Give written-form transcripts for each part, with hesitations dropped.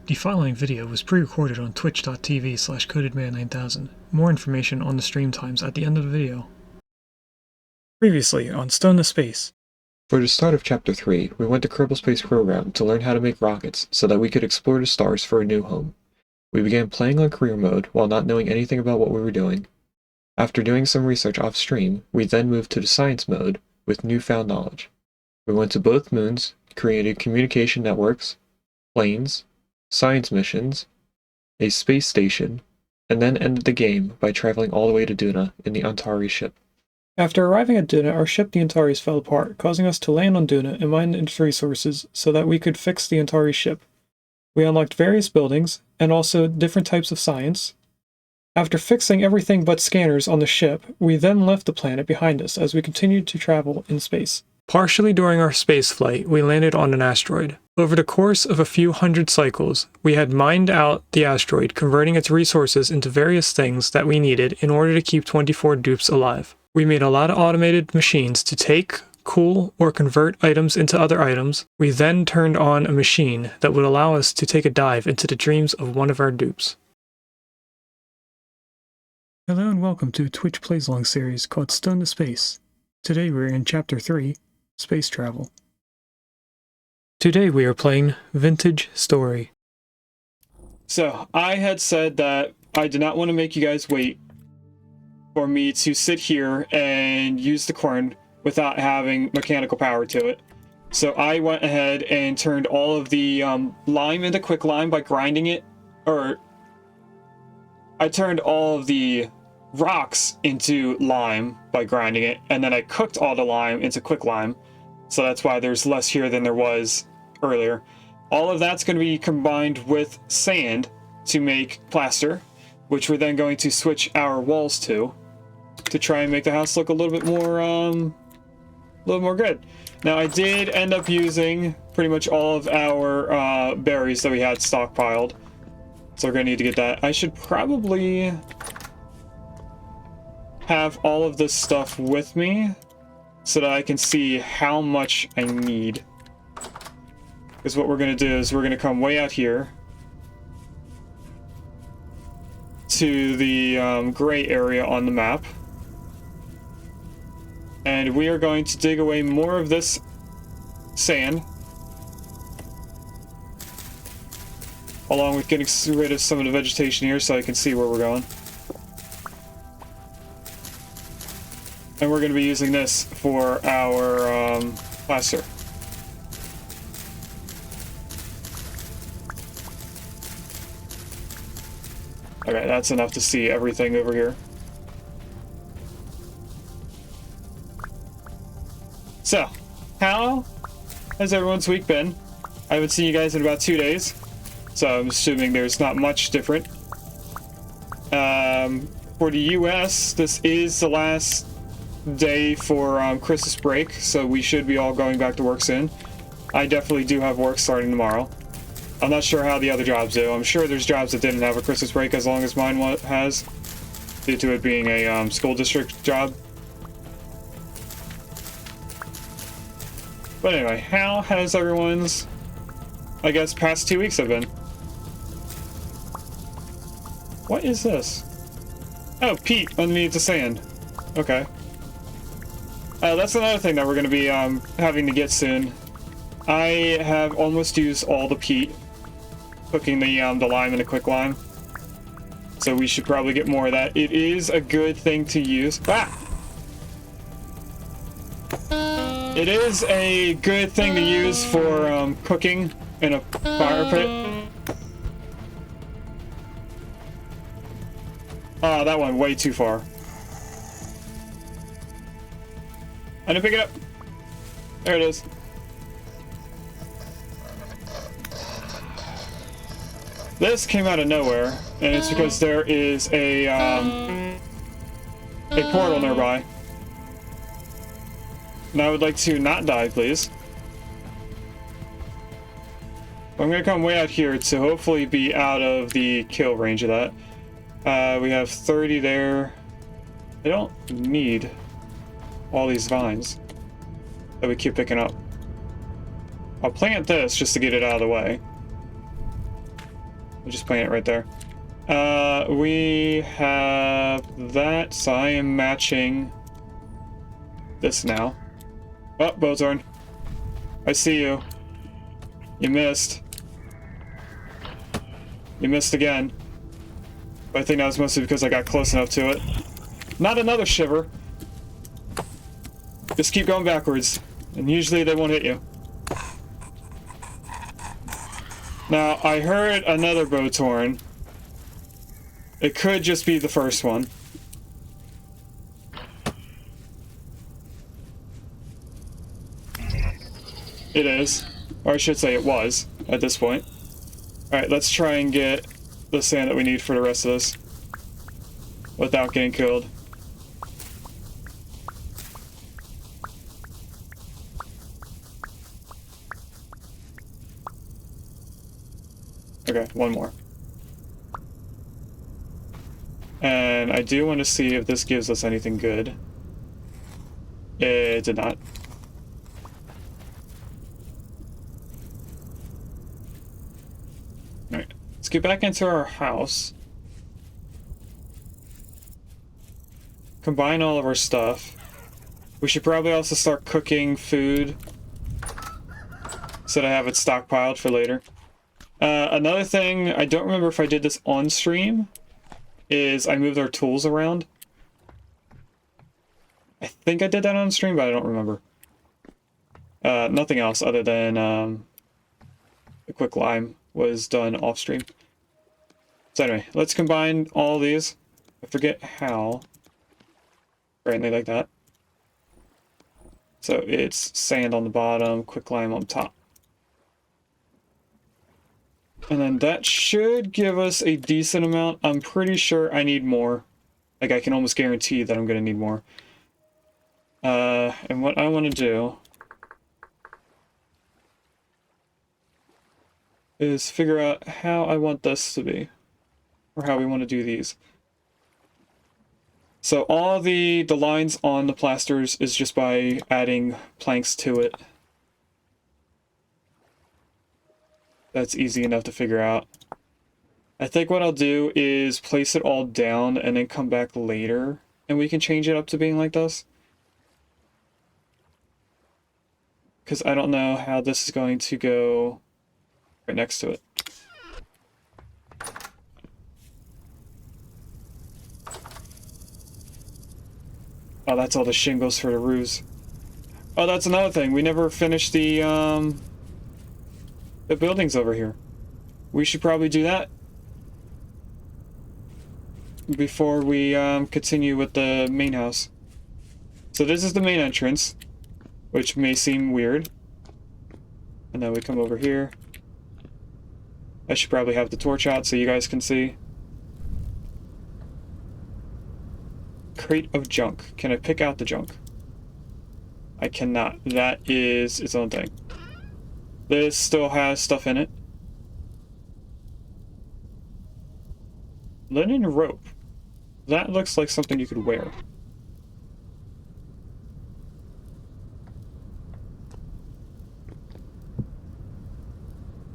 The following video was pre-recorded on twitch.tv/codedman9000. More information on the stream times at the end of the video. Previously on Stone to Space. For the start of Chapter 3, we went to Kerbal Space Program to learn how to make rockets so that we could explore the stars for a new home. We began playing on career mode while not knowing anything about what we were doing. After doing some research off-stream, we then moved to the science mode with newfound knowledge. We went to both moons, created communication networks, planes, science missions, a space station, and then ended the game by traveling all the way to Duna in the Antari ship. After arriving at Duna, our ship the Antares fell apart, causing us to land on Duna and mine its resources so that we could fix the Antari ship. We unlocked various buildings, and also different types of science. After fixing everything but scanners on the ship, we then left the planet behind us as we continued to travel in space. Partially during our space flight, we landed on an asteroid. Over the course of a few hundred cycles, we had mined out the asteroid, converting its resources into various things that we needed in order to keep 24 dupes alive. We made a lot of automated machines to take, cool, or convert items into other items. We then turned on a machine that would allow us to take a dive into the dreams of one of our dupes. Hello and welcome to a Twitch Plays Along series called Stone to Space. Today we're in Chapter 3, Space Travel. Today we are playing Vintage Story. So, I had said that I did not want to make you guys wait for me to sit here and use the corn without having mechanical power to it. So I went ahead and turned all of the lime into quicklime by grinding it, or I turned all of the rocks into lime by grinding it, and then I cooked all the lime into quicklime. So that's why there's less here than there was earlier. All of that's going to be combined with sand to make plaster, which we're then going to switch our walls to try and make the house look a little bit more good. Now I did end up using pretty much all of our berries that we had stockpiled, so we're going to need to get that. I should probably have all of this stuff with me so that I can see how much I need. Because what we're going to do is we're going to come way out here to the gray area on the map. And we are going to dig away more of this sand, along with getting rid of some of the vegetation here so I can see where we're going. And we're going to be using this for our plaster. Okay, that's enough to see everything over here. So, how has everyone's week been? I haven't seen you guys in about 2 days, so I'm assuming there's not much different. For the US, this is the last day for Christmas break, so we should be all going back to work soon. I definitely do have work starting tomorrow. I'm not sure how the other jobs do. I'm sure there's jobs that didn't have a Christmas break as long as mine has, due to it being a school district job. But anyway, how has everyone's, I guess, past 2 weeks have been? What is this? Oh, peat underneath the sand. Okay. That's another thing that we're going to be having to get soon. I have almost used all the peat, cooking the lime in a quicklime. So we should probably get more of that. It is a good thing to use. Ah! It is a good thing to use for cooking in a fire pit. Oh, that went way too far. I didn't pick it up. There it is. This came out of nowhere, and it's because there is a portal nearby. And I would like to not die, please. I'm gonna come way out here to hopefully be out of the kill range of that. We have 30 there. I don't need all these vines that we keep picking up. I'll plant this just to get it out of the way. I'm just playing it right there. We have that, so I am matching this now. Oh, Bowthorn. I see you. You missed. You missed again. But I think that was mostly because I got close enough to it. Not another shiver. Just keep going backwards. And usually they won't hit you. Now, I heard another Bowthorn. It could just be the first one. It is. Or I should say it was, at this point. Alright, let's try and get the sand that we need for the rest of this. Without getting killed. Okay, one more. And I do want to see if this gives us anything good. It did not. Alright, let's get back into our house. Combine all of our stuff. We should probably also start cooking food so that I have it stockpiled for later. Another thing, I don't remember if I did this on stream, is I moved our tools around. I think I did that on stream, but I don't remember. Nothing else other than the quick lime was done off stream. So anyway, let's combine all these. I forget how. Apparently like that. So it's sand on the bottom, quick lime on top. And then that should give us a decent amount. I'm pretty sure I need more. Like, I can almost guarantee that I'm going to need more. And what I want to do is figure out how I want this to be. Or how we want to do these. So all the lines on the plasters is just by adding planks to it. That's easy enough to figure out. I think what I'll do is place it all down and then come back later and we can change it up to being like this. Because I don't know how this is going to go right next to it. Oh, that's all the shingles for the roofs. Oh, that's another thing. We never finished the buildings over here. We should probably do that before we continue with the main house. So this is the main entrance, which may seem weird. And then we come over here. I should probably have the torch out so you guys can see. Crate of junk. Can I pick out the junk? I cannot. That is its own thing. This still has stuff in it. Linen rope. That looks like something you could wear.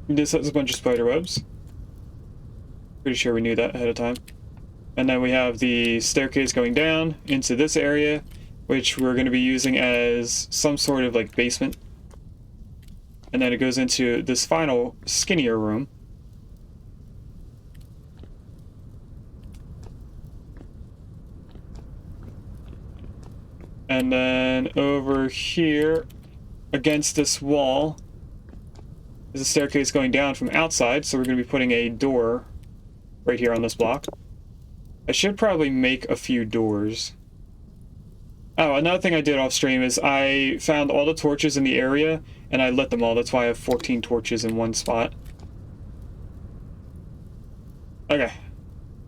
This has a bunch of spider webs. Pretty sure we knew that ahead of time. And then we have the staircase going down into this area, which we're going to be using as some sort of like basement. And then it goes into this final skinnier room. And then over here, against this wall, is a staircase going down from outside, so we're going to be putting a door right here on this block. I should probably make a few doors. Oh, another thing I did off stream is I found all the torches in the area, and I lit them all. That's why I have 14 torches in one spot. Okay.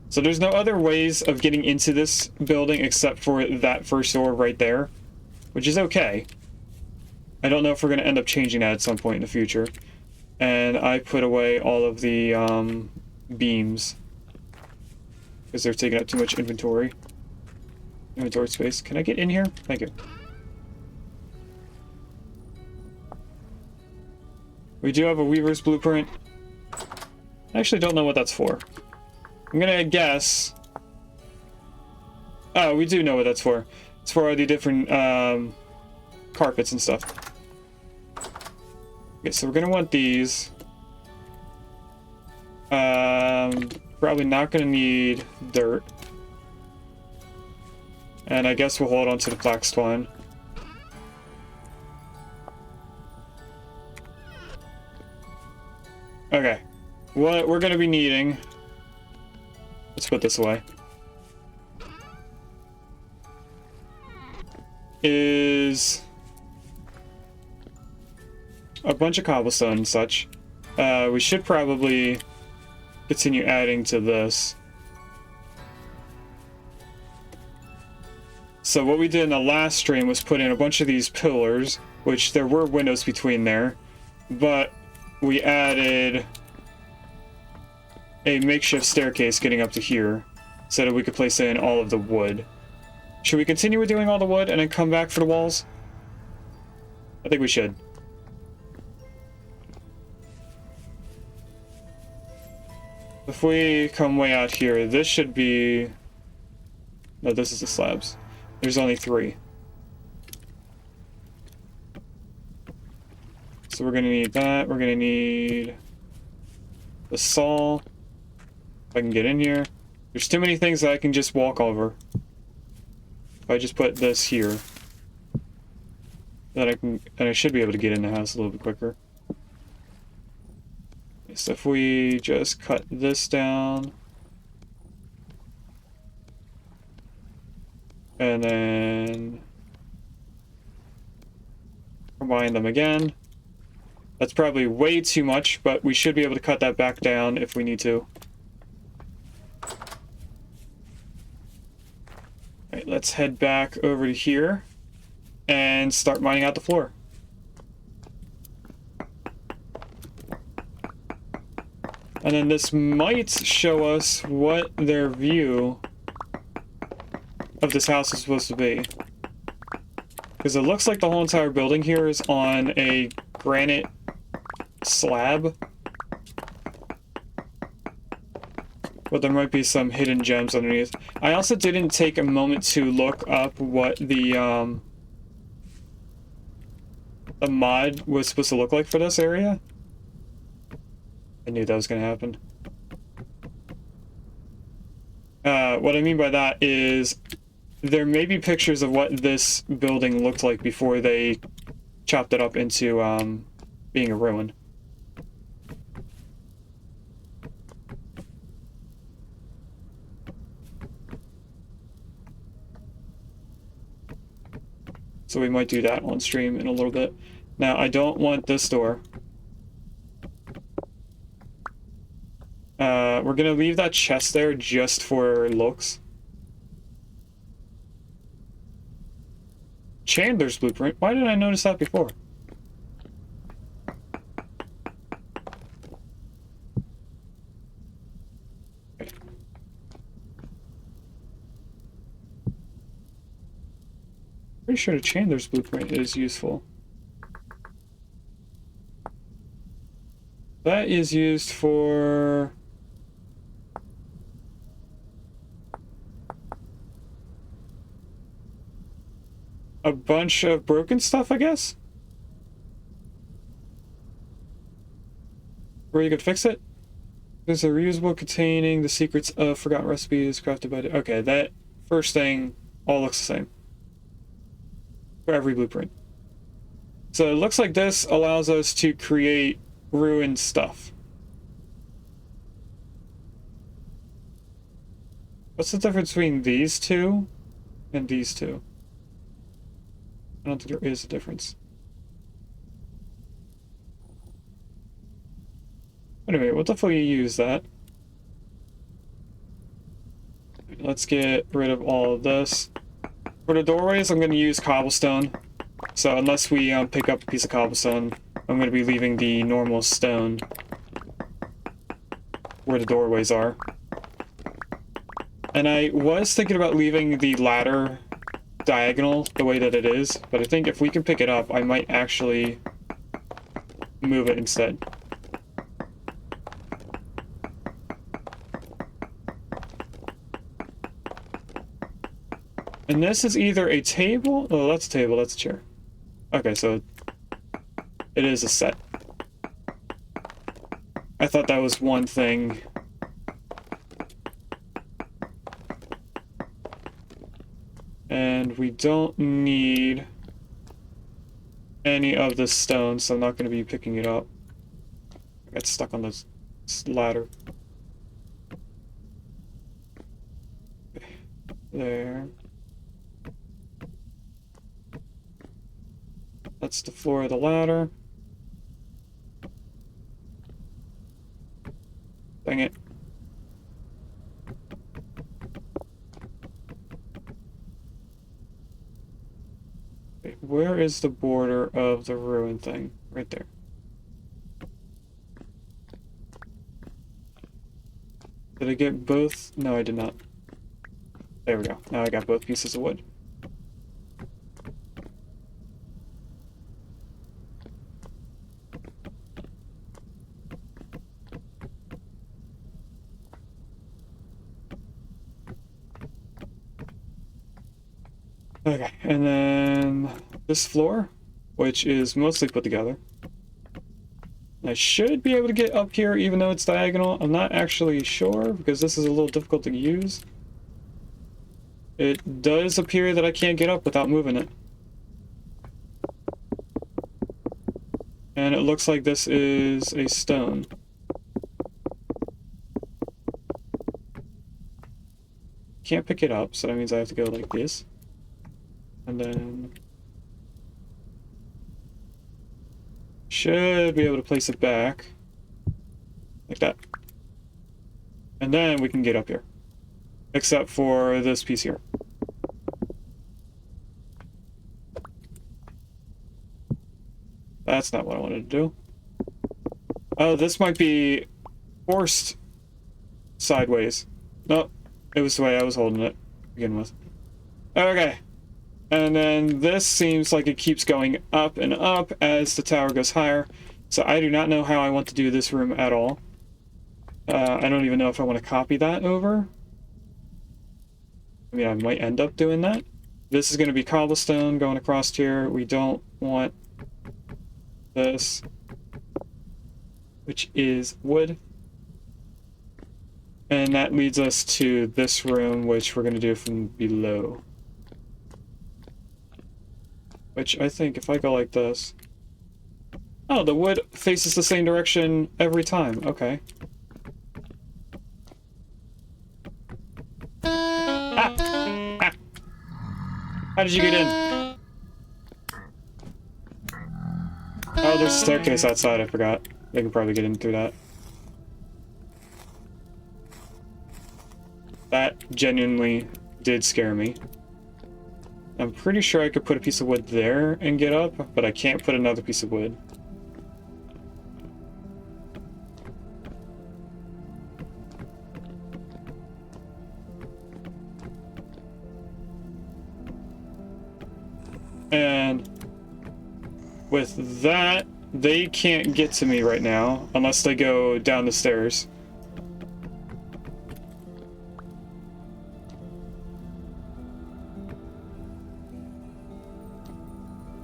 So there's no other ways of getting into this building except for that first door right there, which is okay. I don't know if we're going to end up changing that at some point in the future. And I put away all of the beams because they're taking up too much inventory space. Can I get in here? Thank you. We do have a weaver's blueprint. I actually don't know what that's for. I'm gonna guess. Oh, we do know what that's for. It's for all the different carpets and stuff. Okay, so we're gonna want these. Probably not gonna need dirt. And I guess we'll hold on to the black twine. Okay. What we're gonna be needing... Let's put this away. Is... a bunch of cobblestone and such. We should probably continue adding to this. So what we did in the last stream was put in a bunch of these pillars, which there were windows between there, but we added a makeshift staircase getting up to here so that we could place in all of the wood. Should we continue with doing all the wood and then come back for the walls? I think we should. If we come way out here, this should be... No, this is the slabs. There's only 3. So we're gonna need that. We're gonna need the saw. If I can get in here. There's too many things that I can just walk over. If I just put this here, then I should be able to get in the house a little bit quicker. So if we just cut this down, and then combine them again. That's probably way too much, but we should be able to cut that back down if we need to. Alright, let's head back over to here and start mining out the floor. And then this might show us what their view of this house is supposed to be. Because it looks like the whole entire building here is on a granite slab. But there might be some hidden gems underneath. I also didn't take a moment to look up what the mod was supposed to look like for this area. I knew that was going to happen. What I mean by that is there may be pictures of what this building looked like before they chopped it up into being a ruin. So we might do that on stream in a little bit. Now, I don't want this door. We're gonna leave that chest there just for looks. Chandler's blueprint? Why didn't I notice that before? Okay. Pretty sure the Chandler's blueprint is useful. That is used for... a bunch of broken stuff, I guess? Where you could fix it? There's a reusable containing the secrets of forgotten recipes crafted by... Okay, that first thing all looks the same. For every blueprint. So it looks like this allows us to create ruined stuff. What's the difference between these two and these two? I don't think there is a difference. Anyway, we'll definitely use that. Let's get rid of all of this. For the doorways, I'm going to use cobblestone. So unless we pick up a piece of cobblestone, I'm going to be leaving the normal stone where the doorways are. And I was thinking about leaving the ladder diagonal the way that it is, but I think if we can pick it up, I might actually move it instead. And this is either a table... Oh, that's a table, that's a chair. Okay, so it is a set. I thought that was one thing. And we don't need any of this stone, so I'm not going to be picking it up. I got stuck on this ladder. There. That's the floor of the ladder. Dang it. Okay, where is the border of the ruin thing? Right there. Did I get both? No, I did not. There we go. Now I got both pieces of wood. Okay, and then this floor, which is mostly put together. I should be able to get up here even though it's diagonal. I'm not actually sure because this is a little difficult to use. It does appear that I can't get up without moving it. And it looks like this is a stone. Can't pick it up, so that means I have to go like this. And then... should be able to place it back. Like that. And then we can get up here. Except for this piece here. That's not what I wanted to do. Oh, this might be forced sideways. No, it was the way I was holding it to begin with. Okay. And then this seems like it keeps going up and up as the tower goes higher. So I do not know how I want to do this room at all. I don't even know if I want to copy that over. I mean, I might end up doing that. This is going to be cobblestone going across here. We don't want this, which is wood. And that leads us to this room, which we're going to do from below. Which I think if I go like this... Oh, the wood faces the same direction every time. Okay. Ah! Ah! How did you get in? Oh, there's a staircase outside, I forgot. They can probably get in through that. That genuinely did scare me. I'm pretty sure I could put a piece of wood there and get up, but I can't put another piece of wood. And with that, they can't get to me right now unless they go down the stairs.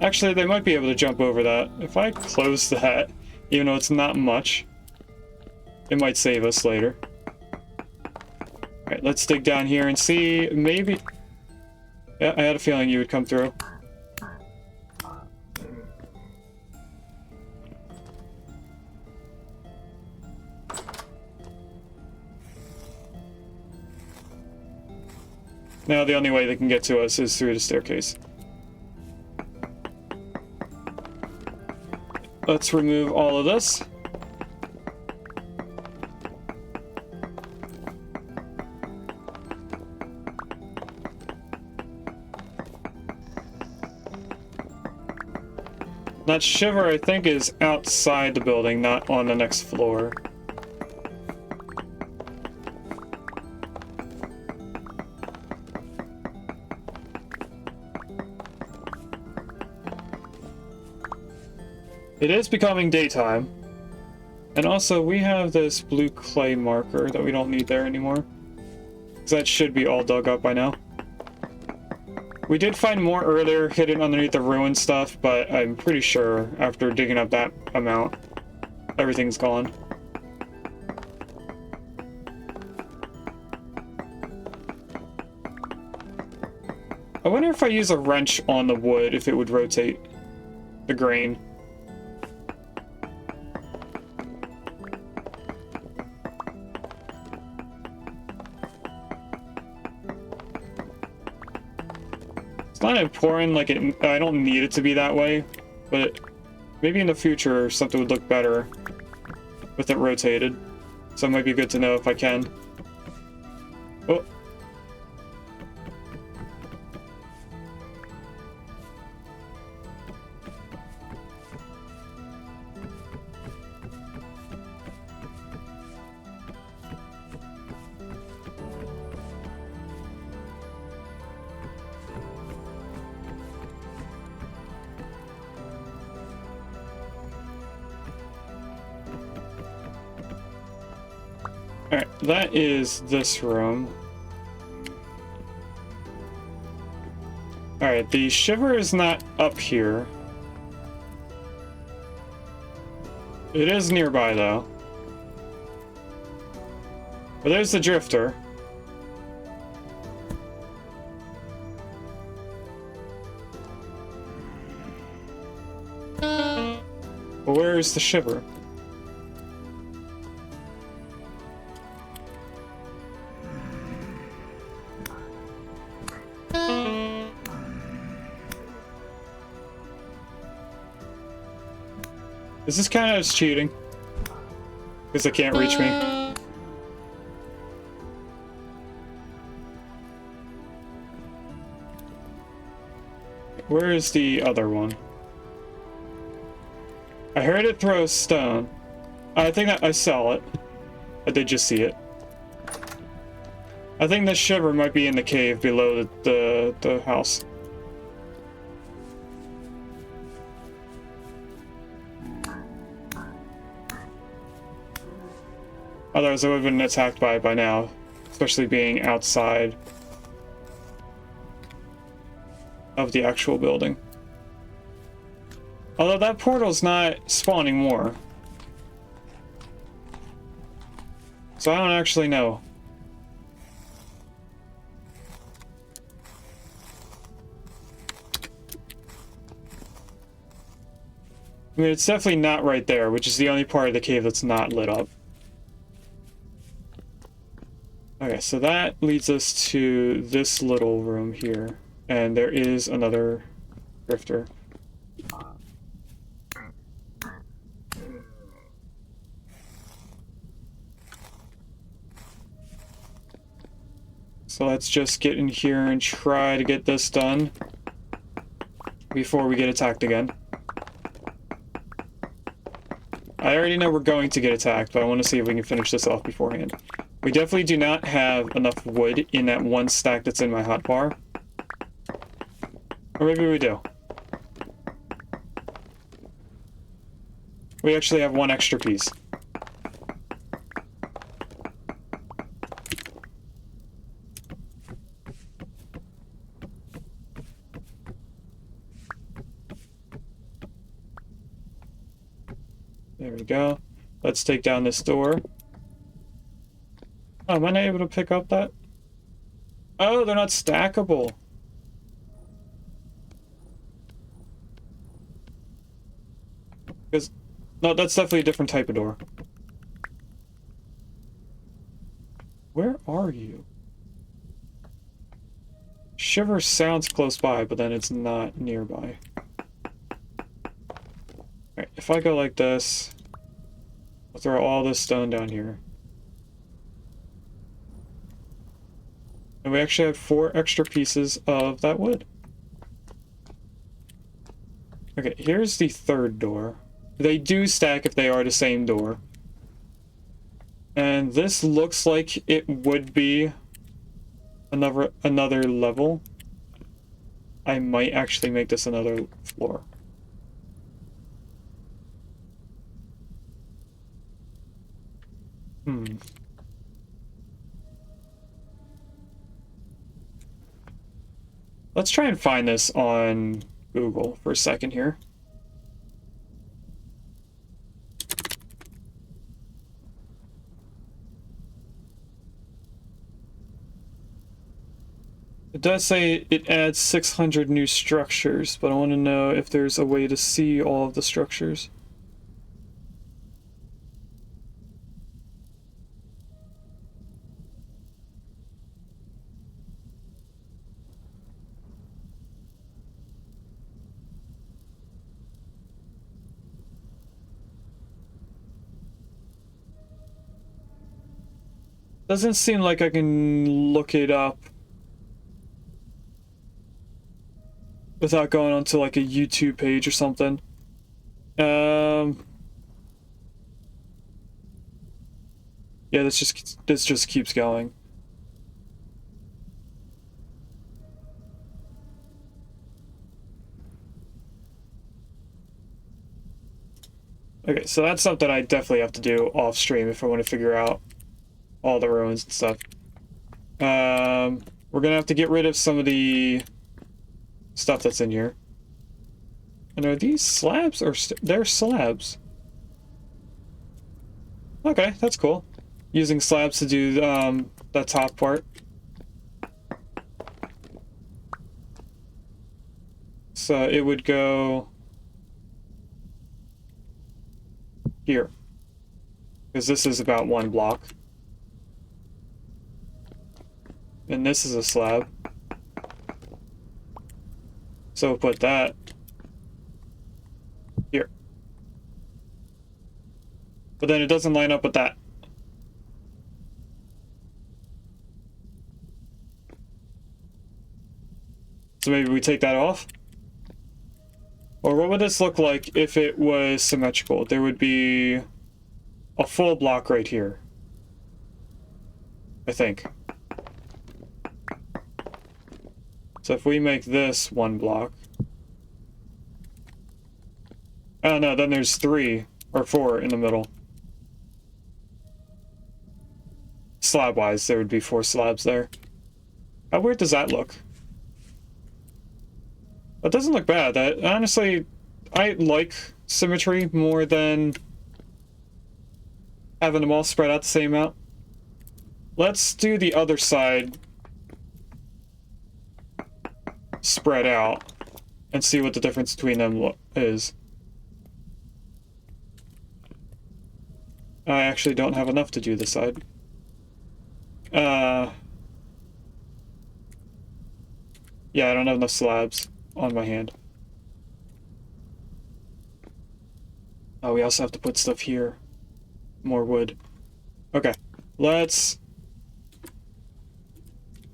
Actually, they might be able to jump over that. If I close that, even though it's not much, it might save us later. Alright, let's dig down here and see, maybe... Yeah, I had a feeling you would come through. Now the only way they can get to us is through the staircase. Let's remove all of this. That shiver, I think, is outside the building, not on the next floor. It is becoming daytime. And also, we have this blue clay marker that we don't need there anymore. Because that should be all dug up by now. We did find more earlier hidden underneath the ruined stuff, but I'm pretty sure after digging up that amount, everything's gone. I wonder if I use a wrench on the wood, if it would rotate the grain. It's not important, like I don't need it to be that way, but maybe in the future something would look better with it rotated. So it might be good to know if I can. Oh. Alright, that is this room. Alright, the shiver is not up here. It is nearby, though. But there's the drifter. But where is the shiver? Does this count as cheating? Because it can't reach me. Where is the other one? I heard it throw a stone. I think that I saw it. I did just see it. I think the shiver might be in the cave below the house. Otherwise I would have been attacked by it by now, especially being outside of the actual building. Although that portal's not spawning more. So I don't actually know. I mean, it's definitely not right there, which is the only part of the cave that's not lit up. Okay, so that leads us to this little room here. And there is another drifter. So let's just get in here and try to get this done before we get attacked again. I already know we're going to get attacked, but I want to see if we can finish this off beforehand. We definitely do not have enough wood in that one stack that's in my hotbar. Or maybe we do. We actually have one extra piece. There we go. Let's take down this door. Oh, am I not able to pick up that? Oh, they're not stackable. Because, no, that's definitely a different type of door. Where are you? Shiver sounds close by, but then it's not nearby. Alright, if I go like this, I'll throw all this stone down here. And we actually have 4 extra pieces of that wood. Okay, here's the third door. They do stack if they are the same door. And this looks like it would be another level. I might actually make this another floor. Let's try and find this on Google for a second here. It does say it adds 600 new structures, but I want to know if there's a way to see all of the structures. Doesn't seem like I can look it up without going onto like a YouTube page or something. Yeah, this just keeps going. Okay, so that's something I definitely have to do off stream if I want to figure out all the ruins and stuff. We're gonna have to get rid of some of the stuff that's in here. And are these slabs or they're slabs? Okay, that's cool. Using slabs to do that top part. So it would go here, because this is about 1 block. And this is a slab. So we'll put that here. But then it doesn't line up with that. So maybe we take that off? Or what would this look like if it was symmetrical? There would be a full block right here, I think. So if we make this 1 block... Oh no, then there's 3 or 4 in the middle. Slab-wise, there would be 4 slabs there. How weird does that look? That doesn't look bad. That honestly, I like symmetry more than having them all spread out the same amount. Let's do the other side spread out and see what the difference between them is. I actually don't have enough to do this side. Yeah, I don't have enough slabs on my hand. Oh, we also have to put stuff here. More wood. Okay, let's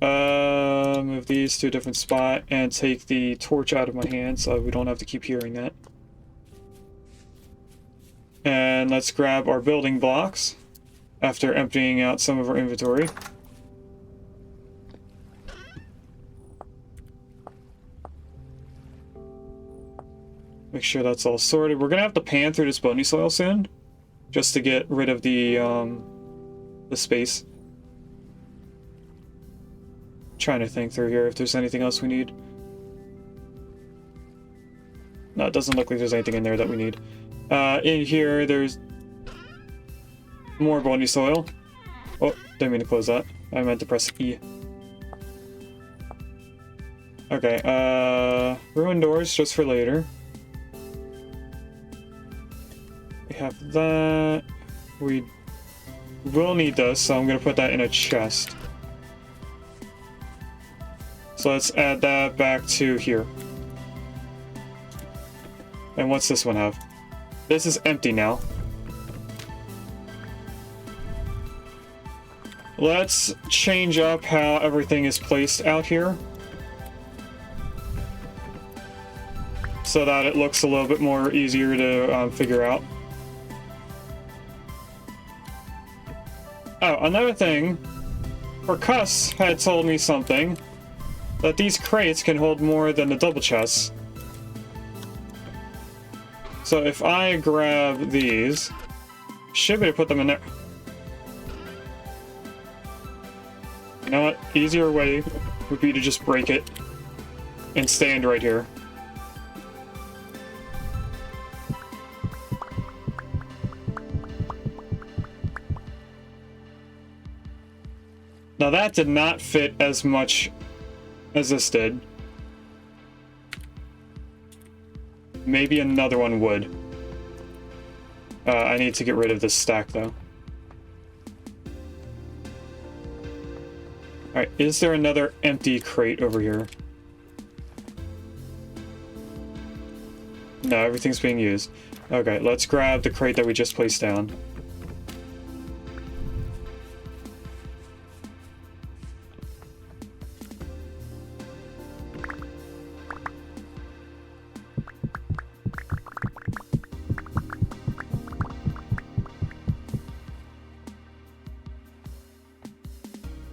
move these to a different spot and take the torch out of my hand so we don't have to keep hearing that. And let's grab our building blocks after emptying out some of our inventory. Make sure that's all sorted. We're gonna have to pan through this bony soil soon, just to get rid of the space. Trying to think through here if there's anything else we need. No, it doesn't look like there's anything in there that we need. In here, there's more bony soil. Oh, didn't mean to close that. I meant to press E. Okay, ruined doors just for later. We have that. We will need this, so I'm gonna put that in a chest. So let's add that back to here. And what's this one have? This is empty now. Let's change up how everything is placed out here, so that it looks a little bit more easier to figure out. Oh, another thing. Percuss had told me something, that these crates can hold more than the double chests. So if I grab these, should be able to put them in there. You know what? Easier way would be to just break it. and stand right here. Now that did not fit as much as this did. Maybe another one would. I need to get rid of this stack though. Alright, is there another empty crate over here? No, everything's being used. Okay, let's grab the crate that we just placed down.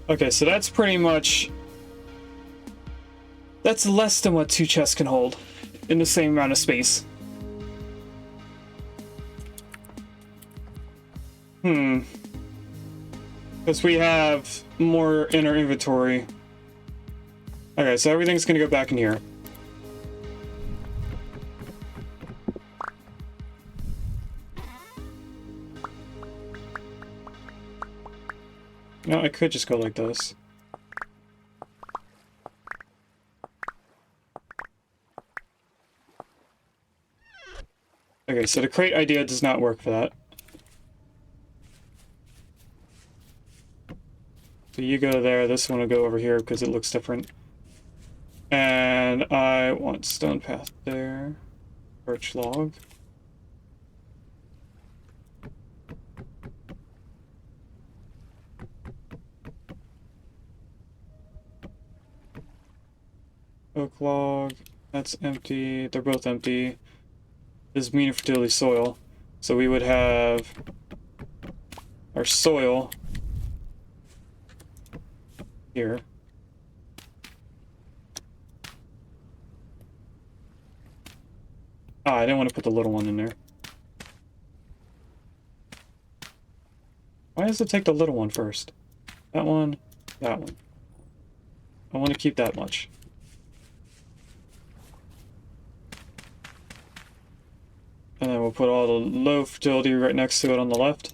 Okay, so that's pretty much... That's less than what 2 chests can hold in the same amount of space. Because we have more in our inventory. Okay, so everything's gonna go back in here. No, I could just go like this. Okay, so the crate idea does not work for that. So you go there, this one will go over here because it looks different. And I want stone path there. Birch log. Oak log, that's empty. They're both empty. This is mean fertility soil. So we would have our soil here. Ah, I didn't want to put the little one in there. Why does it take the little one first? That one, that one. I want to keep that much. And then we'll put all the low fertility right next to it on the left.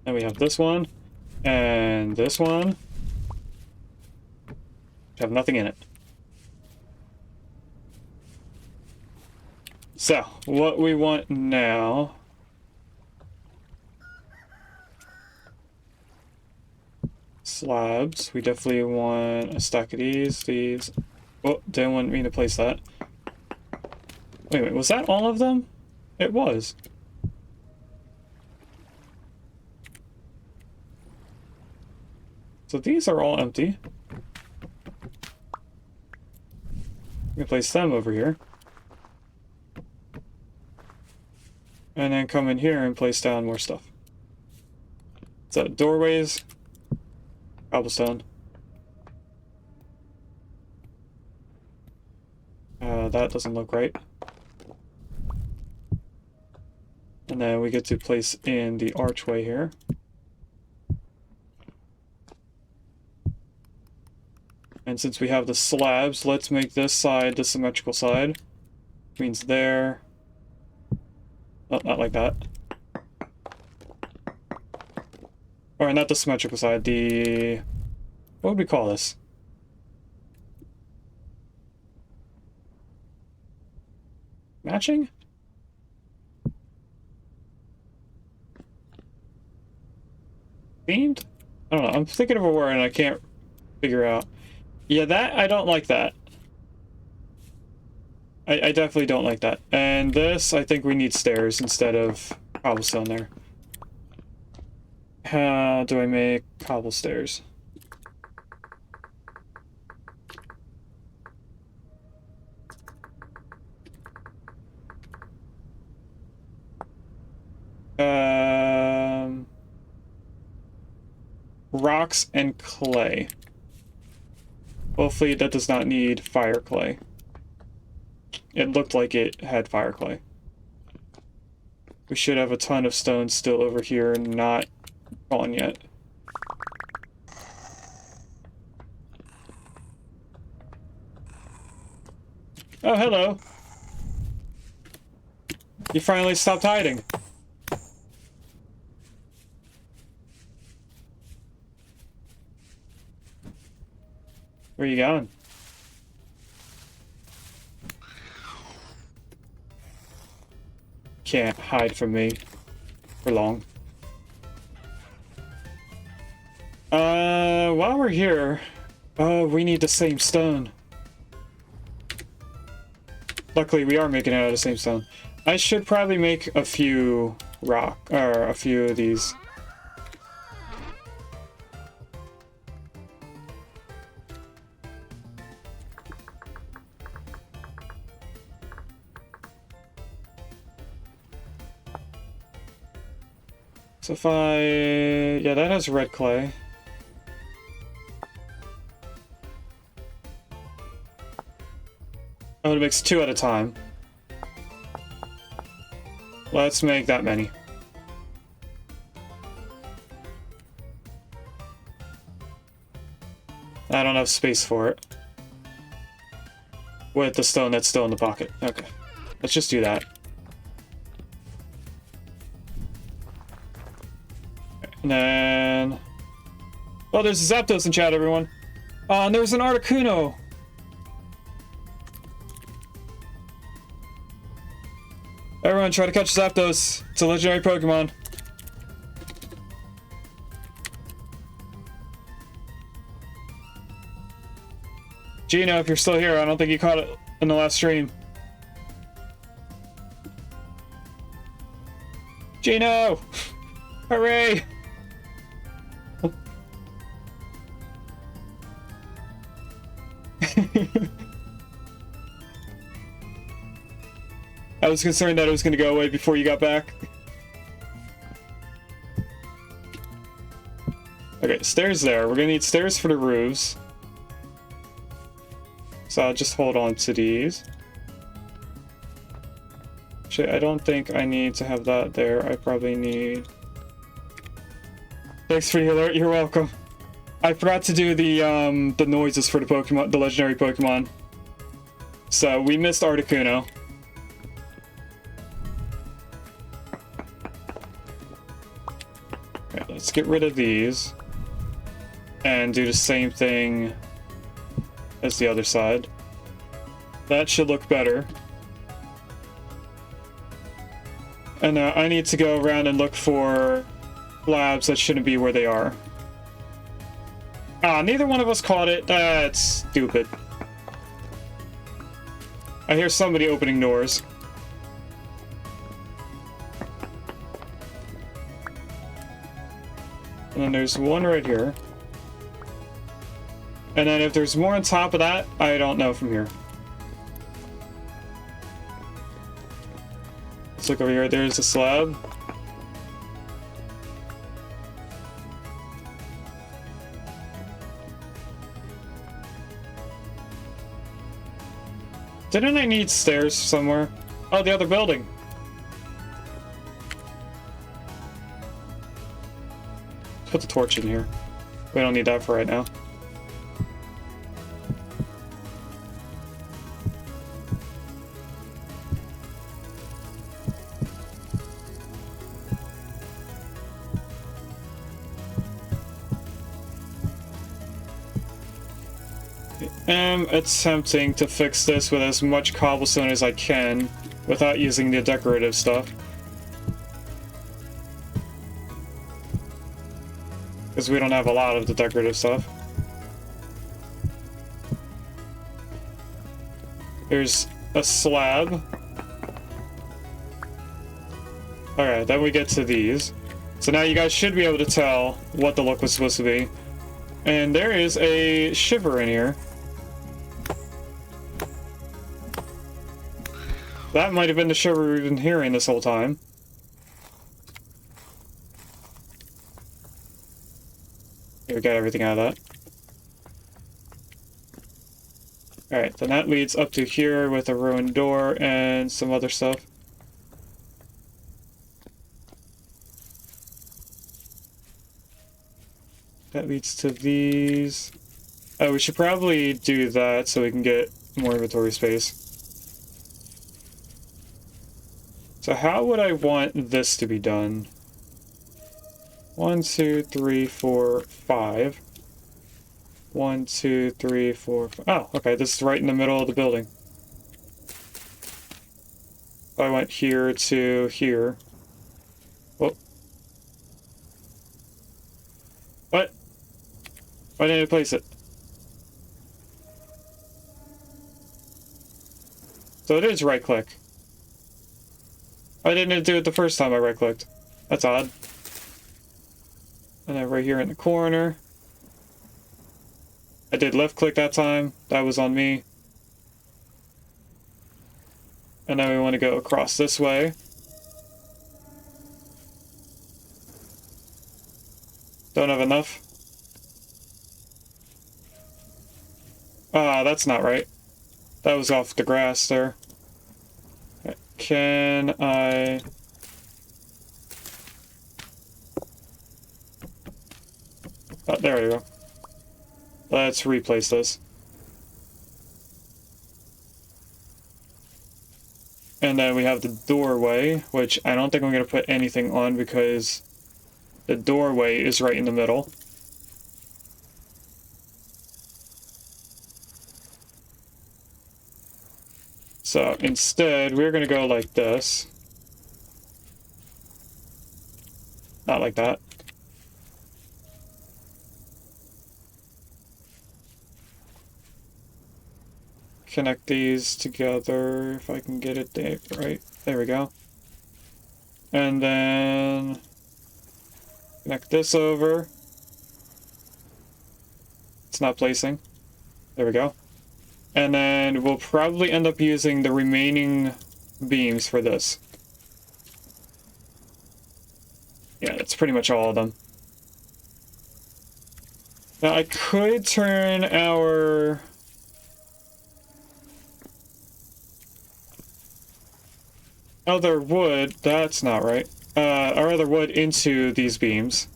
And we have this one, and this one, which have nothing in it. So, what we want now... Slabs. We definitely want a stack of these. Oh, didn't want me to place that. Wait a minute, was that all of them? It was. So these are all empty. We can place them over here. And then come in here and place down more stuff. So doorways, cobblestone. That doesn't look right. And then we get to place in the archway here. And since we have the slabs, let's make this side the symmetrical side. Which means there. Oh, not like that. Or not the symmetrical side, the... What would we call this? Matching? Themed? I don't know, I'm thinking of a word and I can't figure out. Yeah, that, I don't like that. I definitely don't like that. And this, I think we need stairs instead of cobblestone there. How do I make cobble stairs? Rocks and clay. Hopefully that does not need fire clay. It looked like it had fire clay. We should have a ton of stones still over here, not gone yet. Oh, hello. You finally stopped hiding. Where you going? Can't hide from me for long. While we're here, we need the same stone. Luckily, we are making it out of the same stone. I should probably make a few a few of these. So if yeah, that has red clay. Oh, it makes 2 at a time. Let's make that many. I don't have space for it. With the stone that's still in the pocket. Okay. Let's just do that. And then... Oh, there's a Zapdos in chat, everyone. Oh, and there's an Articuno. Everyone, try to catch Zapdos. It's a legendary Pokemon. Gino, if you're still here, I don't think you caught it in the last stream. Gino! Hooray! I was concerned that it was going to go away before you got back. Okay, stairs there. We're going to need stairs for the roofs. So I'll just hold on to these. Actually, I don't think I need to have that there. I probably need... Thanks for the alert. You're welcome. I forgot to do the noises for the Pokemon, the legendary Pokemon. So we missed Articuno. Okay, let's get rid of these. And do the same thing as the other side. That should look better. And I need to go around and look for labs that shouldn't be where they are. Ah, neither one of us caught it. That's stupid. I hear somebody opening doors. And then there's one right here. And then if there's more on top of that, I don't know from here. Let's look over here. There's a slab. Didn't I need stairs somewhere? Oh, the other building. Put the torch in here. We don't need that for right now. I'm attempting to fix this with as much cobblestone as I can without using the decorative stuff. Because we don't have a lot of the decorative stuff. There's a slab. Alright, then we get to these. So now you guys should be able to tell what the look was supposed to be. And there is a shiver in here. That might have been the shiver we've been hearing this whole time. Here, we got everything out of that. Alright, then that leads up to here with a ruined door and some other stuff. That leads to these. Oh, we should probably do that so we can get more inventory space. So how would I want this to be done? 1, 2, 3, 4, 5. 1, 2, 3, 4, 5. Oh, okay, this is right in the middle of the building. I went here to here. Oh. What? Why didn't I place it? So it is right click. Why didn't it do it the first time I right clicked? That's odd. And then right here in the corner. I did left click that time. That was on me. And now we want to go across this way. Don't have enough. Ah, that's not right. That was off the grass there. Okay. Can I... Oh, there we go. Let's replace this. And then we have the doorway, which I don't think I'm going to put anything on because the doorway is right in the middle. So instead, we're going to go like this. Not like that. Connect these together if I can get it there, right? There we go. And then connect this over. It's not placing. There we go. And then we'll probably end up using the remaining beams for this. Yeah, that's pretty much all of them. Now I could turn our... other wood, that's not right. Our other wood into these beams.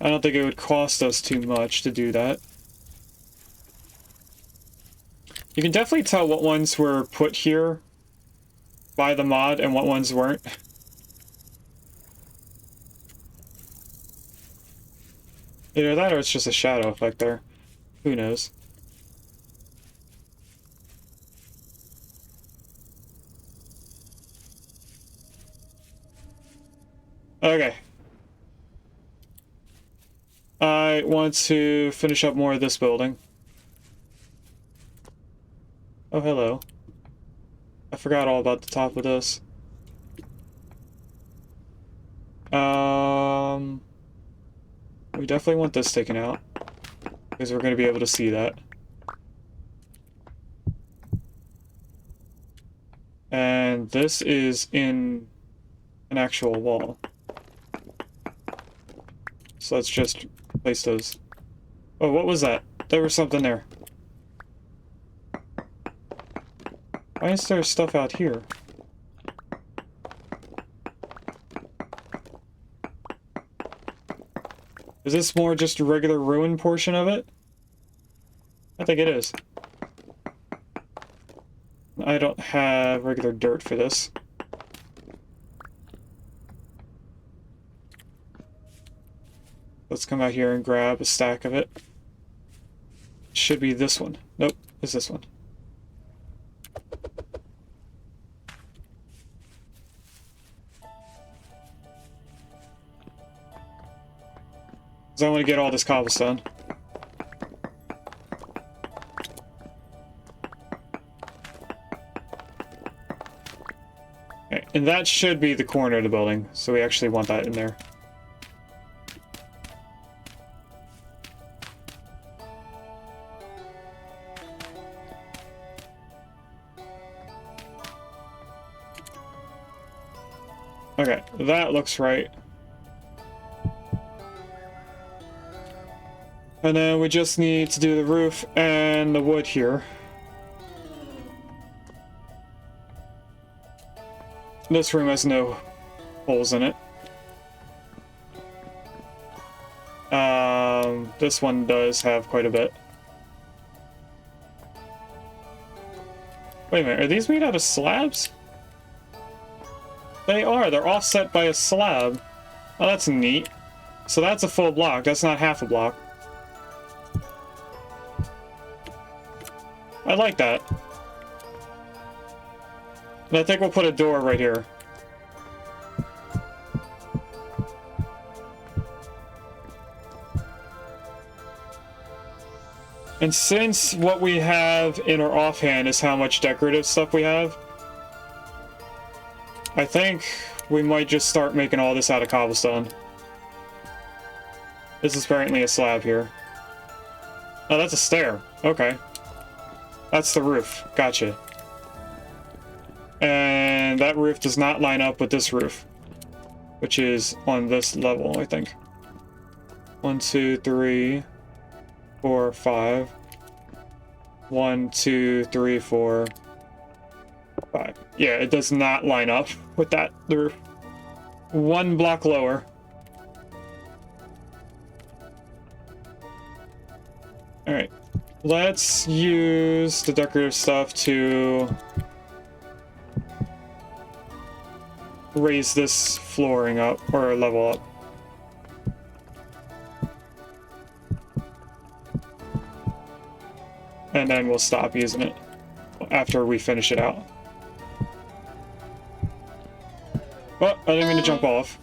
I don't think it would cost us too much to do that. You can definitely tell what ones were put here by the mod and what ones weren't. Either that or it's just a shadow effect there. Who knows? Okay. I want to finish up more of this building. Oh, hello. I forgot all about the top of this. We definitely want this taken out, because we're going to be able to see that. And this is in an actual wall. So let's just place those. Oh, what was that? There was something there. Why is there stuff out here? Is this more just a regular ruin portion of it? I think it is. I don't have regular dirt for this. Let's come out here and grab a stack of it. Should be this one. Nope, it's this one. Because I want to get all this cobblestone. Okay, and that should be the corner of the building, so we actually want that in there. Okay, that looks right. And then we just need to do the roof and the wood here. This room has no holes in it. This one does have quite a bit. Wait a minute, are these made out of slabs? They are, they're offset by a slab. Oh, that's neat. So that's a full block, that's not half a block. I like that. And I think we'll put a door right here. And since what we have in our offhand is how much decorative stuff we have, I think we might just start making all this out of cobblestone. This is apparently a slab here. Oh, that's a stair. Okay. That's the roof. Gotcha. And that roof does not line up with this roof, which is on this level, I think. 1, 2, 3, 4, 5. 1, 2, 3, 4, 5. Yeah, it does not line up with that. The roof. 1 block lower. Alright. Let's use the decorative stuff to raise this flooring up, or level up. And then we'll stop using it after we finish it out. Oh, I didn't mean to jump off.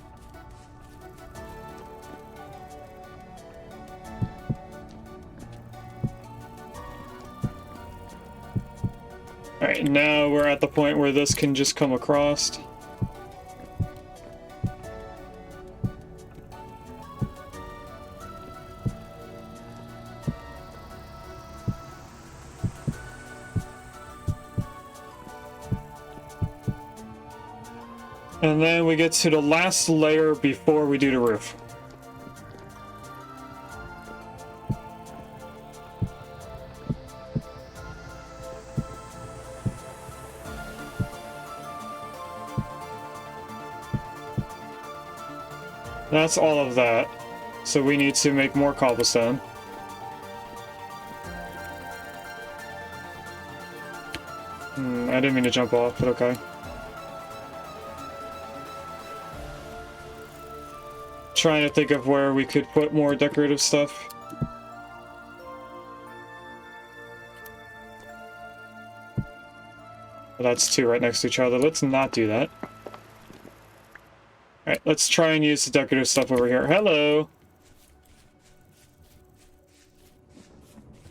Alright, now we're at the point where this can just come across. And then we get to the last layer before we do the roof. That's all of that. So we need to make more cobblestone. I didn't mean to jump off, but okay. Trying to think of where we could put more decorative stuff. Well, that's 2 right next to each other. Let's not do that. Alright, let's try and use the decorative stuff over here. Hello!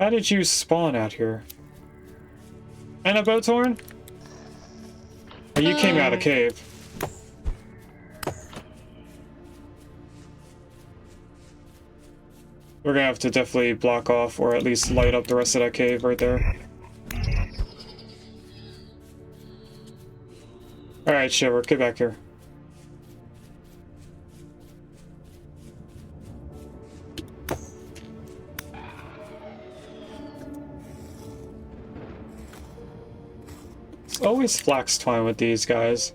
How did you spawn out here? And a Boathorn? Oh, you came out of cave. We're gonna have to definitely block off, or at least light up the rest of that cave right there. Alright, Shiver, get back here. It's always flax twine with these guys.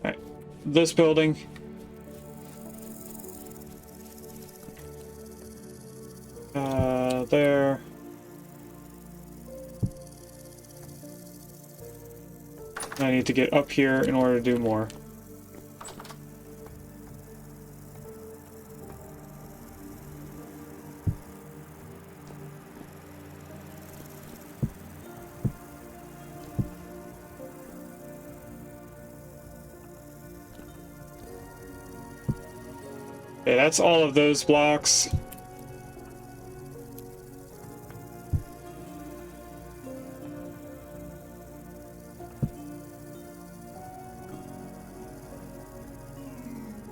Alright, this building. There. I need to get up here in order to do more. Okay, that's all of those blocks.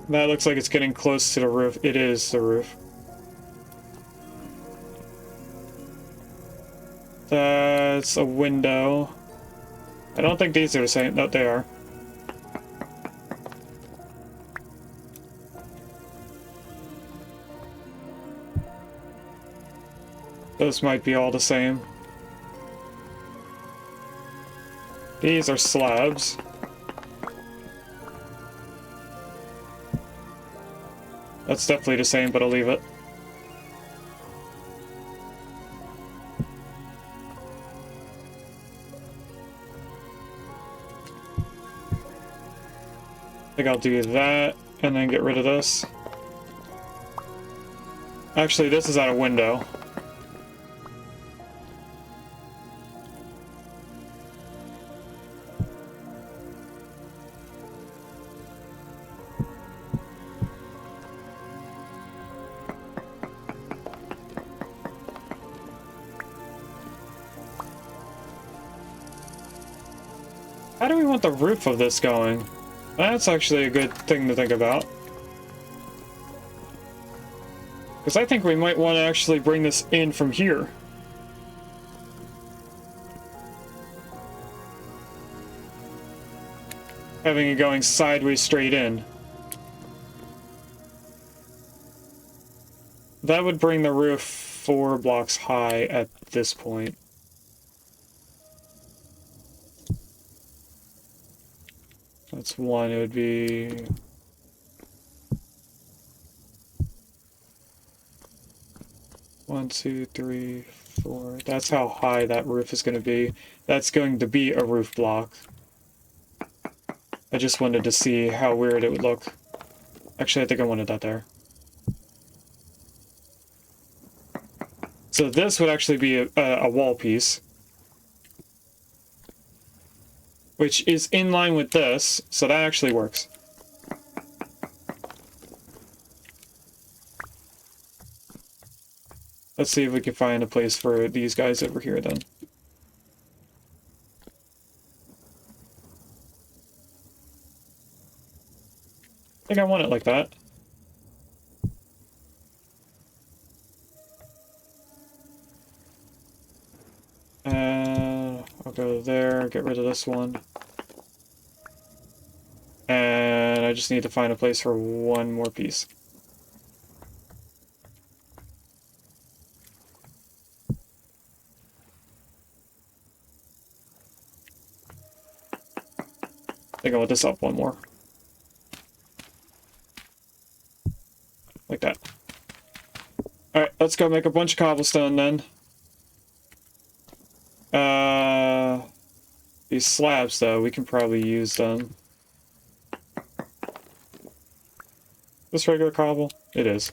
That looks like it's getting close to the roof. It is the roof. That's a window. I don't think these are the same. No, they are. Those might be all the same. These are slabs. That's definitely the same, but I'll leave it. I think I'll do that, and then get rid of this. Actually, this is out a window. How do we want the roof of this going? That's actually a good thing to think about. Because I think we might want to actually bring this in from here. Having it going sideways straight in. That would bring the roof 4 blocks high at this point. That's 1, it would be... One, two, three, 4. That's how high that roof is going to be. That's going to be a roof block. I just wanted to see how weird it would look. Actually, I think I wanted that there. So this would actually be a wall piece. Which is in line with this, so that actually works. Let's see if we can find a place for these guys over here then. I think I want it like that. I'll go there, get rid of this one. And I just need to find a place for one more piece. I think I'll let this up one more. Like that. Alright, let's go make a bunch of cobblestone then. These slabs, though, we can probably use them. This regular cobble? It is.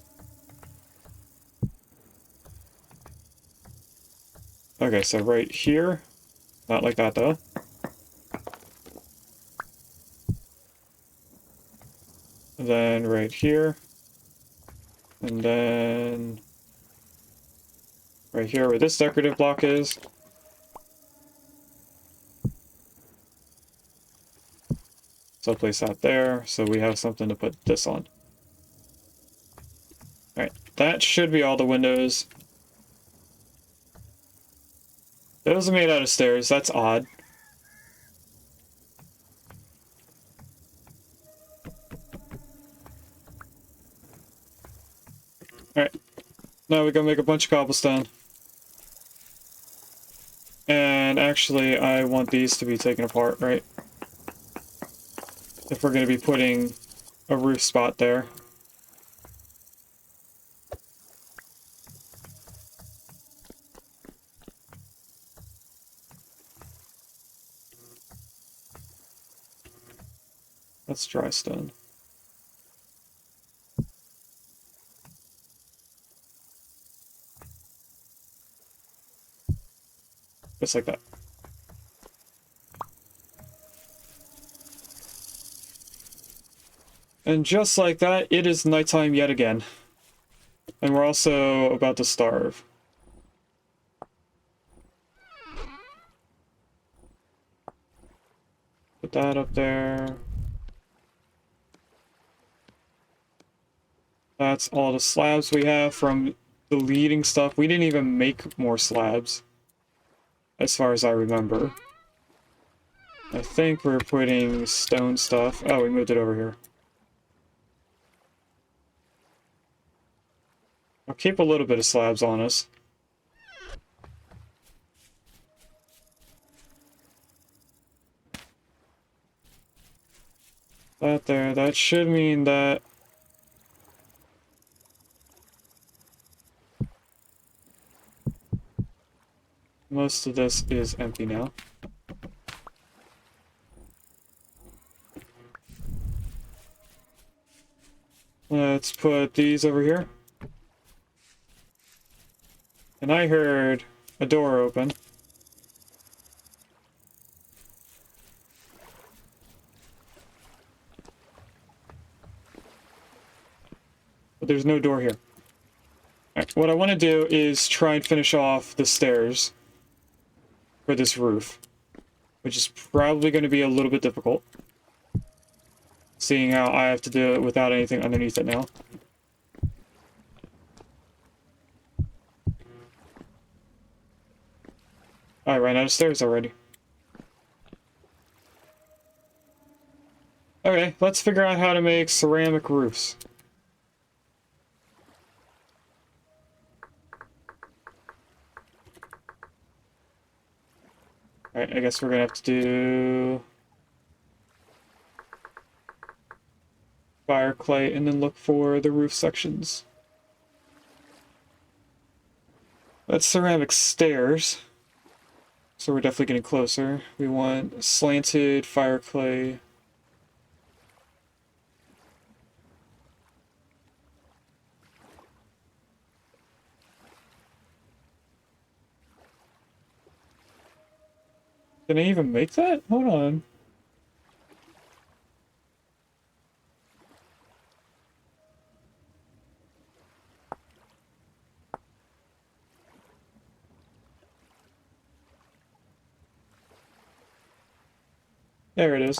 Okay, so right here. Not like that, though. And then right here. And then... right here where this decorative block is. So I'll place that there, so we have something to put this on. Alright, that should be all the windows. Those are made out of stairs, that's odd. Alright, now we go make a bunch of cobblestone. And actually, I want these to be taken apart, right? If we're going to be putting a roof spot there. That's dry stone. Just like that. And just like that, it is nighttime yet again. And we're also about to starve. Put that up there. That's all the slabs we have from the leading stuff. We didn't even make more slabs, as far as I remember. I think we're putting stone stuff. Oh, we moved it over here. I'll keep a little bit of slabs on us. That there, that should mean that most of this is empty now. Let's put these over here. And I heard a door open. But there's no door here. Alright, what I want to do is try and finish off the stairs for this roof, which is probably going to be a little bit difficult, seeing how I have to do it without anything underneath it now. I ran out of stairs already. Okay, let's figure out how to make ceramic roofs. Alright, I guess we're gonna have to do fire clay and then look for the roof sections. That's ceramic stairs. So we're definitely getting closer. We want slanted fire clay. Can I even make that? Hold on. There it is.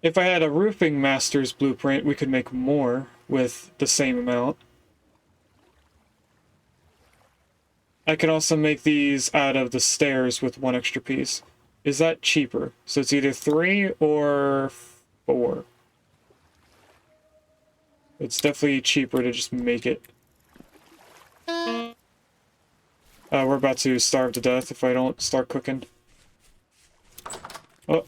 If I had a roofing master's blueprint, we could make more with the same amount. I can also make these out of the stairs with one extra piece. Is that cheaper? So it's either 3 or 4. It's definitely cheaper to just make it. We're about to starve to death if I don't start cooking. Oh.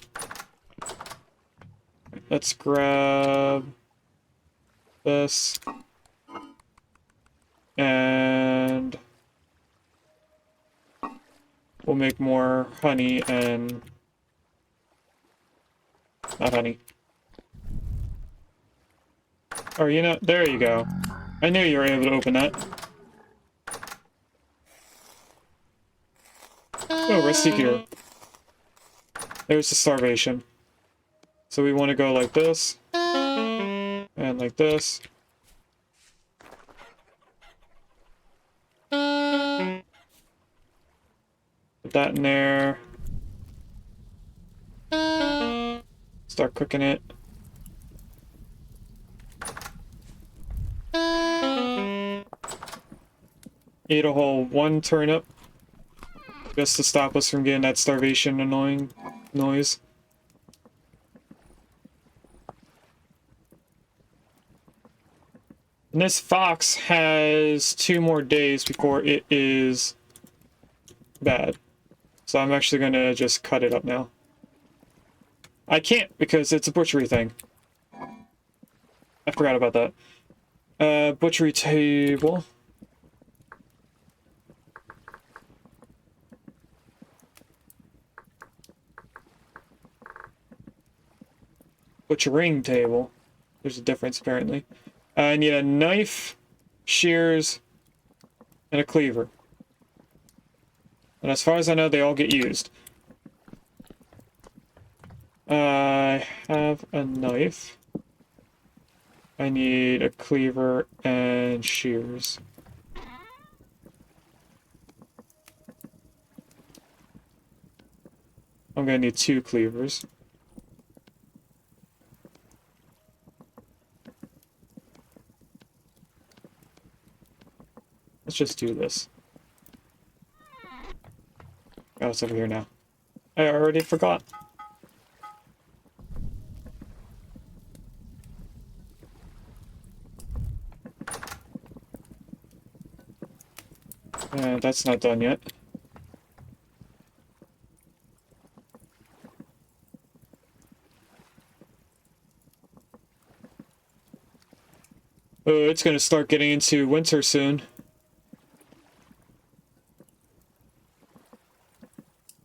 Let's grab this. And we'll make more honey and... not honey. Oh, you know, there you go. I knew you were able to open that. Oh, Rusty here. There's the starvation. So we want to go like this. And like this. Put that in there. Start cooking it. Ate a whole 1 turnip. Just to stop us from getting that starvation annoying noise. And this fox has 2 more days before it is bad. So I'm actually going to just cut it up now. I can't because it's a butchery thing. I forgot about that. Butchery table. Butchering table. There's a difference apparently. I need a knife, shears, and a cleaver. And as far as I know, they all get used. I have a knife. I need a cleaver and shears. I'm gonna need 2 cleavers. Let's just do this. Oh, it's over here now. I already forgot. That's not done yet. Oh, it's gonna start getting into winter soon.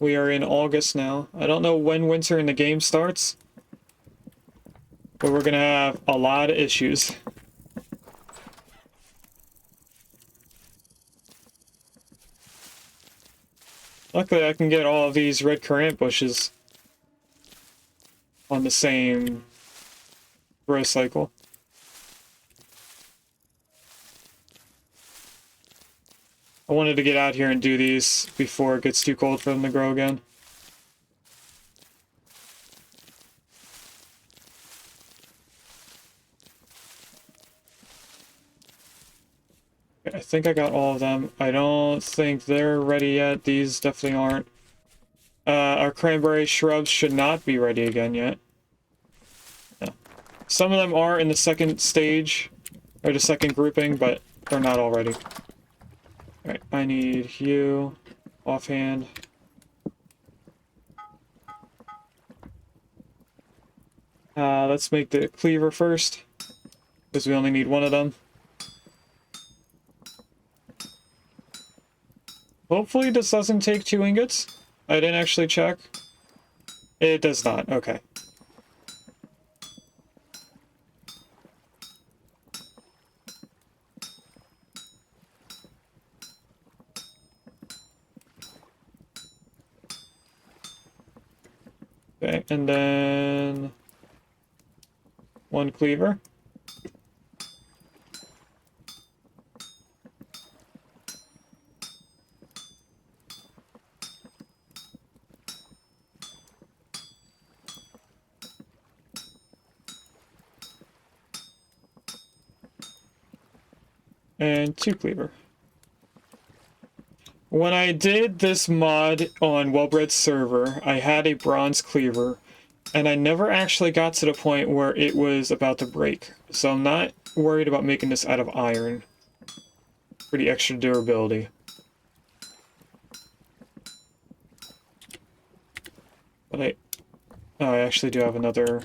We are in August now. I don't know when winter in the game starts, but we're gonna have a lot of issues. Luckily, I can get all of these red currant bushes on the same growth cycle. I wanted to get out here and do these before it gets too cold for them to grow again. I think I got all of them. I don't think they're ready yet. These definitely aren't. Our cranberry shrubs should not be ready again yet. No. Some of them are in the second stage, or the second grouping, but they're not all ready. Alright, I need you offhand. Let's make the cleaver first, because we only need one of them. Hopefully this doesn't take 2 ingots. I didn't actually check. It does not, okay. Okay, and then 1 cleaver. And 2 cleaver. When I did this mod on Wellbred's server, I had a bronze cleaver, and I never actually got to the point where it was about to break. So I'm not worried about making this out of iron for the extra durability. But I actually do have another...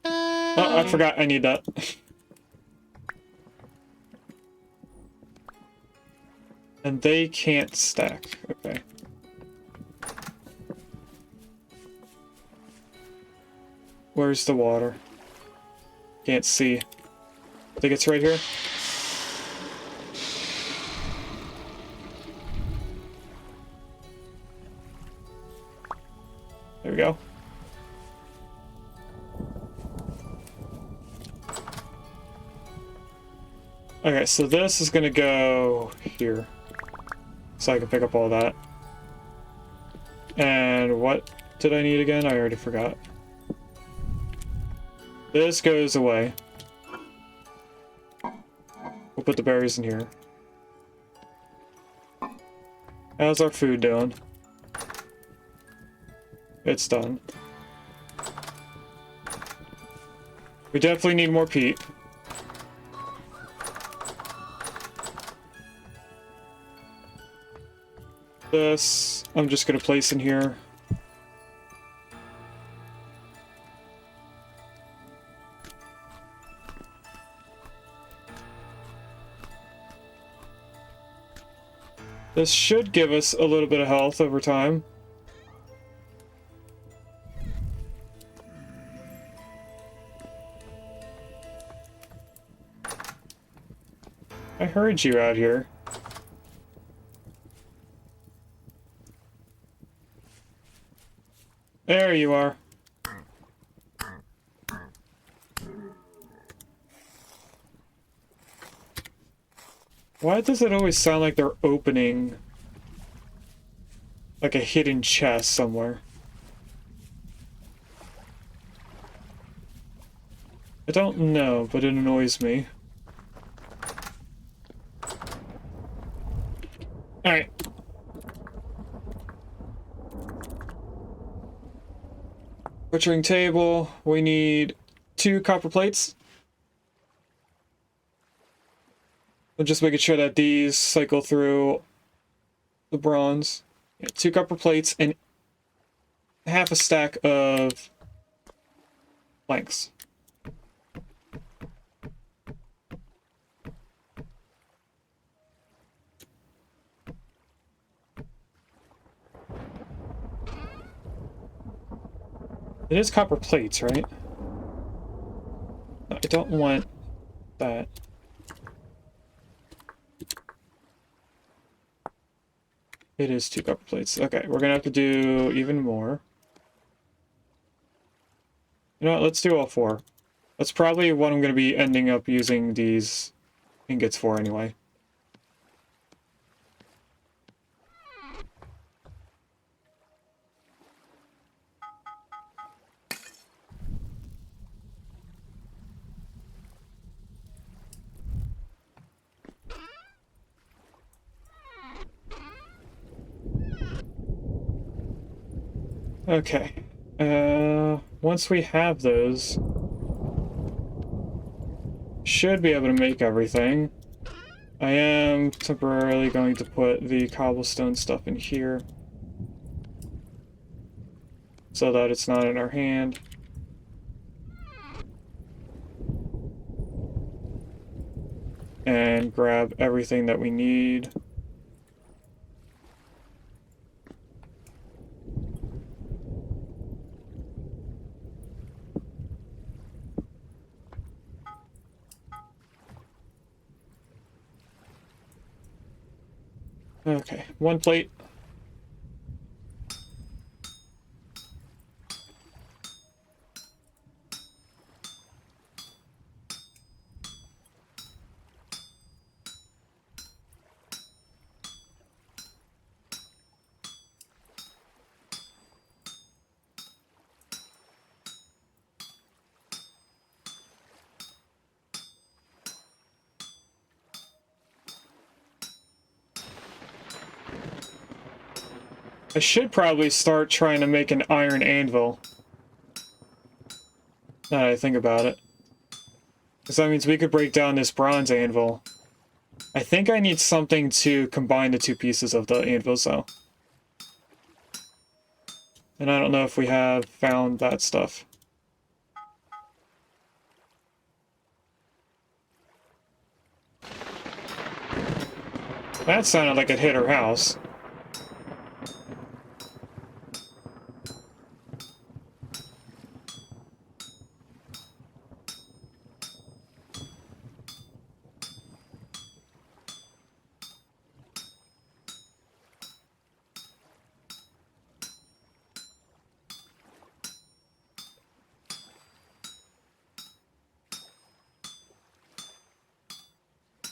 Oh, I forgot I need that. And they can't stack. Okay. Where's the water? Can't see. I think it's right here. There we go. Okay, so this is gonna go here. So I can pick up all that. And what did I need again? I already forgot. This goes away. We'll put the berries in here. How's our food doing? It's done. We definitely need more peat. This, I'm just gonna place in here. This should give us a little bit of health over time. I heard you out here. There you are. Why does it always sound like they're opening like a hidden chest somewhere? I don't know, but it annoys me. Alright. Butchering table, we need 2 copper plates. I'm just making sure that these cycle through the bronze. Yeah, 2 copper plates and half a stack of planks. It is copper plates, right? I don't want that. It is 2 copper plates. Okay, we're gonna have to do even more. You know what, let's do all 4. That's probably what I'm gonna be ending up using these ingots for anyway. Okay. Once we have those, should be able to make everything. I am temporarily going to put the cobblestone stuff in here so that it's not in our hand. And grab everything that we need. Okay, 1 plate. I should probably start trying to make an iron anvil. Now that I think about it. Because that means we could break down this bronze anvil. I think I need something to combine the 2 pieces of the anvils, though. And I don't know if we have found that stuff. That sounded like it hit her house.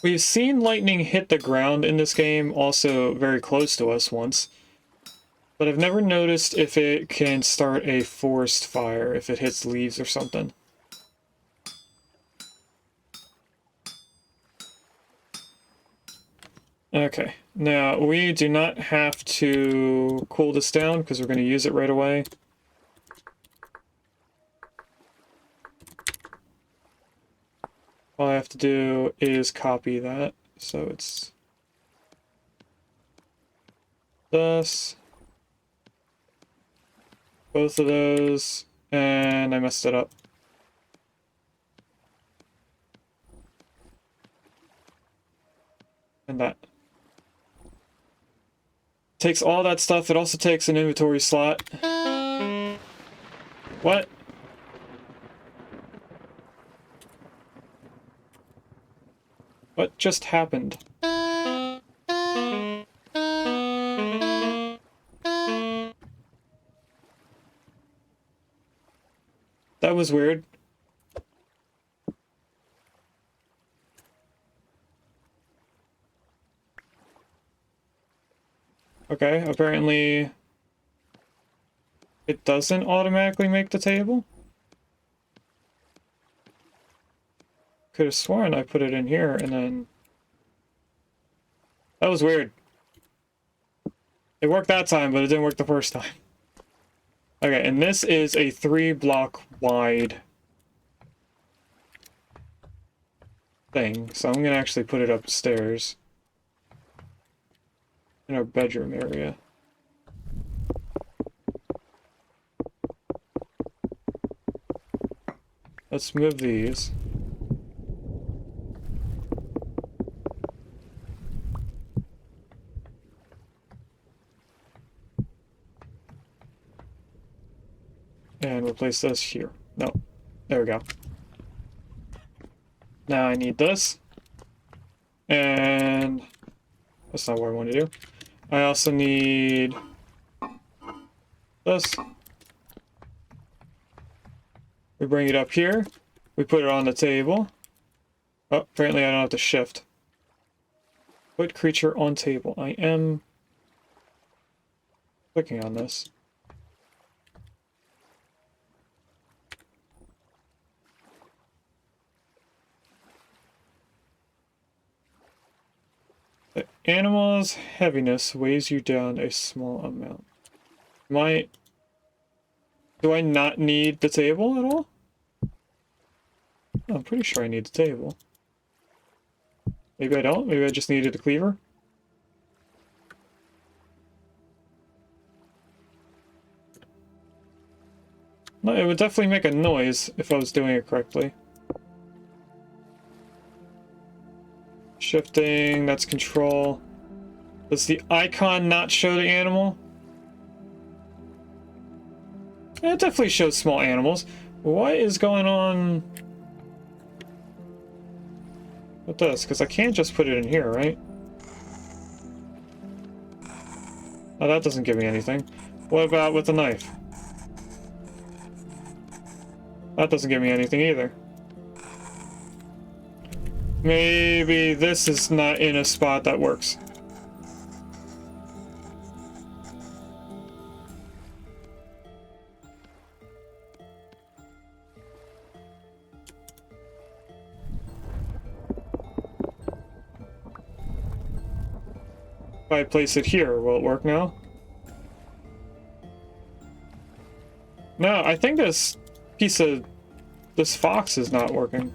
We've seen lightning hit the ground in this game, also very close to us once. But I've never noticed if it can start a forest fire, if it hits leaves or something. Okay, now we do not have to cool this down because we're going to use it right away. All I have to do is copy that, so it's this, both of those, and I messed it up. And that. Takes all that stuff, it also takes an inventory slot. What? What just happened? That was weird. Okay, apparently it doesn't automatically make the table. Could have sworn I put it in here and then... That was weird. It worked that time, but it didn't work the first time. Okay, and this is a 3-block wide thing, so I'm gonna actually put it upstairs in our bedroom area. Let's move these. And replace this here. No. There we go. Now I need this. And that's not what I want to do. I also need this. We bring it up here. We put it on the table. Oh, apparently I don't have to shift. Put creature on table. I am clicking on this. The animal's heaviness weighs you down a small amount. Do I not need the table at all? I'm pretty sure I need the table. Maybe I don't. Maybe I just needed a cleaver. No, it would definitely make a noise if I was doing it correctly. Shifting, that's control. Does the icon not show the animal? Yeah, it definitely shows small animals. What is going on with this? Because I can't just put it in here, right? Oh, that doesn't give me anything. What about with the knife? That doesn't give me anything either. Maybe this is not in a spot that works. If I place it here, will it work now? No, I think this fox is not working.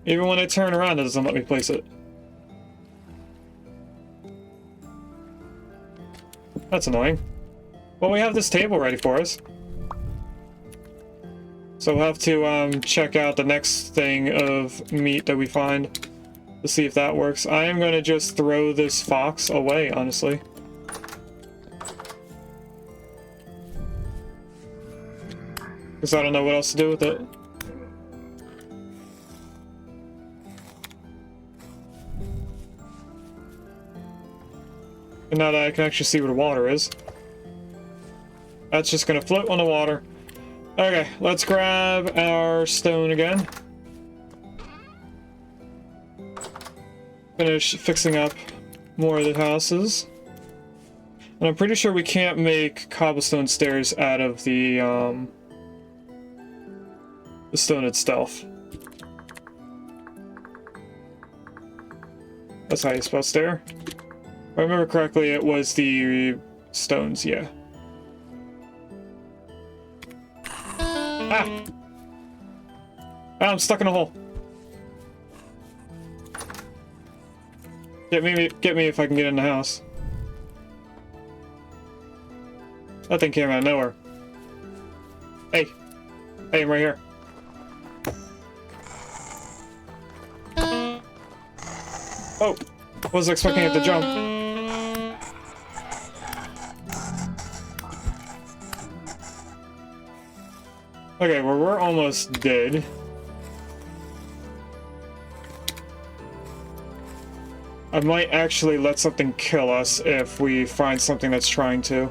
Even when I turn around, it doesn't let me place it. That's annoying. Well, we have this table ready for us. So we'll have to check out the next thing of meat that we find to see if that works. I am going to just throw this fox away, honestly. Because I don't know what else to do with it. And now that I can actually see where the water is, that's just gonna float on the water. Okay, let's grab our stone again. Finish fixing up more of the houses. And I'm pretty sure we can't make cobblestone stairs out of the stone itself. That's how you spell stair. If I remember correctly, it was the stones, yeah. Ah! Ah, I'm stuck in a hole. Get me if I can get in the house. That thing came out of nowhere. Hey. Hey, I'm right here. Oh! Wasn't expecting it to jump. Okay, well, we're almost dead. I might actually let something kill us if we find something that's trying to.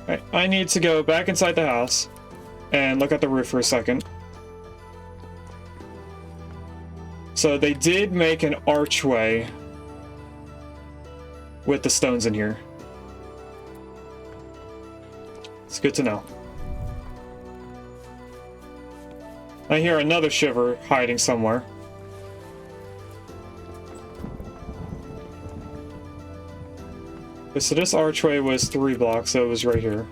Right, I need to go back inside the house and look at the roof for a second. So they did make an archway with the stones in here. It's good to know. I hear another shiver hiding somewhere. Okay, so this archway was 3 blocks, so it was right here.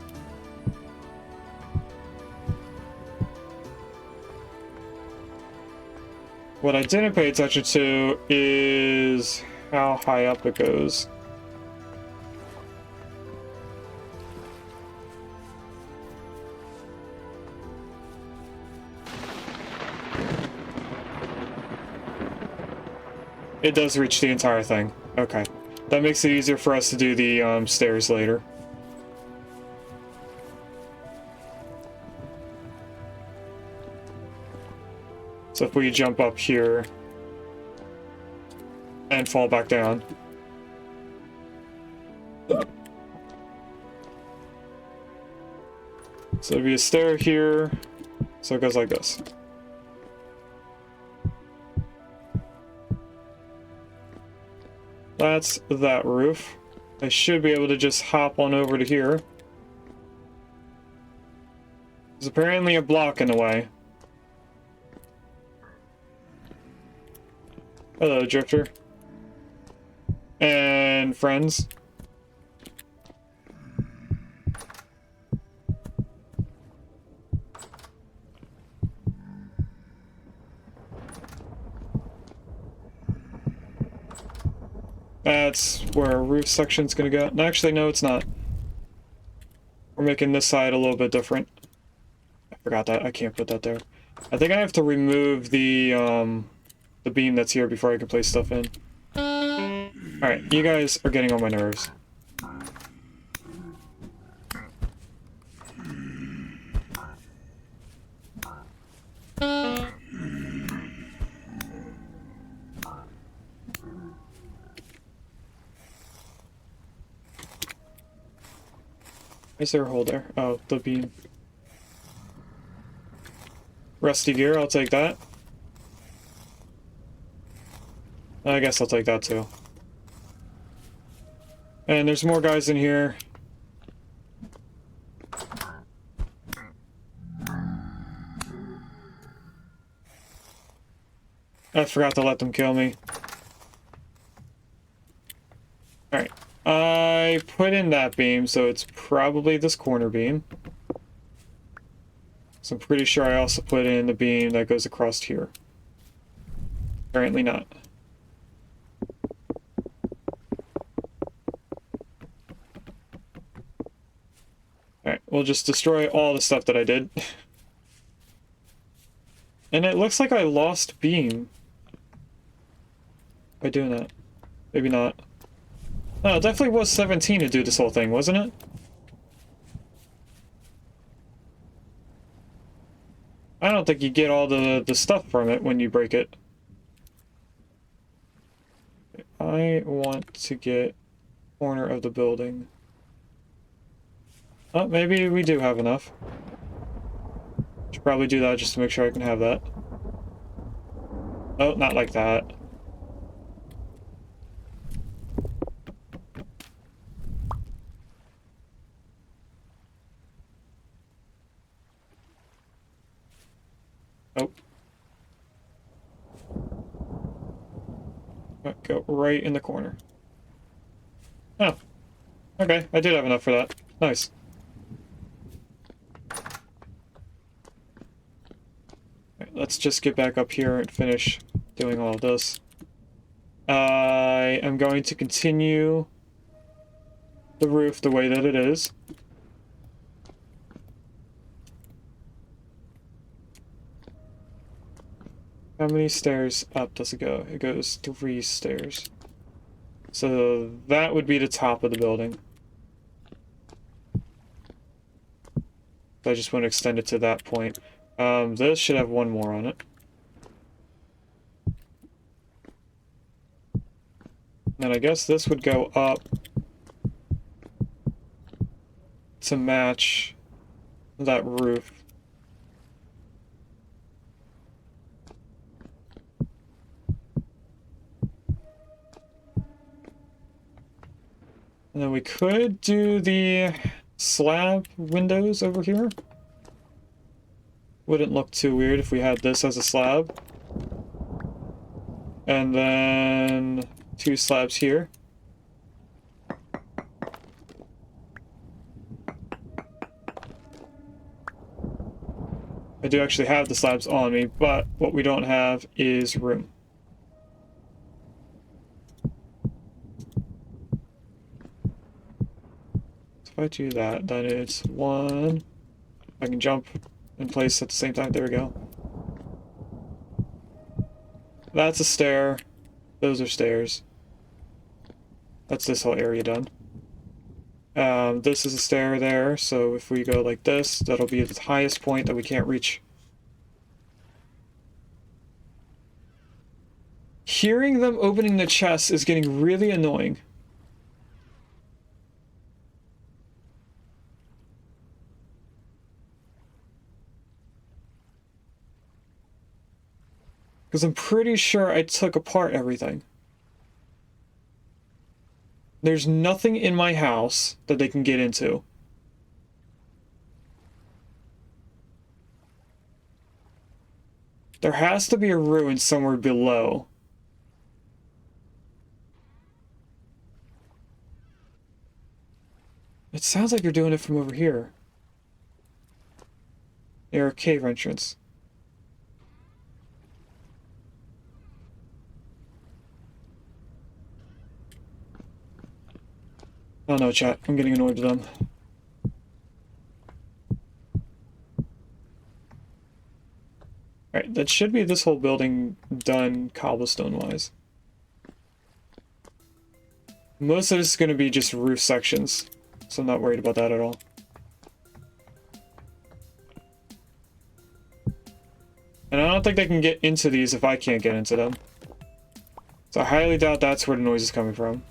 What I didn't pay attention to is how high up it goes. It does reach the entire thing. Okay. That makes it easier for us to do the stairs later. So if we jump up here and fall back down. So there'd be a stair here. So it goes like this. That's that roof. I should be able to just hop on over to here. There's apparently a block in the way. Hello, Drifter. And friends. That's where our roof section's gonna go. No, actually, no, it's not. We're making this side a little bit different. I forgot that. I can't put that there. I think I have to remove the beam that's here before I can place stuff in. Alright, you guys are getting on my nerves. Is there a hole there? Oh, the beam. Rusty gear, I'll take that. I guess I'll take that too. And there's more guys in here. I forgot to let them kill me. Alright. I put in that beam, so it's probably this corner beam. So I'm pretty sure I also put in the beam that goes across here. Apparently not. Alright, we'll just destroy all the stuff that I did. And it looks like I lost beam by doing that. Maybe not. No, it definitely was 17 to do this whole thing, wasn't it? I don't think you get all the stuff from it when you break it. I want to get corner of the building. Oh, maybe we do have enough. Should probably do that just to make sure I can have that. Oh, not like that. Oh. Go right in the corner. Oh. Okay, I did have enough for that. Nice. Right, let's just get back up here and finish doing all of this. I am going to continue the roof the way that it is. How many stairs up does it go? It goes 3 stairs. So that would be the top of the building. I just want to extend it to that point. This should have one more on it. And I guess this would go up to match that roof. And then we could do the slab windows over here. Wouldn't look too weird if we had this as a slab. And then 2 slabs here. I do actually have the slabs on me, but what we don't have is room. If I do that, then it's 1. I can jump in place at the same time. There we go. That's a stair. Those are stairs. That's this whole area done. This is a stair there, so if we go like this, that'll be the highest point that we can't reach. Hearing them opening the chest is getting really annoying. Because I'm pretty sure I took apart everything. There's nothing in my house that they can get into. There has to be a ruin somewhere below. It sounds like they're doing it from over here. Near a cave entrance. Oh no, chat. I'm getting annoyed with them. Alright, that should be this whole building done cobblestone-wise. Most of this is going to be just roof sections, so I'm not worried about that at all. And I don't think they can get into these if I can't get into them. So I highly doubt that's where the noise is coming from.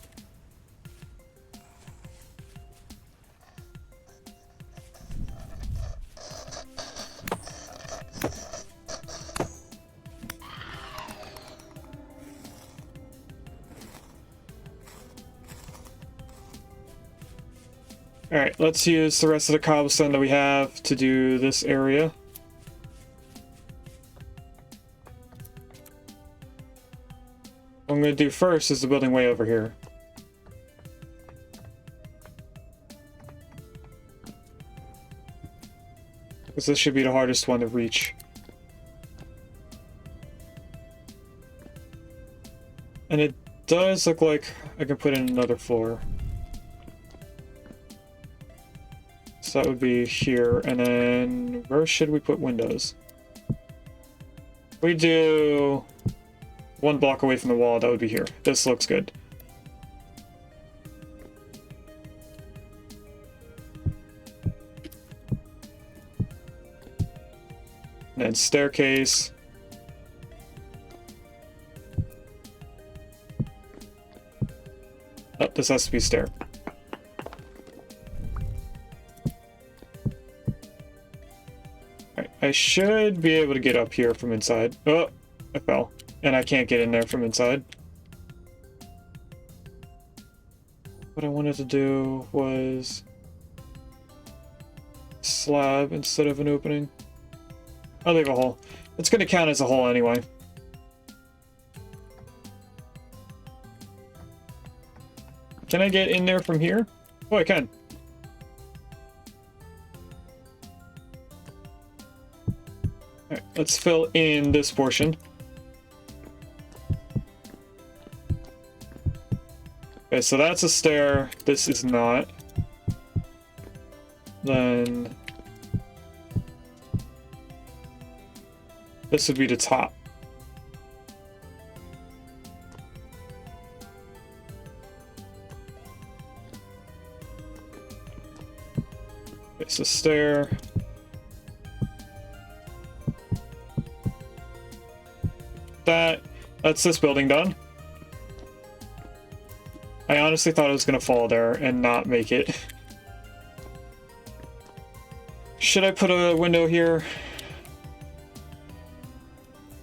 Alright, let's use the rest of the cobblestone that we have to do this area. What I'm going to do first is the building way over here. Because this should be the hardest one to reach. And it does look like I can put in another floor. So that would be here, and then where should we put windows? We do one block away from the wall, that would be here. This looks good. And then staircase. Oh, this has to be stair. I should be able to get up here from inside. Oh, I fell. And I can't get in there from inside. What I wanted to do was slab instead of an opening. I'll leave a hole. It's going to count as a hole anyway. Can I get in there from here? Oh, I can. Alright, let's fill in this portion. Okay, so that's a stair. This is not. Then this would be the top. It's a stair. That's this building done. I honestly thought it was gonna fall there and not make it. Should I put a window here?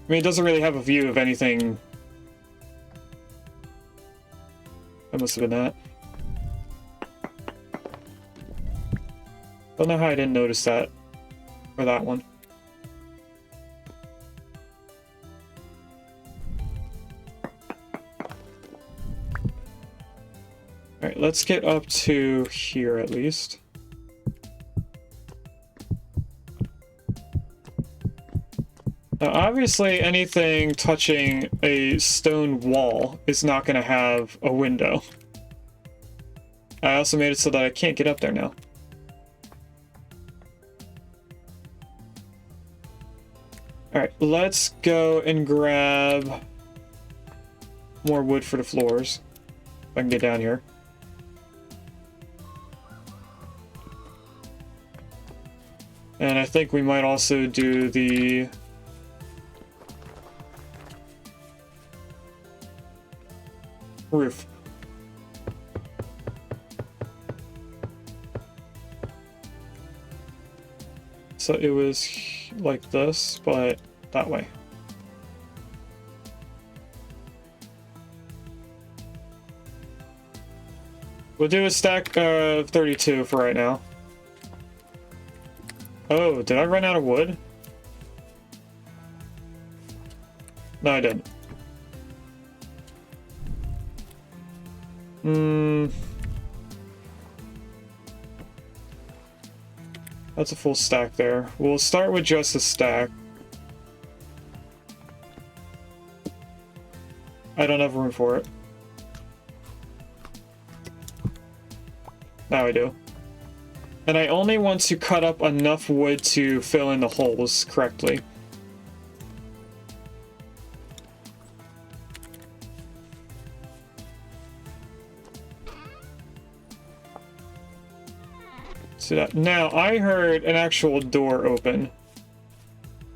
I mean, it doesn't really have a view of anything. That must have been that. Don't know how I didn't notice that. Or that one. Alright, let's get up to here at least. Now, obviously, anything touching a stone wall is not going to have a window. I also made it so that I can't get up there now. Alright, let's go and grab more wood for the floors. If I can get down here. And I think we might also do the roof. So it was like this, but that way. We'll do a stack of 32 for right now. Oh, did I run out of wood? No, I didn't. That's a full stack there. We'll start with just a stack. I don't have room for it. Now I do. And I only want to cut up enough wood to fill in the holes correctly. See that? Now, I heard an actual door open.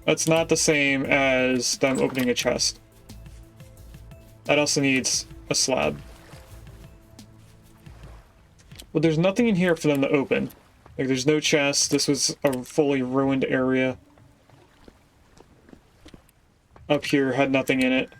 That's not the same as them opening a chest. That also needs a slab. Well, there's nothing in here for them to open. Like, there's no chest. This was a fully ruined area. Up here had nothing in it.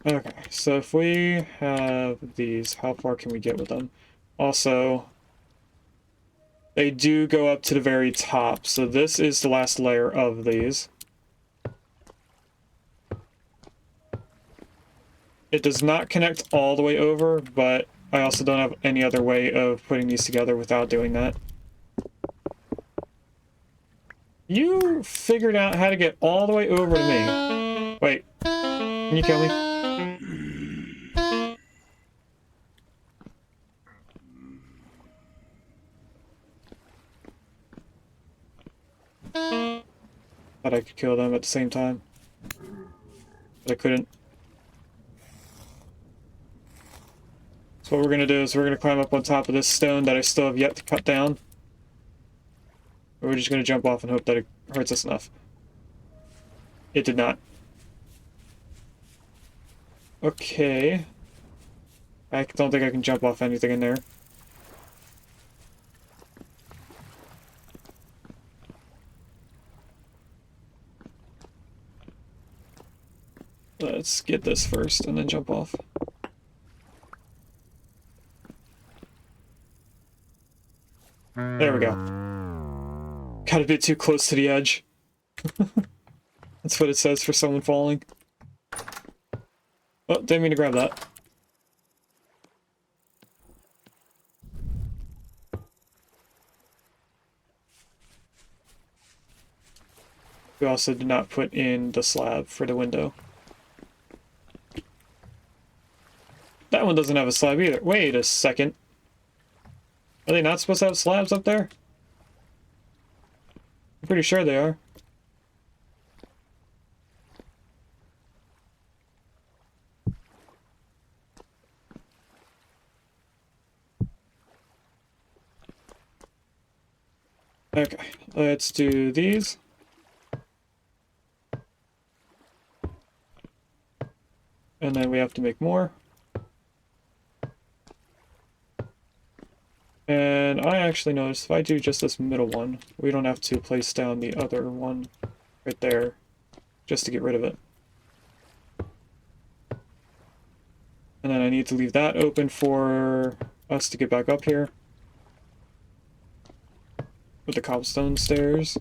Okay, so if we have these, how far can we get with them? Also, they do go up to the very top, so this is the last layer of these. It does not connect all the way over, but I also don't have any other way of putting these together without doing that. You figured out how to get all the way over to me. Wait, can you kill me? Thought I could kill them at the same time, but I couldn't. So what we're gonna do is we're gonna climb up on top of this stone that I still have yet to cut down. We're just gonna jump off and hope that it hurts us enough. It did not. Okay. I don't think I can jump off anything in there. Let's get this first and then jump off. There we go. Got a bit too close to the edge. That's what it says for someone falling. Oh, didn't mean to grab that. We also did not put in the slab for the window. That one doesn't have a slab either. Wait a second. Are they not supposed to have slabs up there? I'm pretty sure they are. Okay, let's do these. And then we have to make more. And I actually noticed if I do just this middle one, we don't have to place down the other one right there just to get rid of it. And then I need to leave that open for us to get back up here with the cobblestone stairs.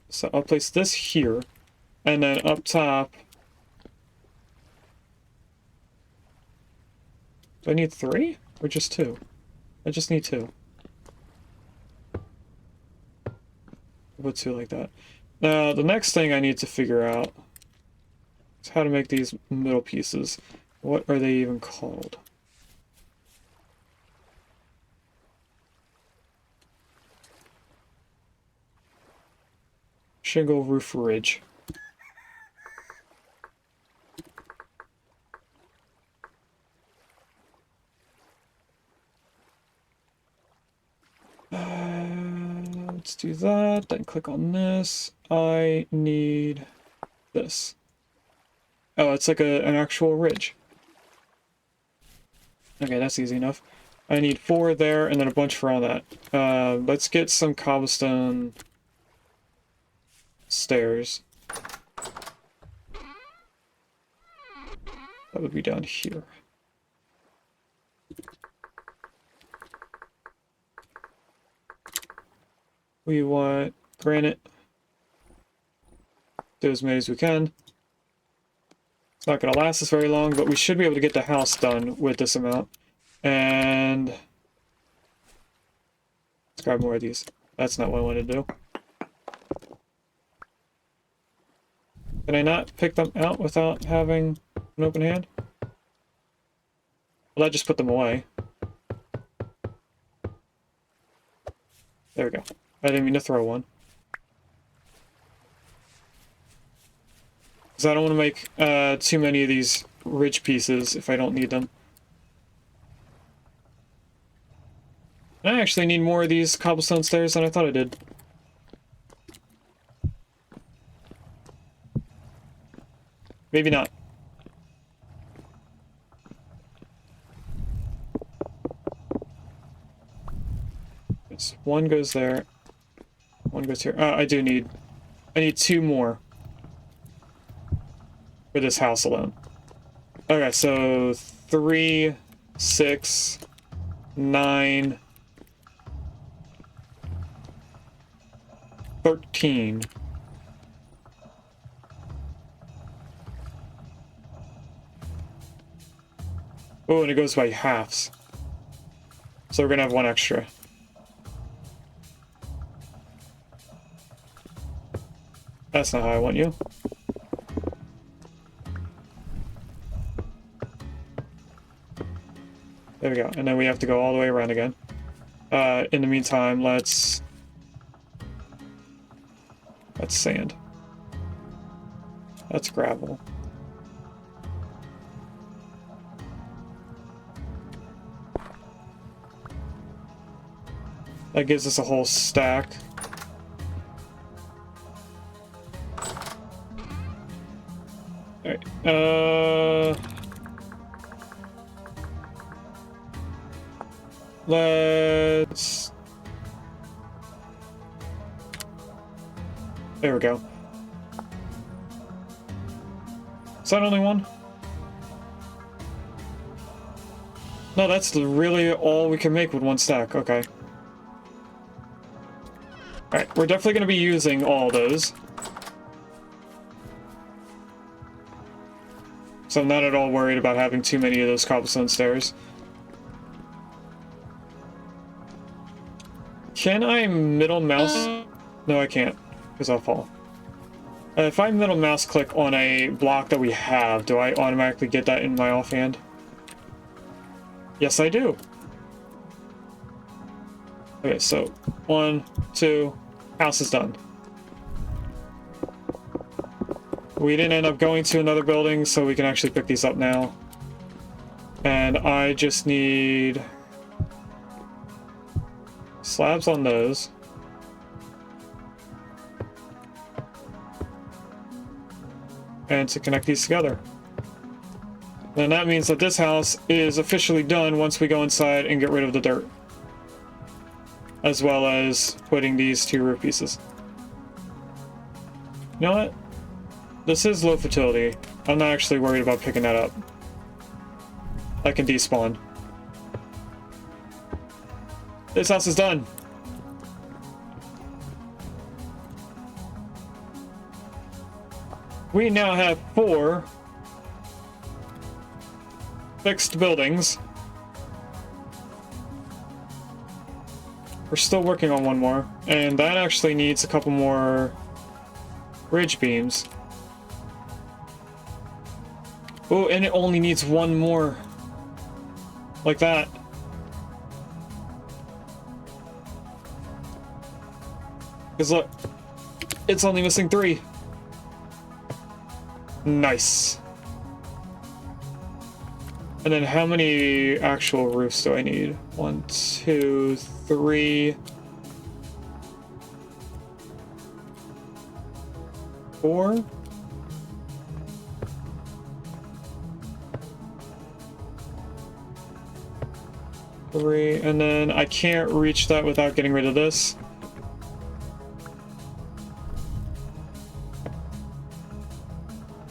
So I'll place this here, and then up top. Do I need 3 or just 2? I just need 2. Put 2 like that. Now the next thing I need to figure out is how to make these middle pieces. What are they even called? Shingle roof ridge. Let's do that, then click on this. I need this. Oh, it's like an actual ridge. Okay, that's easy enough. I need 4 there, and then a bunch for all that. Let's get some cobblestone stairs. That would be down here. We want granite. Do as many as we can. It's not going to last us very long, but we should be able to get the house done with this amount. And let's grab more of these. That's not what I wanted to do. Can I not pick them out without having an open hand? Well, I just put them away. There we go. I didn't mean to throw one. Because I don't want to make too many of these ridge pieces if I don't need them. I actually need more of these cobblestone stairs than I thought I did. Maybe not. One goes there. One goes here. I need 2 more for this house alone. Okay, so 3, 6, 9, 13. Oh, and it goes by halves. So we're gonna have 1 extra. That's not how I want you. There we go. And then we have to go all the way around again. In the meantime, that's sand. That's gravel. That gives us a whole stack. Alright, let's... There we go. Is that only 1? No, that's really all we can make with 1 stack. Okay. Alright, we're definitely going to be using all those. So I'm not at all worried about having too many of those cobblestone stairs. Can I middle mouse? No, I can't, because I'll fall. If I middle mouse click on a block that we have, do I automatically get that in my offhand? Yes, I do. Okay, so 1, 2, house is done. We didn't end up going to another building, so we can actually pick these up now. And I just need slabs on those. And to connect these together. And that means that this house is officially done once we go inside and get rid of the dirt. As well as putting these 2 roof pieces. You know what? This is low fertility. I'm not actually worried about picking that up. I can despawn. This house is done. We now have 4 fixed buildings. We're still working on 1 more, and that actually needs a couple more ridge beams. Oh, and it only needs 1 more. Like that. Because look, it's only missing 3. Nice. And then how many actual roofs do I need? 1, 2, 3. 4. Three, and then I can't reach that without getting rid of this.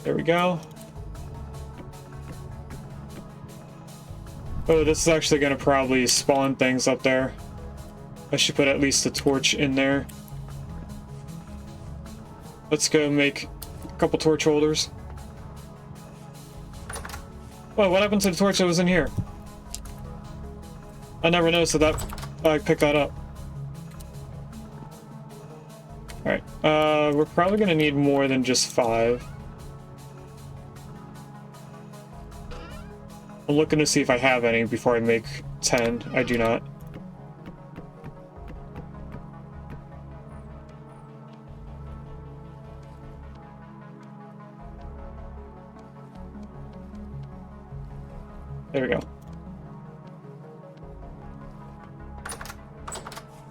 There we go. Oh, this is actually going to probably spawn things up there. I should put at least a torch in there. Let's go make a couple torch holders. Whoa, what happened to the torch that was in here? I never noticed that I picked that up. Alright, we're probably going to need more than just 5. I'm looking to see if I have any before I make 10. I do not. There we go.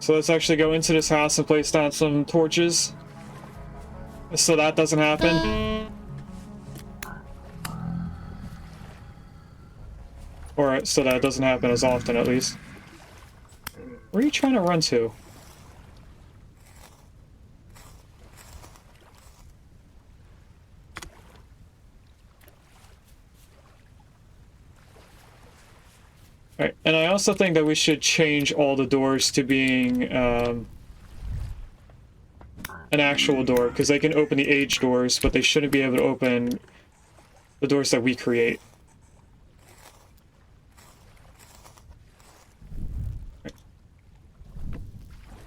So let's actually go into this house and place down some torches so that doesn't happen. Or so that doesn't happen as often, at least. Where are you trying to run to? Alright, and I also think that we should change all the doors to being an actual door, because they can open the age doors, but they shouldn't be able to open the doors that we create. Right.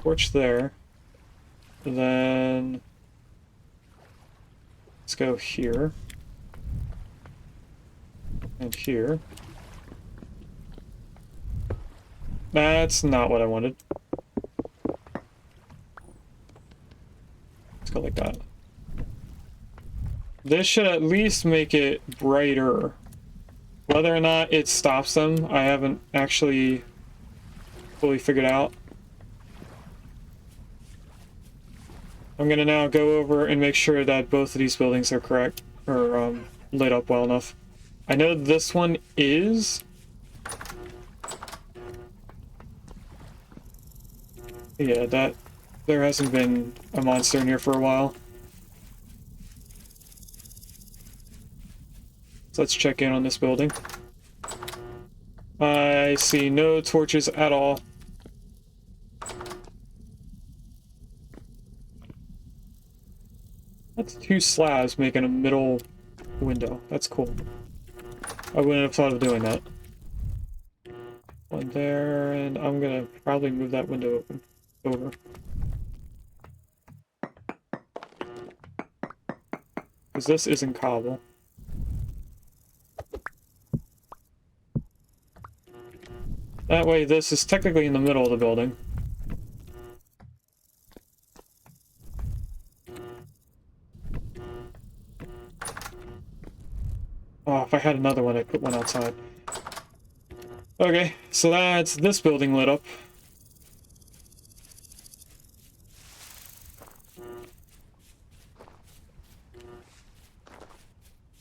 Torch there. Then let's go here. And here. That's not what I wanted. Let's go like that. This should at least make it brighter. Whether or not it stops them, I haven't actually fully figured out. I'm gonna now go over and make sure that both of these buildings are correct, or lit up well enough. I know this one is. Yeah, there hasn't been a monster in here for a while. So let's check in on this building. I see no torches at all. That's 2 slabs making a middle window. That's cool. I wouldn't have thought of doing that. One there, and I'm gonna probably move that window over. Because this isn't cobble. That way this is technically in the middle of the building. Oh, if I had another one, I'd put one outside. Okay, so that's this building lit up.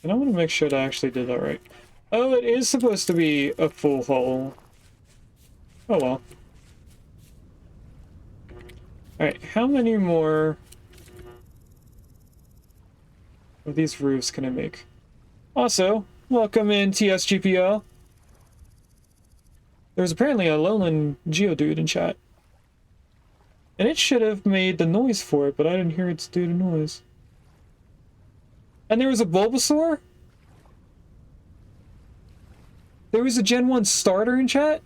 And I want to make sure that I actually did that right. Oh, it is supposed to be a full hole. Oh well. Alright, how many more of these roofs can I make? Also, welcome in TSGPO. There's apparently a lowland Geodude in chat. And it should have made the noise for it, but I didn't hear its do the noise. And there was a Bulbasaur? There was a Gen 1 starter in chat?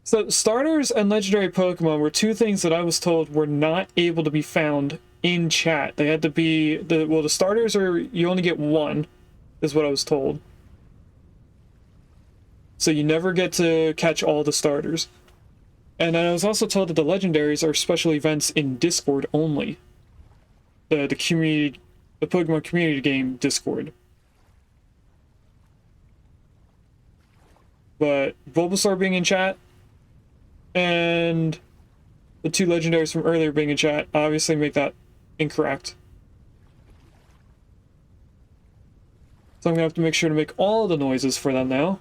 So, starters and legendary Pokemon were 2 things that I was told were not able to be found in chat. They had to be, the starters are, you only get 1, is what I was told. So you never get to catch all the starters. And I was also told that the legendaries are special events in Discord only. The community, the Pokemon community game Discord. But Bulbasaur being in chat and the 2 legendaries from earlier being in chat obviously make that incorrect. So I'm gonna have to make sure to make all the noises for them now.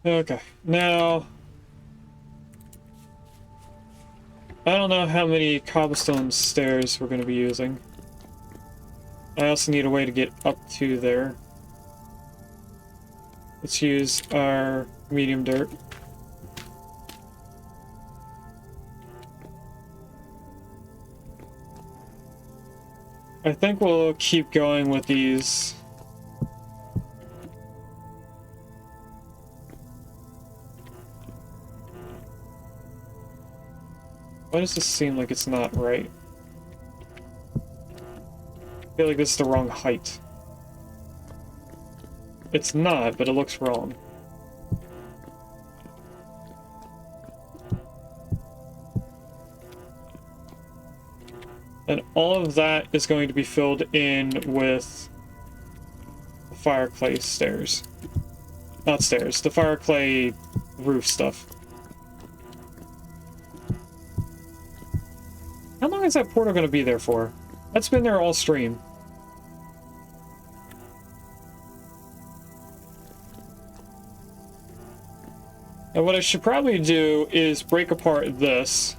Okay, now I don't know how many cobblestone stairs we're gonna be using. I also need a way to get up to there. Let's use our medium dirt. I think we'll keep going with these. Why does this seem like it's not right? I feel like this is the wrong height. It's not, but it looks wrong. And all of that is going to be filled in with the fire clay stairs. Not stairs, the fire clay roof stuff. How long is that portal going to be there for? That's been there all stream. And what I should probably do is break apart this.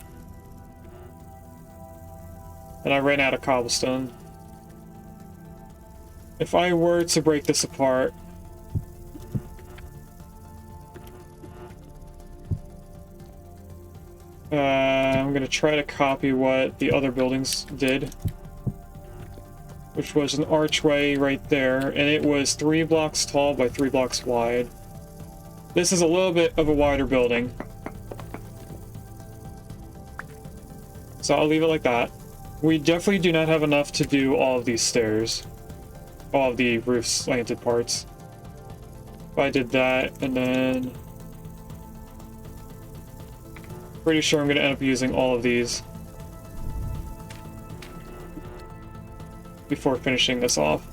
And I ran out of cobblestone. If I were to break this apart, I'm gonna try to copy what the other buildings did, which was an archway right there, and it was 3 blocks tall by 3 blocks wide. This is a little bit of a wider building, so I'll leave it like that. We definitely do not have enough to do all of these stairs, all of the roof slanted parts. If I did that, and then pretty sure I'm going to end up using all of these before finishing this off.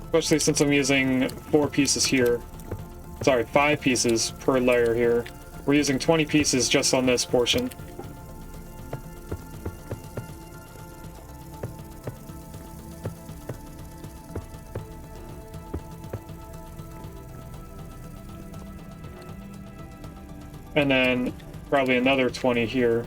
Especially since I'm using 4 pieces here. Sorry, 5 pieces per layer here. We're using 20 pieces just on this portion. And then probably another 20 here.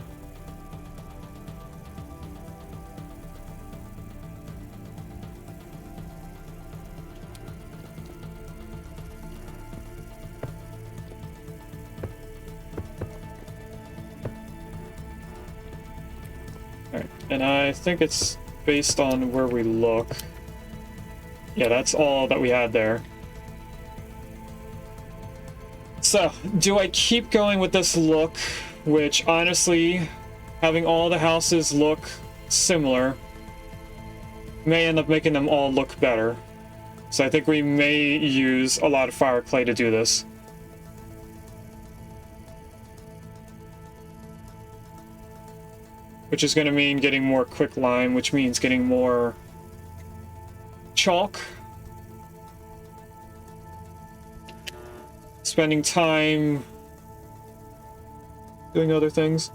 Alright, and I think it's based on where we look. Yeah, that's all that we had there. So, do I keep going with this look, which honestly, having all the houses look similar may end up making them all look better. So I think we may use a lot of fire clay to do this. Which is going to mean getting more quicklime, which means getting more chalk. Spending time doing other things.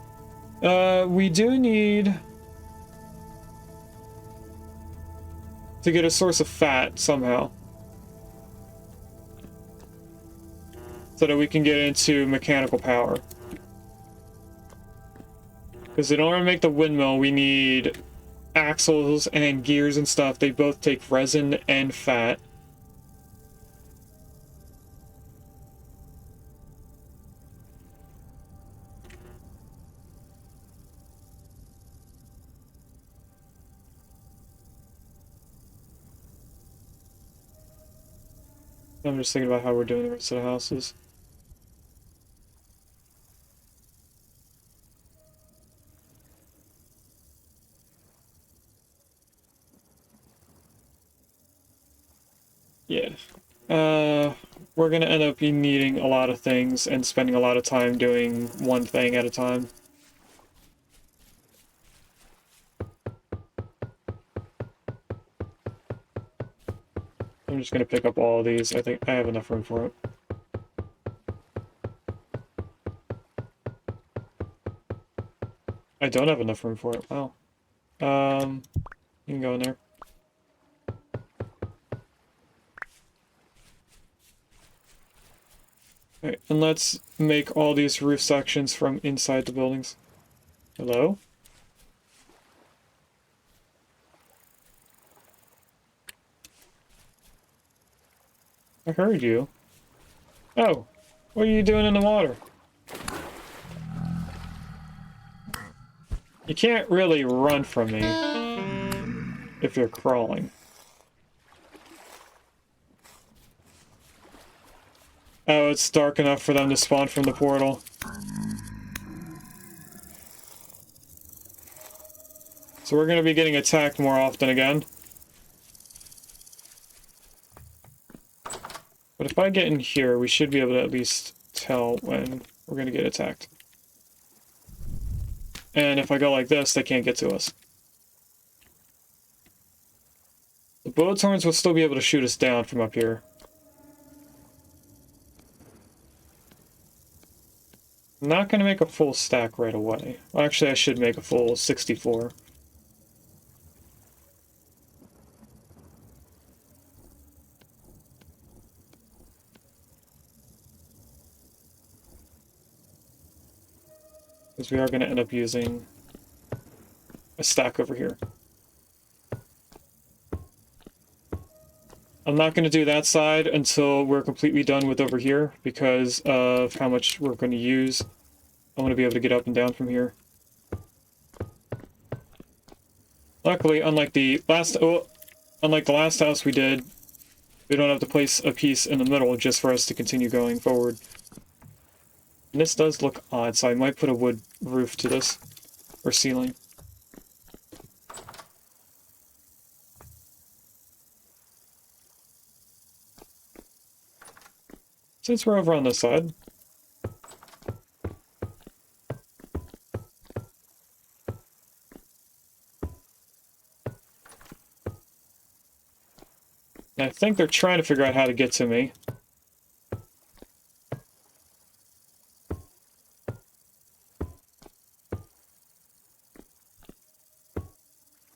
We do need to get a source of fat somehow, so that we can get into mechanical power. Because in order to make the windmill, we need axles and gears and stuff. They both take resin and fat. I'm just thinking about how we're doing the rest of the houses. Yeah. We're gonna end up needing a lot of things and spending a lot of time doing one thing at a time. I'm just gonna pick up all of these. I think I have enough room for it. I don't have enough room for it. Wow. You can go in there. Alright, and let's make all these roof sections from inside the buildings. Hello? I heard you. Oh, what are you doing in the water? You can't really run from me if you're crawling. Oh, it's dark enough for them to spawn from the portal. So we're going to be getting attacked more often again. But if I get in here, we should be able to at least tell when we're going to get attacked. And if I go like this, they can't get to us. The bullet horns will still be able to shoot us down from up here. I'm not going to make a full stack right away. Well, actually, I should make a full 64. Because we are going to end up using a stack over here. I'm not going to do that side until we're completely done with over here because of how much we're going to use. I want to be able to get up and down from here. Luckily, unlike the last house we did, we don't have to place a piece in the middle just for us to continue going forward. And this does look odd, so I might put a wood roof to this, or ceiling. Since we're over on this side. And I think they're trying to figure out how to get to me.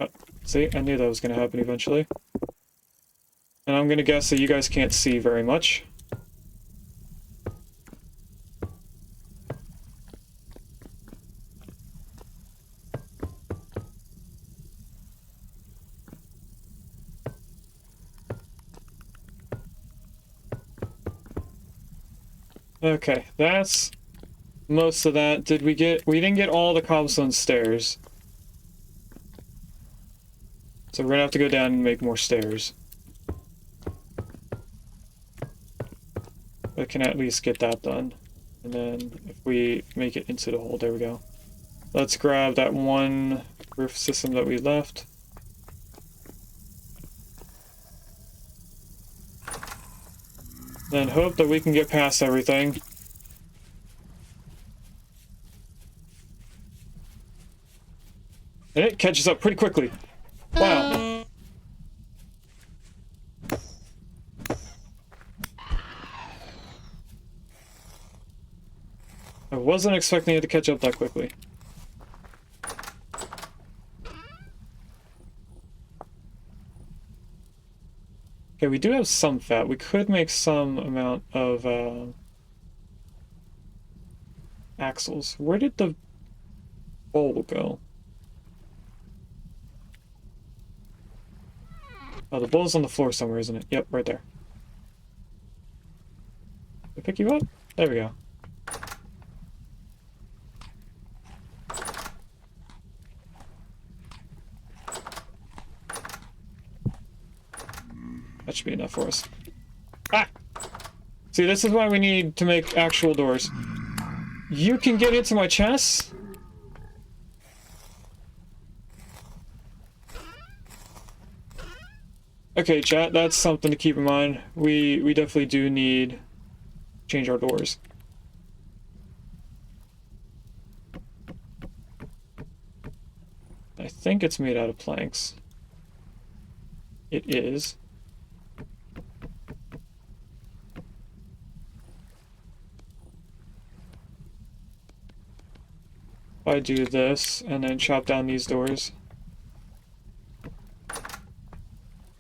Oh, see, I knew that was going to happen eventually. And I'm going to guess that you guys can't see very much. Okay, that's most of that. We didn't get all the cobblestone stairs. So we're gonna have to go down and make more stairs. I can at least get that done. And then if we make it into the hole, there we go. Let's grab that one roof system that we left. Then hope that we can get past everything. And it catches up pretty quickly. Wow. I wasn't expecting it to catch up that quickly. Okay, we do have some fat. We could make some amount of axles. Where did the bowl go? Oh, the bowl's on the floor somewhere, isn't it? Yep, right there. Did I pick you up? There we go. That should be enough for us. Ah! See, this is why we need to make actual doors. You can get into my chest? Okay, chat, that's something to keep in mind. We definitely do need to change our doors. I think it's made out of planks. It is. If I do this and then chop down these doors,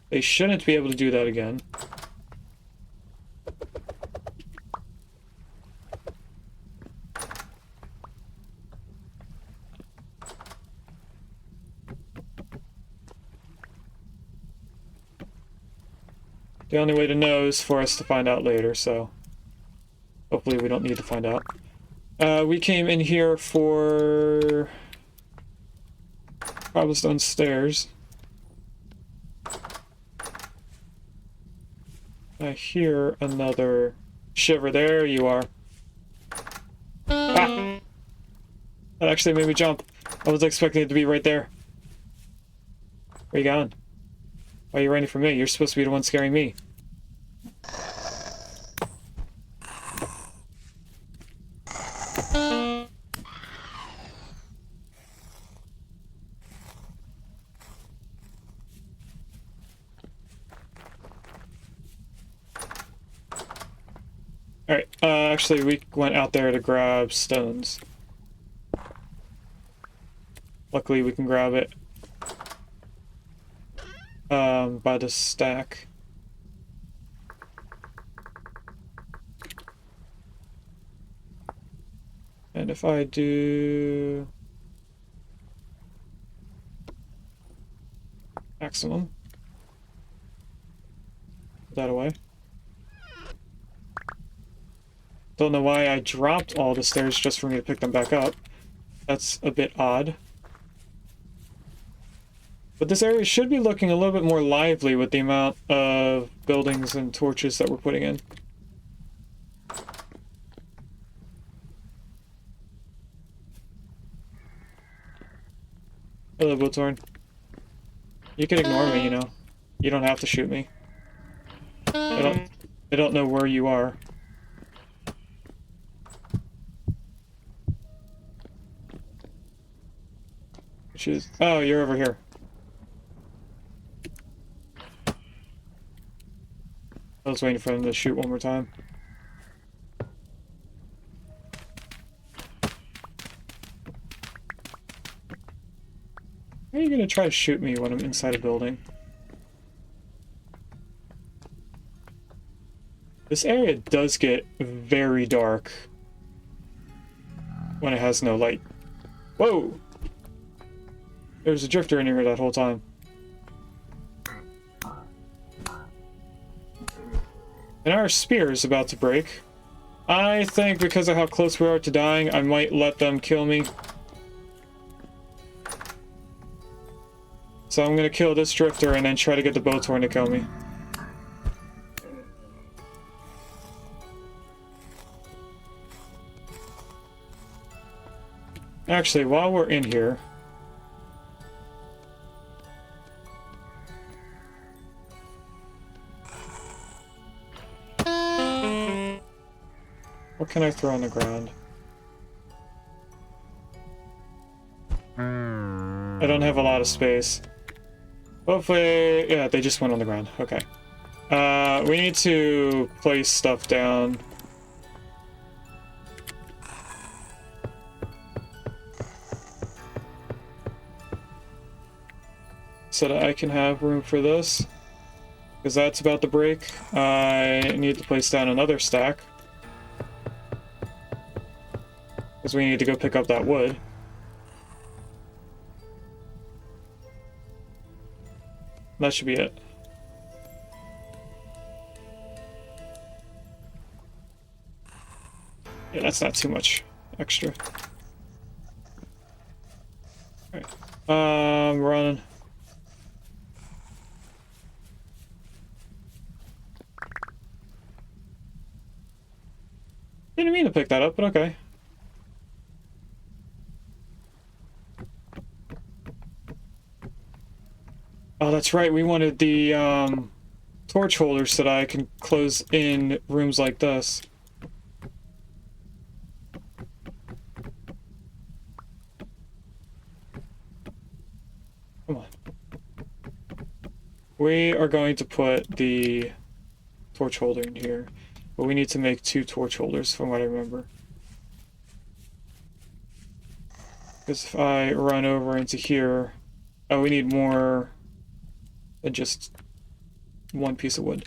they shouldn't be able to do that again. The only way to know is for us to find out later, so hopefully we don't need to find out. We came in here for cobblestone stairs. I hear another shiver. There you are. Ah! That actually made me jump. I was expecting it to be right there. Where you going? Why are you running from me? You're supposed to be the one scaring me. Alright, actually we went out there to grab stones. Luckily we can grab it by the stack. And if I do maximum, put that away. Don't know why I dropped all the stairs just for me to pick them back up. That's a bit odd. But this area should be looking a little bit more lively with the amount of buildings and torches that we're putting in. Hello, Boothorn. You can ignore me, you know. You don't have to shoot me. I don't know where you are. Which is... Oh, you're over here. I was waiting for them to shoot one more time. How are you gonna try to shoot me when I'm inside a building? This area does get very dark when it has no light. Whoa! There's a drifter in here that whole time. And our spear is about to break. I think because of how close we are to dying, I might let them kill me. So I'm gonna kill this drifter and then try to get the Bowthorn to kill me. Actually, while we're in here... What can I throw on the ground? I don't have a lot of space. Hopefully... Yeah, they just went on the ground. Okay. We need to place stuff down. So that I can have room for this. Because that's about to break. I need to place down another stack. Because we need to go pick up that wood. That should be it. Yeah, that's not too much extra. Alright. Running. Didn't mean to pick that up, but okay. Oh, that's right. We wanted the torch holders so that I can close in rooms like this. Come on. We are going to put the torch holder in here, but we need to make 2 torch holders from what I remember. Because if I run over into here... Oh, we need more than just one piece of wood.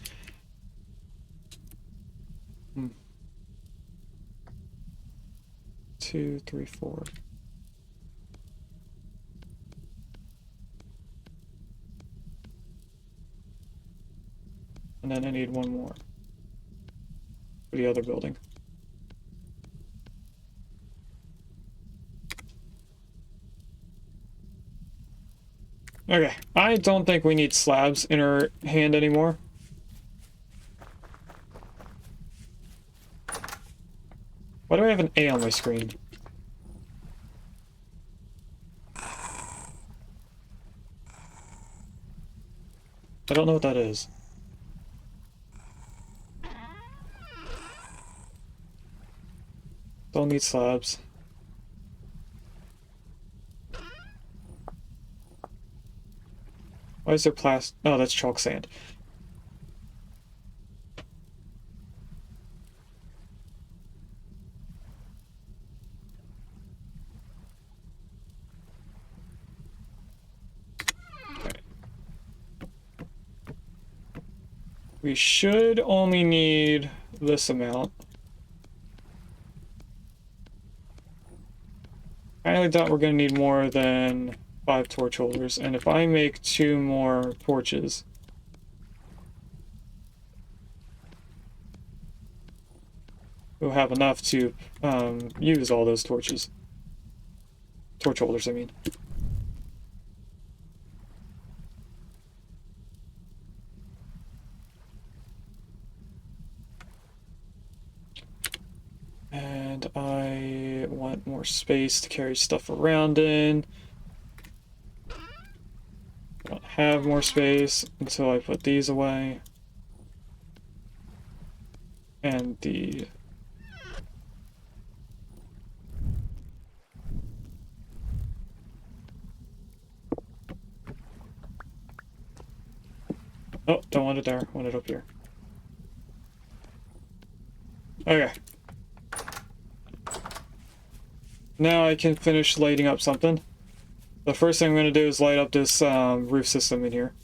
2, 3, 4. And then I need one more for the other building. Okay, I don't think we need slabs in our hand anymore. Why do I have an A on my screen? I don't know what that is. Don't need slabs. Why is there plaster? Oh, that's chalk sand. Okay. We should only need this amount. I highly doubt we're going to need more than 5 torch holders, and if I make 2 more torches, we'll have enough to use all those torches. Torch holders, I mean. And I want more space to carry stuff around in. I don't have more space until I put these away. And the... Oh, don't want it there. I want it up here. Okay. Now I can finish lighting up something. The first thing I'm going to do is light up this roof system in here.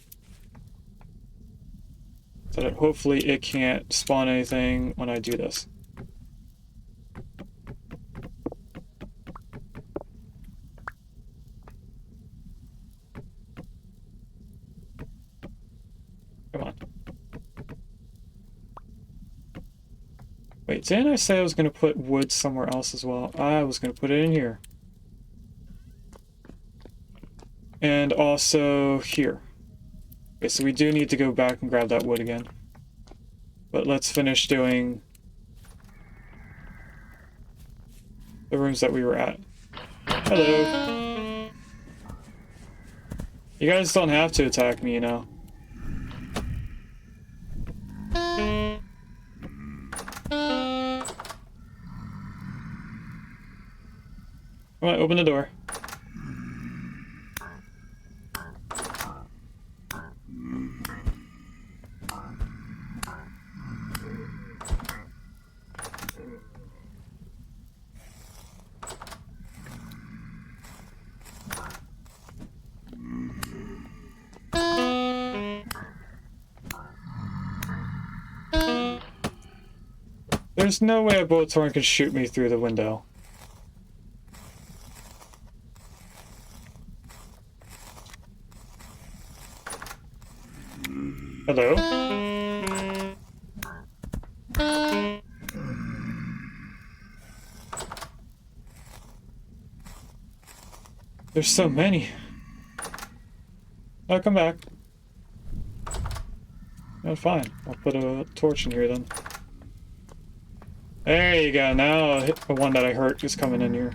So that hopefully it can't spawn anything when I do this. Come on. Wait, didn't I say I was going to put wood somewhere else as well? I was going to put it in here. And also here. Okay, so we do need to go back and grab that wood again. But let's finish doing the rooms that we were at. Hello. You guys don't have to attack me, you know. Come on, open the door. There's no way a bullet torrent can shoot me through the window. Hello? There's so many. I'll come back. Oh, fine. I'll put a torch in here then. There you go. Now the one that I hurt is coming in here.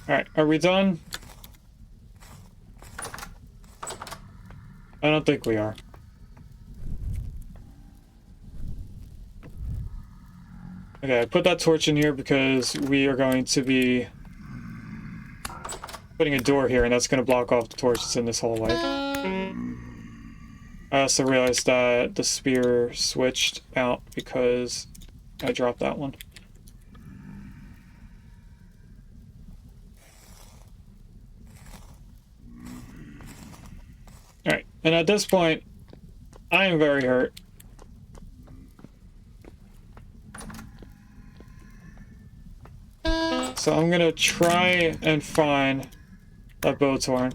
Alright, are we done? I don't think we are. Okay, I put that torch in here because we are going to be putting a door here, and that's going to block off the torch that's in this hallway. I also realized that the spear switched out because I dropped that one. Alright, and at this point, I am very hurt. So I'm gonna try and find that boat's horn.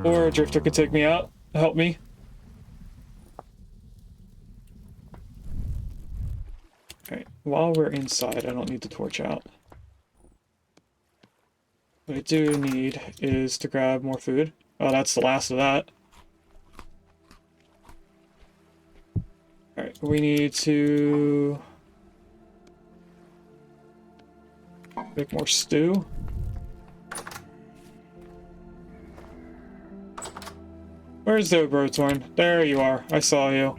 Or a drifter could take me out, help me. Alright, while we're inside, I don't need the torch out. What I do need is to grab more food. Oh, that's the last of that. Alright, we need to make more stew. Where's the bird's horn? There you are. I saw you.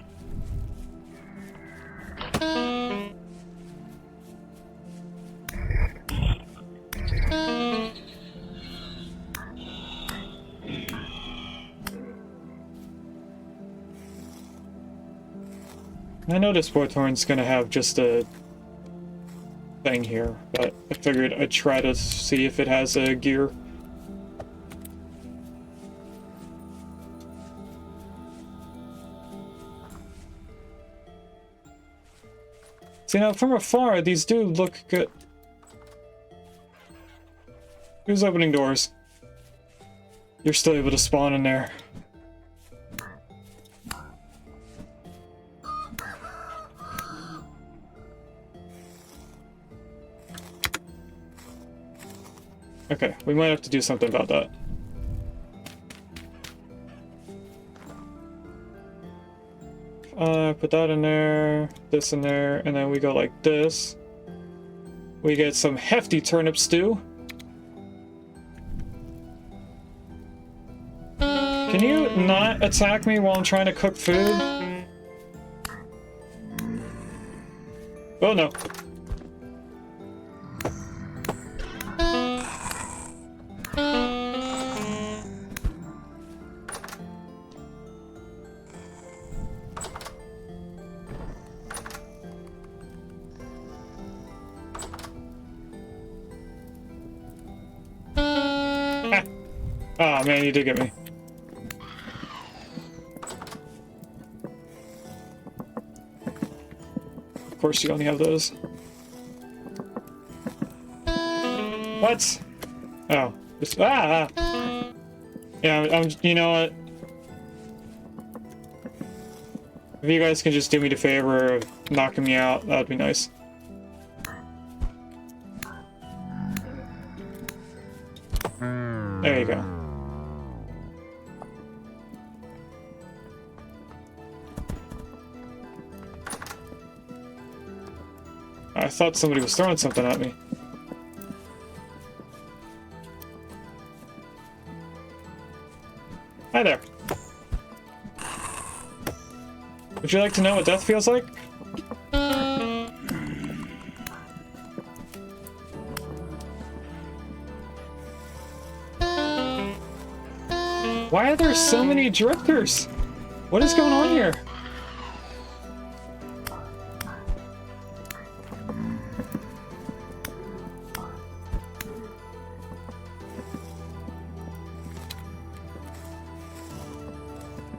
I know this Sporthorn's gonna have just a thing here, but I figured I'd try to see if it has a gear. See, now from afar, these do look good. Who's opening doors? You're still able to spawn in there. Okay, we might have to do something about that. Put that in there, this in there, and then we go like this. We get some hefty turnip stew. Can you not attack me while I'm trying to cook food? Oh no. Ah. Oh man, you did get me. Of course you only have those. What? Oh. Just, ah! Yeah, you know what? If you guys can just do me the favor of knocking me out, that'd be nice. There you go. I thought somebody was throwing something at me. Hi there. Would you like to know what death feels like? Why are there so many drifters? What is going on here?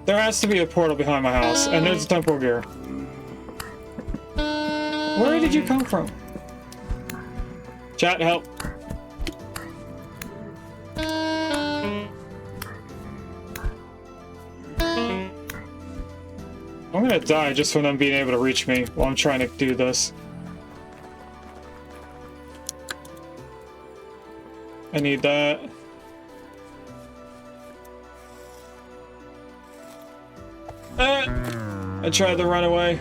There has to be a portal behind my house, and there's a temporal gear. Where did you come from? Chat, help. I'm gonna die just from them being able to reach me while I'm trying to do this. I need that. I tried to run away.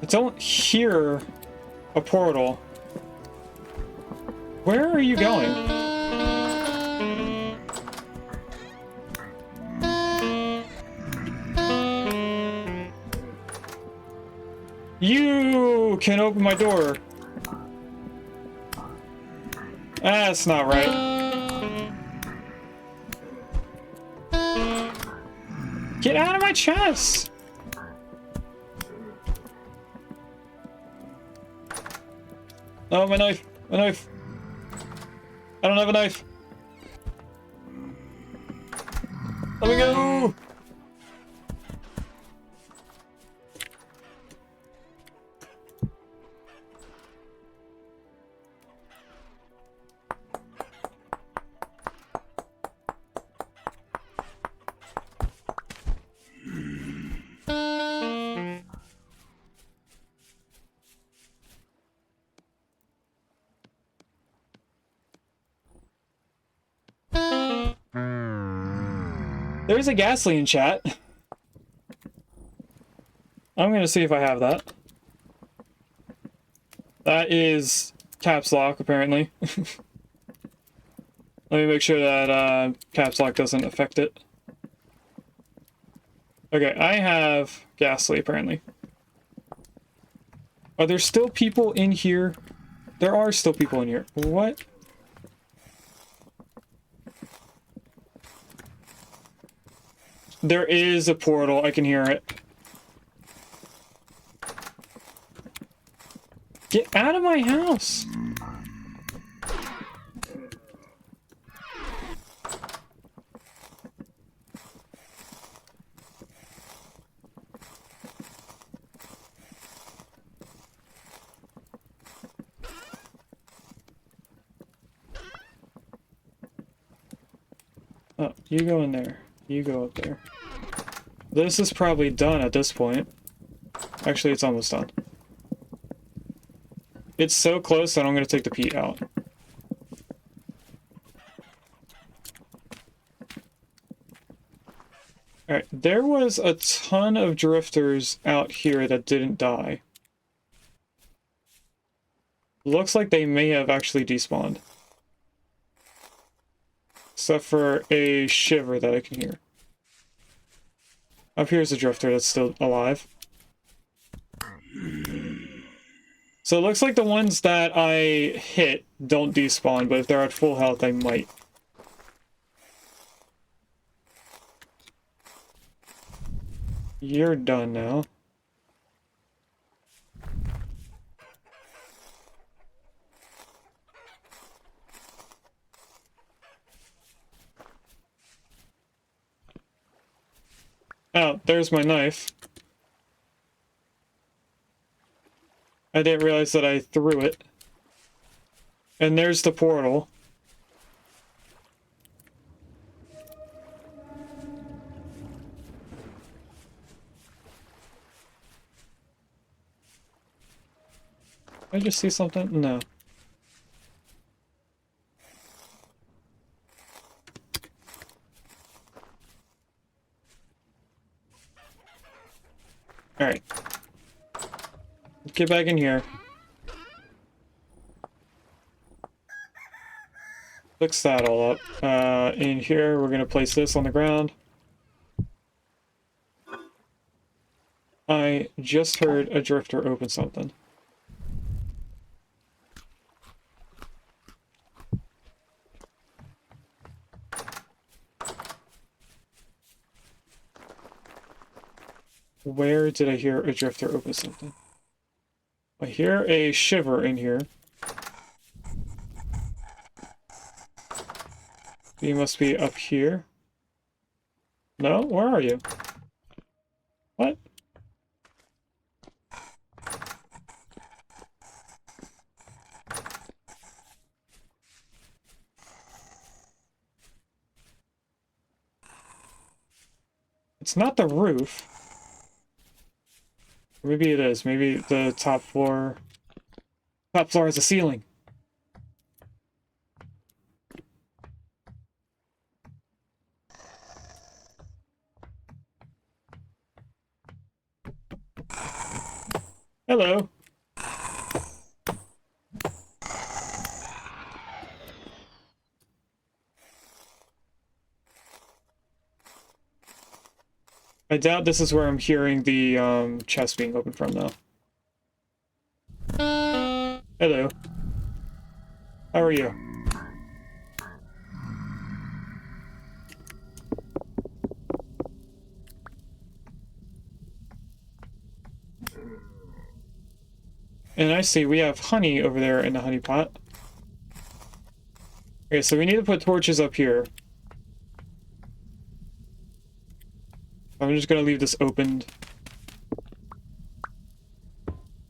I don't hear a portal. Where are you going? You can open my door. That's not right. Get out of my chest! Oh, my knife! My knife! I don't have a knife! Let me go! There's a gasoline chat. I'm gonna see if I have that. That is caps lock, apparently. Let me make sure that caps lock doesn't affect it. Okay, I have Ghastly, apparently. Are there still people in here? There are still people in here. What? There is a portal. I can hear it. Get out of my house! Oh, you go in there. You go up there. This is probably done at this point. Actually, it's almost done. It's so close that I'm going to take the peat out. Alright, there was a ton of drifters out here that didn't die. Looks like they may have actually despawned. Except for a shiver that I can hear. Up here's a drifter that's still alive. So it looks like the ones that I hit don't despawn, but if they're at full health, they might. You're done now. Oh, there's my knife. I didn't realize that I threw it. And there's the portal. Did I just see something? No. Alright. Get back in here. Fix that all up. In here, we're gonna place this on the ground. I just heard a drifter open something. Where did I hear a drifter open something? I hear a shiver in here. You must be up here. No? Where are you? What? It's not the roof. Maybe it is. Maybe the top floor. Top floor has a ceiling. Hello. I doubt this is where I'm hearing the chest being opened from, though. Hello. How are you? And I see we have honey over there in the honey pot. Okay, so we need to put torches up here. I'm just gonna leave this opened.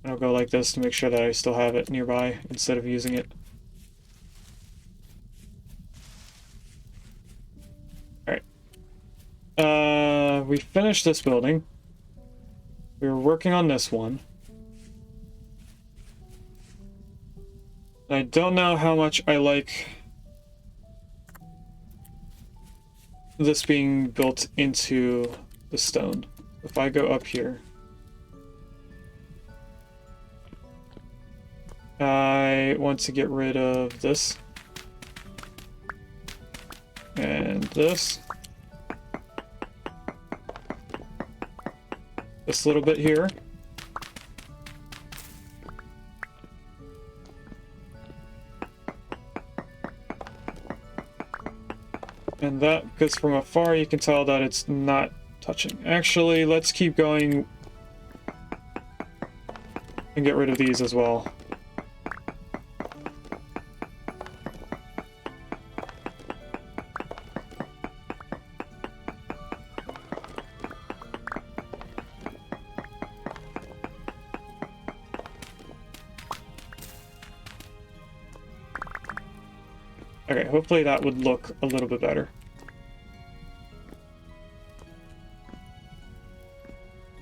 And I'll go like this to make sure that I still have it nearby instead of using it. Alright. We finished this building. We were working on this one. I don't know how much I like this being built into the stone. If I go up here, I want to get rid of this and this little bit here. And that, because from afar you can tell that it's not touching. Actually, let's keep going and get rid of these as well. Okay, hopefully that would look a little bit better.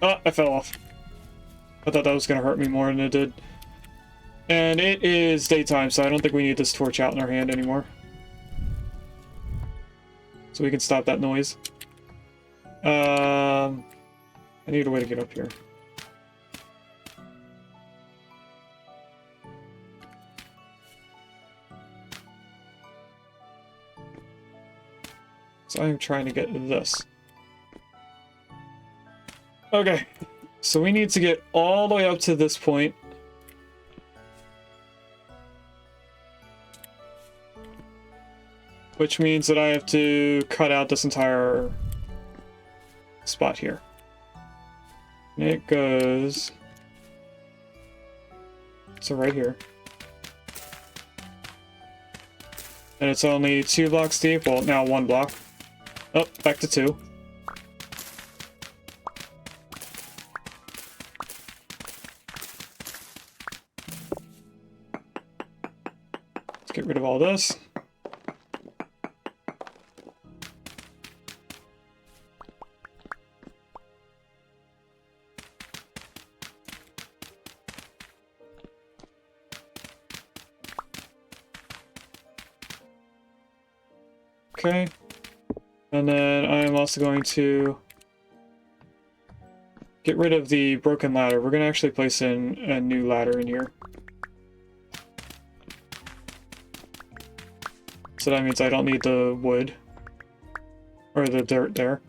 Oh, I fell off. I thought that was going to hurt me more than it did. And it is daytime, so I don't think we need this torch out in our hand anymore. So we can stop that noise. I need a way to get up here. So I'm trying to get this. Okay, so we need to get all the way up to this point. Which means that I have to cut out this entire spot here. And it goes... so right here. And it's only 2 blocks deep. Well, now 1 block. Oh, back to 2. Let's get rid of all this. Okay. And then I'm also going to get rid of the broken ladder. We're going to actually place in a new ladder in here. So that means I don't need the wood or the dirt there.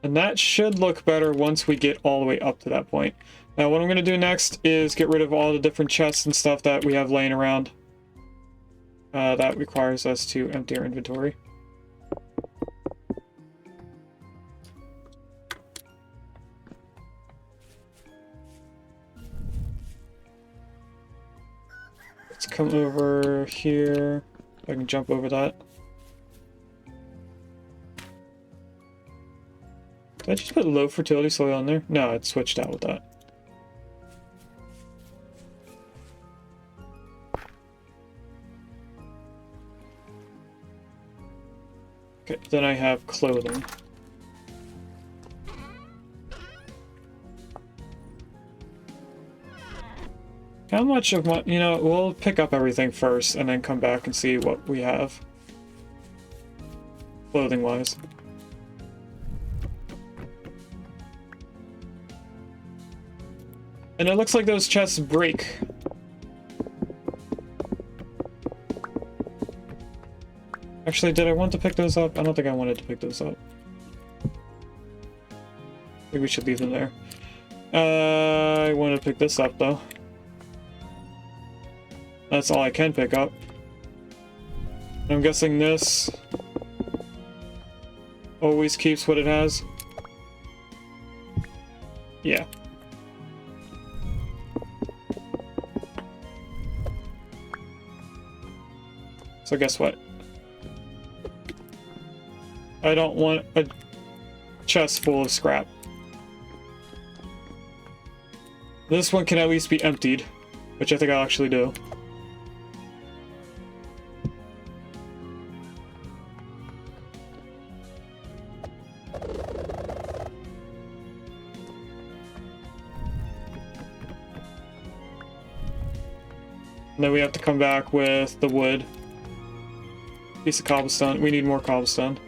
And that should look better once we get all the way up to that point. Now what I'm going to do next is get rid of all the different chests and stuff that we have laying around. That requires us to empty our inventory. Let's come over here. I can jump over that. Did I just put low fertility soil on there? No, it switched out with that. Okay, then I have clothing. How much of my, we'll pick up everything first and then come back and see what we have. Clothing-wise. And it looks like those chests break. Actually, did I want to pick those up? I don't think I wanted to pick those up. I think we should leave them there. I want to pick this up, though. That's all I can pick up. I'm guessing this always keeps what it has. Yeah. So guess what? I don't want a chest full of scrap. This one can at least be emptied, which I think I'll actually do. And then we have to come back with the wood. Piece of cobblestone. We need more cobblestone.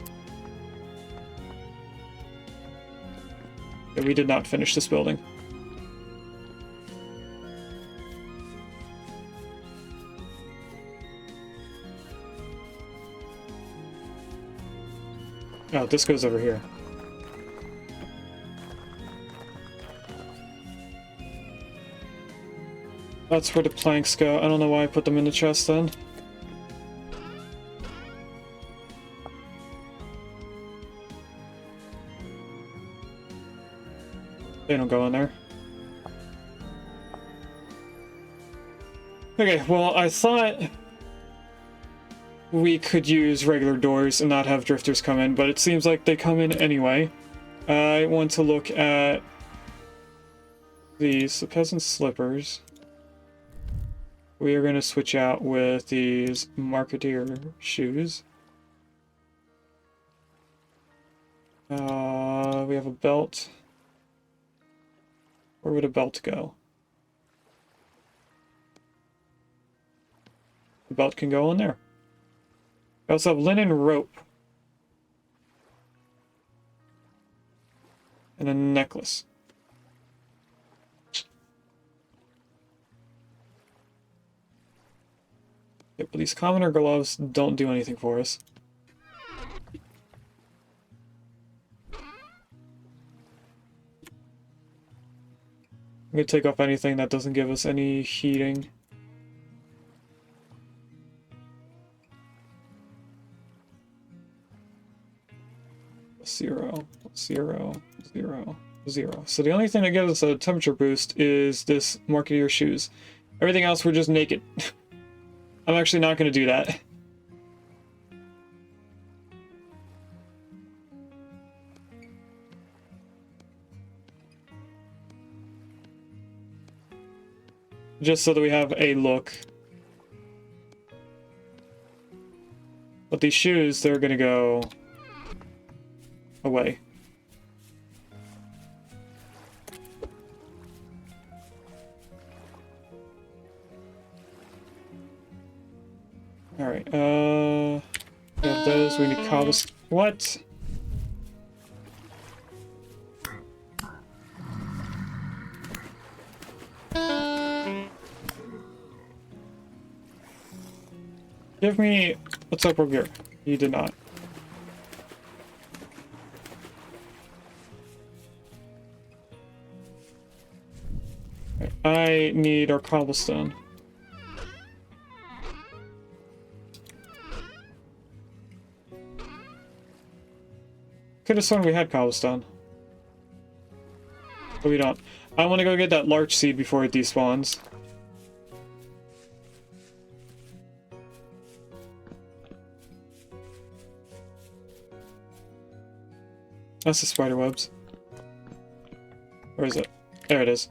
Yeah, we did not finish this building. Oh, this goes over here. That's where the planks go. I don't know why I put them in the chest then. They don't go in there. Okay, well, I thought we could use regular doors and not have drifters come in, but it seems like they come in anyway. I want to look at these, the peasant slippers. We are going to switch out with these marketeer shoes. We have a belt. Where would a belt go? The belt can go in there. We also have linen rope. And a necklace. Yeah, but these commoner gloves don't do anything for us. I'm gonna take off anything that doesn't give us any heating. Zero, zero, zero, zero. So the only thing that gives us a temperature boost is this marketeer shoes. Everything else, we're just naked. I'm actually not going to do that. Just so that we have a look. But these shoes, they're going to go away. Alright, we have those, we need cobblestone. What? Give me what's up over here. You did not. I need our cobblestone. Could have sworn we had cobblestone. But we don't. I want to go get that larch seed before it despawns. That's the spider webs. Where is it? There it is.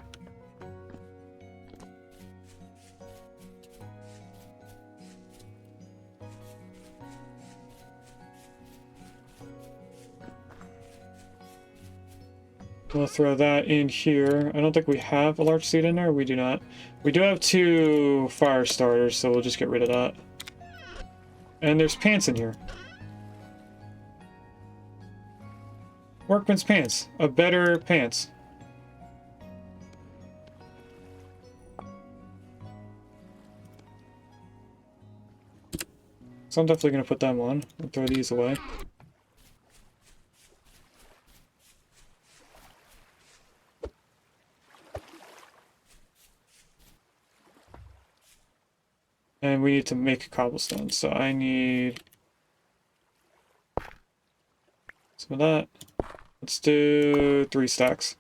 We'll throw that in here. I don't think we have a large seed in there. We do not. We do have 2 fire starters, so we'll just get rid of that. And there's pants in here. Workman's pants. A better pants. So I'm definitely going to put them on and throw these away. And we need to make cobblestone, so I need some of that. Let's do 3 stacks.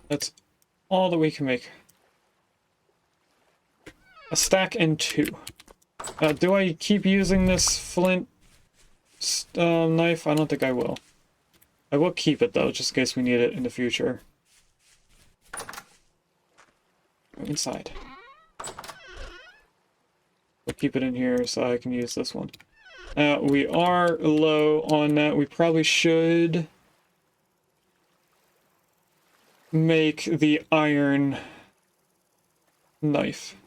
That's all that we can make. A stack and 2. Do I keep using this flint knife? I don't think I will. I will keep it though, just in case we need it in the future. Go inside. We'll keep it in here so I can use this one. We are low on that. We probably should make the iron knife.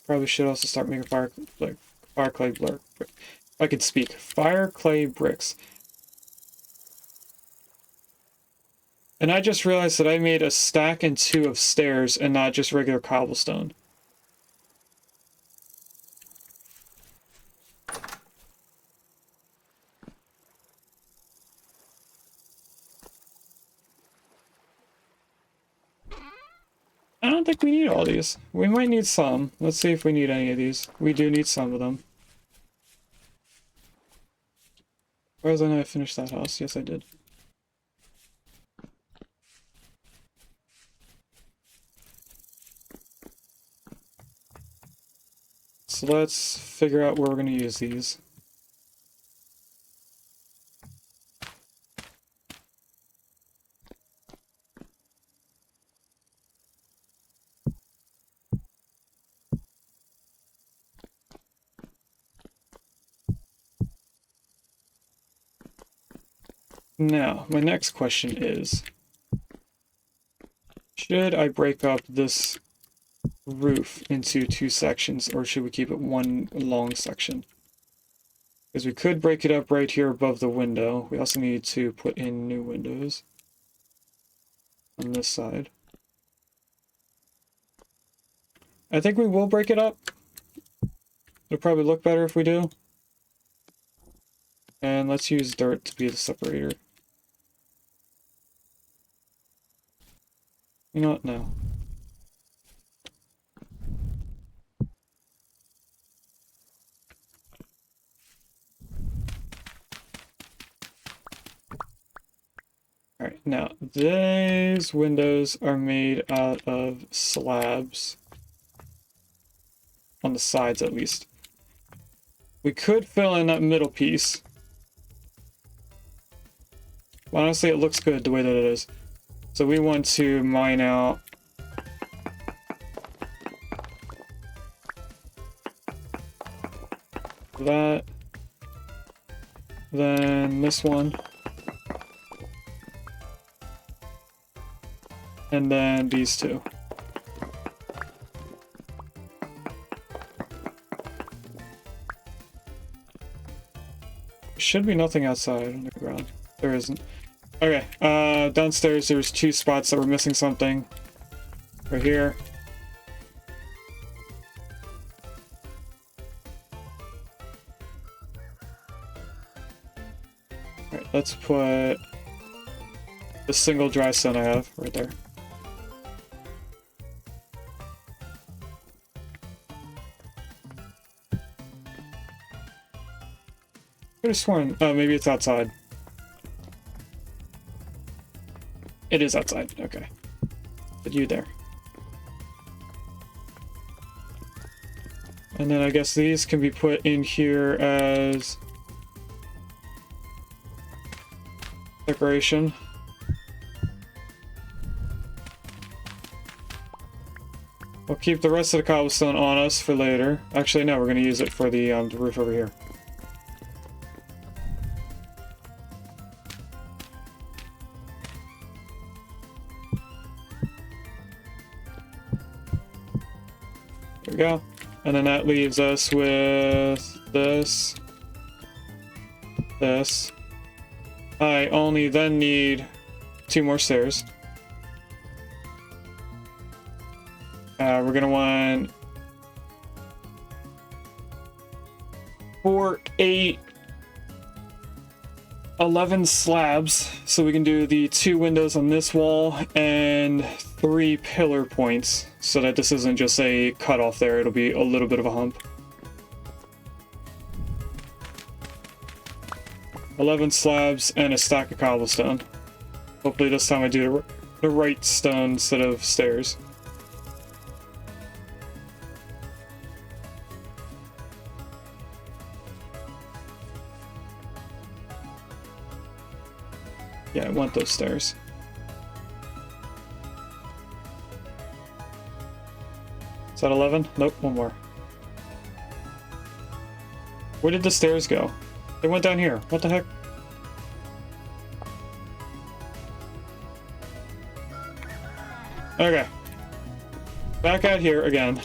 Probably should also start making fire clay blur. If I could speak. Fire clay bricks. And I just realized that I made a stack and 2 of stairs and not just regular cobblestone. I don't think we need all these. We might need some. Let's see if we need any of these. We do need some of them. Why was I not finish that house? Yes, I did. So let's figure out where we're going to use these. Now, my next question is, should I break up this roof into 2 sections, or should we keep it one long section? Because we could break it up right here above the window. We also need to put in new windows on this side. I think we will break it up. It'll probably look better if we do. And let's use dirt to be the separator. You know what? No. Alright, now these windows are made out of slabs. On the sides, at least. We could fill in that middle piece. But honestly, it looks good the way that it is. So we want to mine out that. Then this one. And then these 2. Should be nothing outside on the ground. There isn't. Okay, downstairs there's 2 spots that we're missing something. Right here. Alright, let's put the single dry stone I have right there. I could have sworn. Oh, maybe it's outside. It is outside. Okay. Put you there. And then I guess these can be put in here as decoration. We'll keep the rest of the cobblestone on us for later. Actually, no, we're going to use it for the roof over here. There we go. And then that leaves us with this. this. I only then need 2 more stairs. We're gonna want 4, 8, 11 slabs, so we can do the 2 windows on this wall and 3 pillar points, so that this isn't just a cutoff there, it'll be a little bit of a hump. 11 slabs and a stack of cobblestone. Hopefully this time I do the right stone instead of stairs. Yeah, I want those stairs. Is that 11? Nope, one more. Where did the stairs go? They went down here. What the heck? Okay. Back out here again.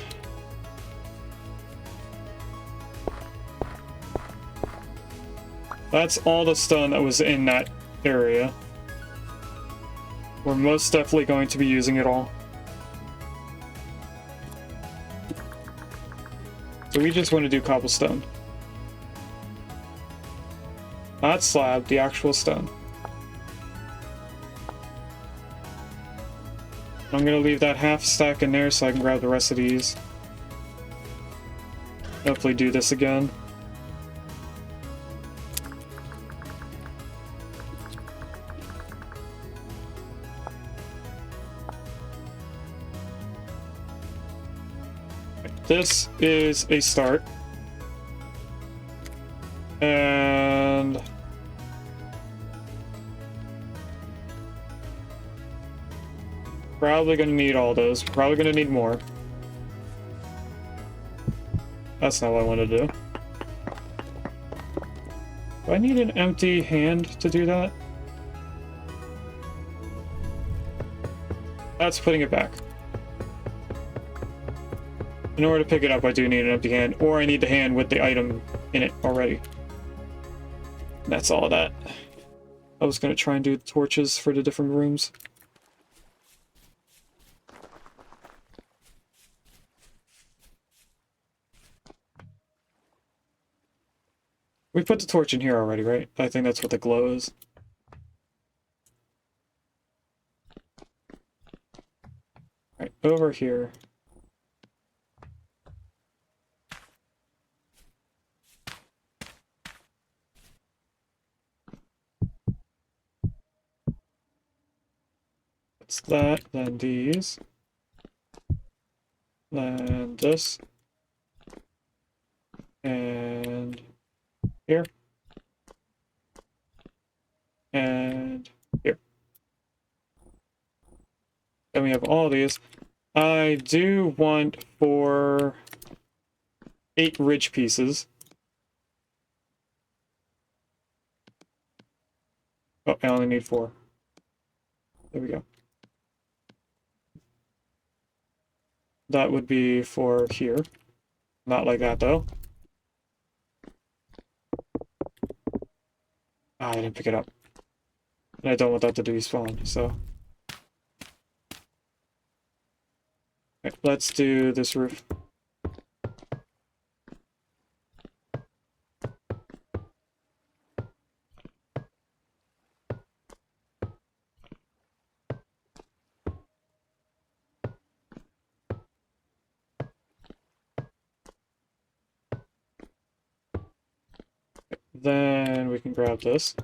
That's all the stone that was in that area. We're most definitely going to be using it all. So we just want to do cobblestone. Not slab, the actual stone. I'm gonna leave that half stack in there so I can grab the rest of these. Hopefully do this again. This is a start. And probably gonna need all those. Probably gonna need more. That's not what I want to do. Do I need an empty hand to do that? That's putting it back. In order to pick it up, I do need an empty hand, or I need the hand with the item in it already. That's all of that. I was going to try and do the torches for the different rooms. We put the torch in here already, right? I think that's what the glow is. Right, over here. That's that, then these. Then this. And here. And here. Then we have all these. I do want 8 ridge pieces. Oh, I only need 4. There we go. That would be for here. Not like that, though. Ah, I didn't pick it up. And I don't want that to despawn, so... Right, let's do this roof. Then we can grab this.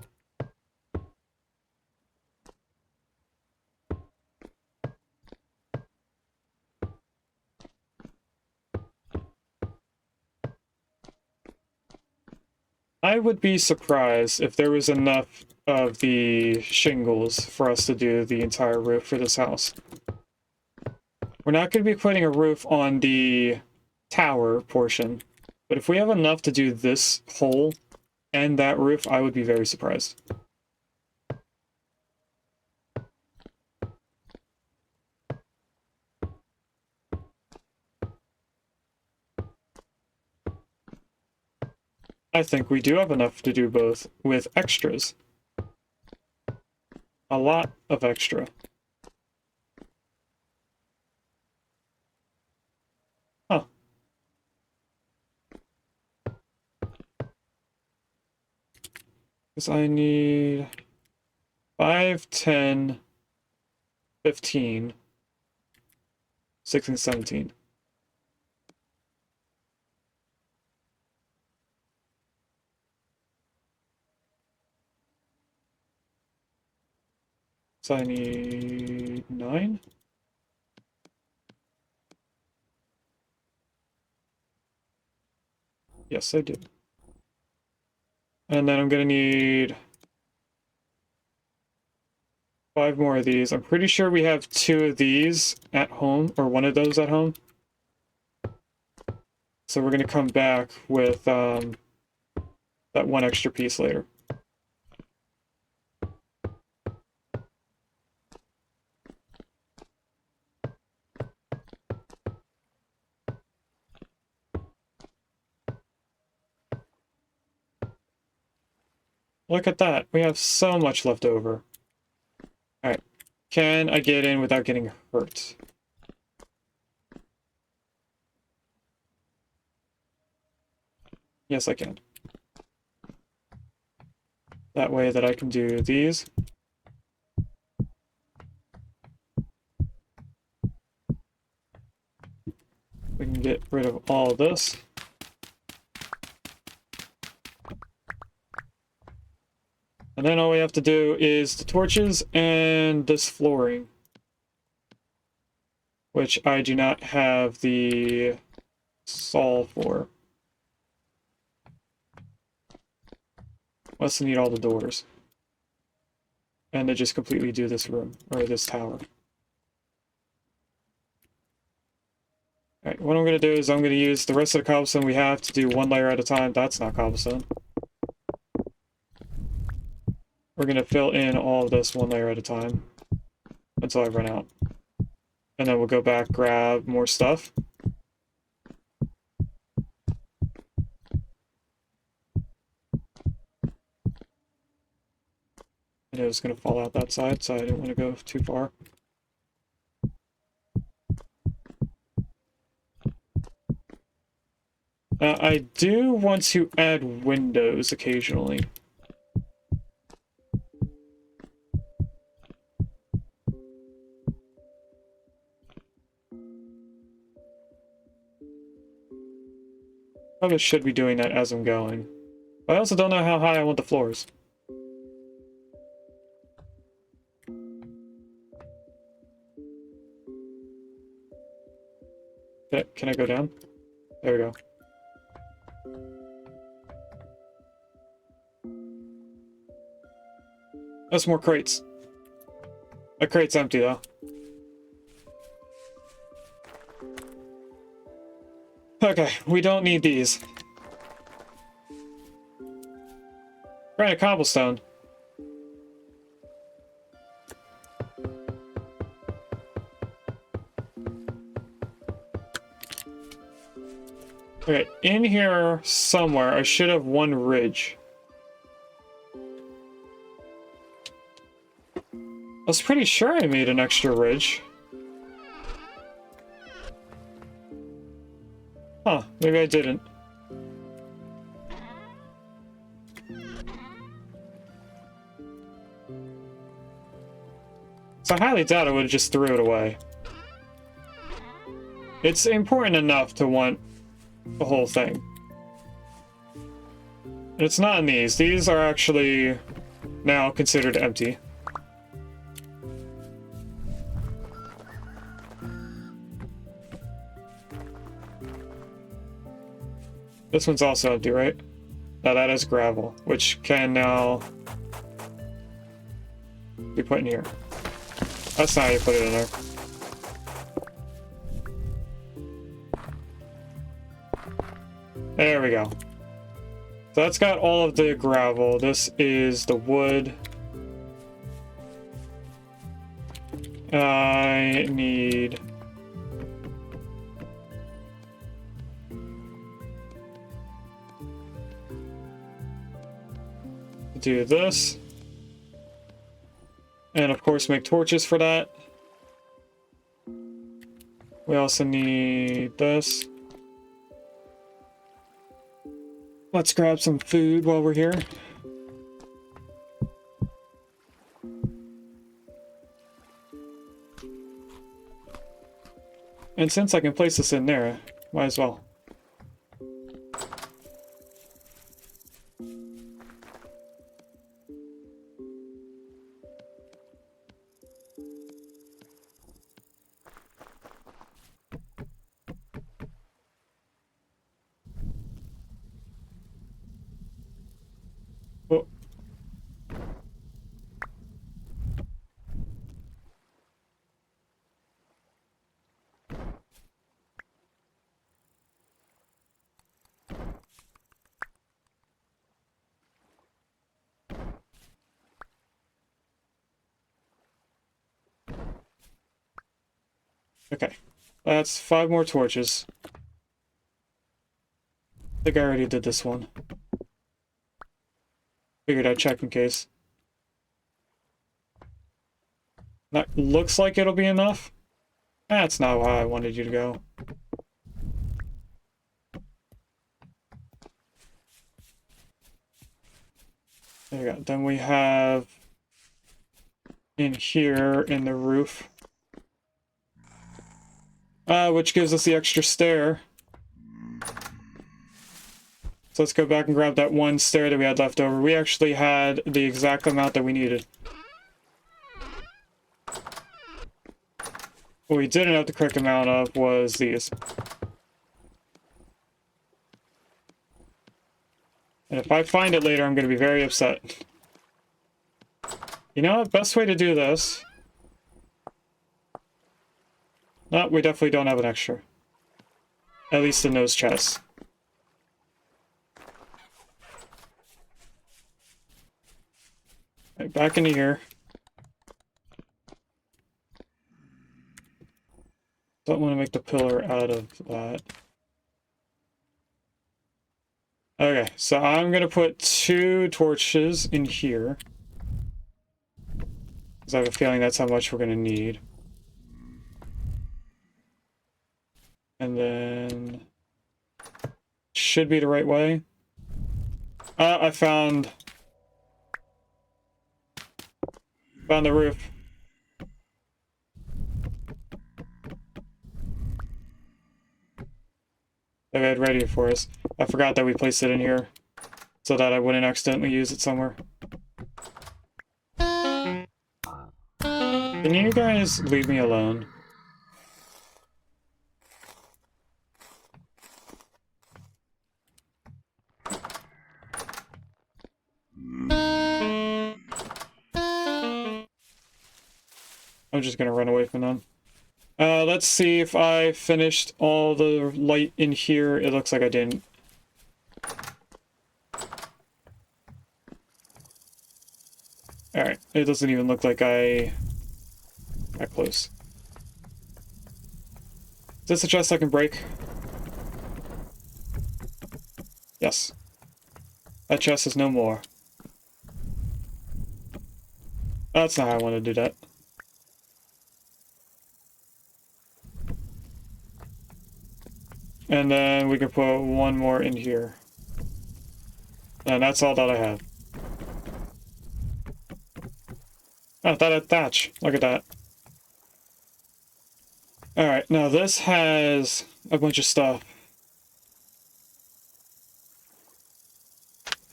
I would be surprised if there was enough of the shingles for us to do the entire roof for this house. We're not going to be putting a roof on the tower portion, but if we have enough to do this hole and that roof, I would be very surprised. I think we do have enough to do both with extras. A lot of extra. Huh. Because I need 5, 10, 15, 16, 17. So I need 9. Yes, I do. And then I'm gonna need 5 more of these. I'm pretty sure we have 2 of these at home, or 1 of those at home. So we're gonna come back with that 1 extra piece later. Look at that. We have so much left over. Alright. Can I get in without getting hurt? Yes, I can. That way that I can do these. We can get rid of all of this. And then all we have to do is the torches and this flooring. Which I do not have the saw for. Must need all the doors. And to just completely do this room, or this tower. Alright, what I'm going to do is I'm going to use the rest of the cobblestone we have to do 1 layer at a time. That's not cobblestone. We're going to fill in all of this 1 layer at a time until I run out. And then we'll go back, grab more stuff. And it was going to fall out that side, so I didn't want to go too far. Now, I do want to add windows occasionally. Probably should be doing that as I'm going. But I also don't know how high I want the floors. Can I go down? There we go. That's more crates. That crate's empty though. Okay, we don't need these. Granite cobblestone. Okay, in here somewhere, I should have 1 ridge. I was pretty sure I made an extra ridge. Huh, maybe I didn't. So I highly doubt I would have just threw it away. It's important enough to want the whole thing. And it's not in these. These are actually now considered empty. This one's also empty, right? Now that is gravel, which can now be put in here. That's not how you put it in there. There we go. So that's got all of the gravel. This is the wood. I need... do this. And of course make torches for that. We also need this. Let's grab some food while we're here. And since I can place this in there, might as well. Oh. Okay, that's 5 more torches. I think I already did this one. Figured I'd check in case. That looks like it'll be enough. That's not how I wanted you to go. There you go. Then we have in here in the roof, which gives us the extra stair. So let's go back and grab that one stair that we had left over. We actually had the exact amount that we needed. What we didn't have the correct amount of was these. And if I find it later, I'm going to be very upset. You know what? Best way to do this... No, we definitely don't have an extra. At least in those chests. Right, back into here. Don't want to make the pillar out of that. Okay, so I'm going to put 2 torches in here. Because I have a feeling that's how much we're going to need. And then... should be the right way. I found the roof. They had ready for us. I forgot that we placed it in here so that I wouldn't accidentally use it somewhere. Can you guys leave me alone? I'm just gonna run away from them. Let's see if I finished all the light in here. It looks like I didn't. Alright, it doesn't even look like I got close. Is this a chest I can break? Yes. That chest is no more. That's not how I want to do that. And then we can put 1 more in here. And that's all that I have. Oh, that thatch. Look at that. Alright, now this has a bunch of stuff.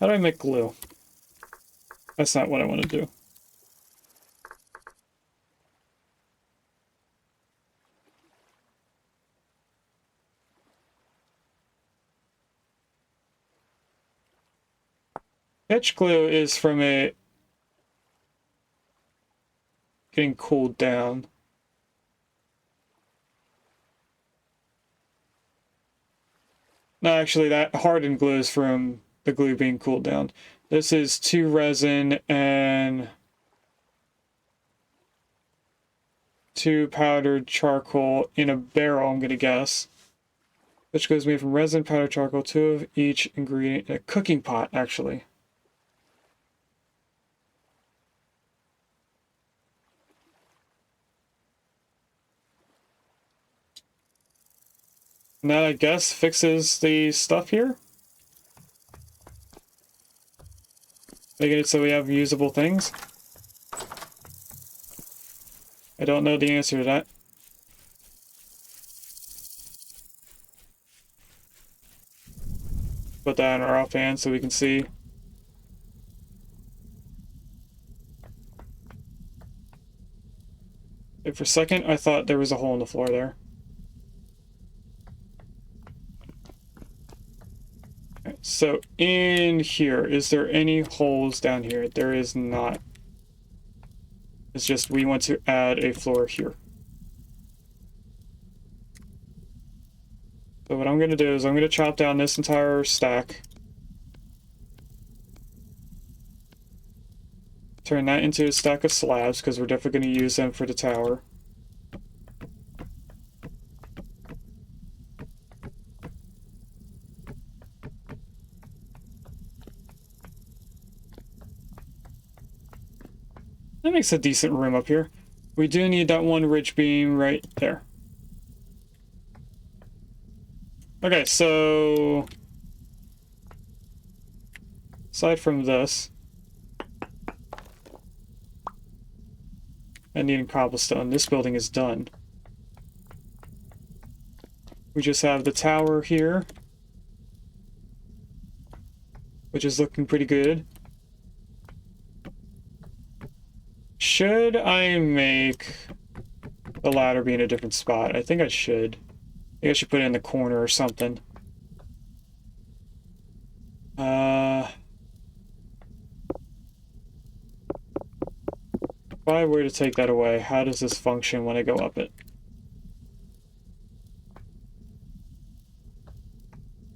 How do I make glue? That's not what I want to do. Pitch glue is from it getting cooled down. No, actually, that hardened glue is from the glue being cooled down. This is 2 resin and 2 powdered charcoal in a barrel, I'm gonna guess. Which goes made from resin, powdered charcoal, 2 of each ingredient in a cooking pot, actually. And that, I guess, fixes the stuff here. Making it so we have usable things. I don't know the answer to that. Put that in our offhand so we can see. And for a second, I thought there was a hole in the floor there. Okay, so in here, is there any holes down here? There is not. It's just we want to add a floor here. So what I'm going to do is I'm going to chop down this entire stack. Turn that into a stack of slabs, because we're definitely going to use them for the tower. That makes a decent room up here. We do need that one ridge beam right there. Okay, so aside from this, I need cobblestone. This building is done. We just have the tower here, which is looking pretty good. Should I make the ladder be in a different spot? I think I should. I think I should put it in the corner or something. If I were to take that away, how does this function when I go up it?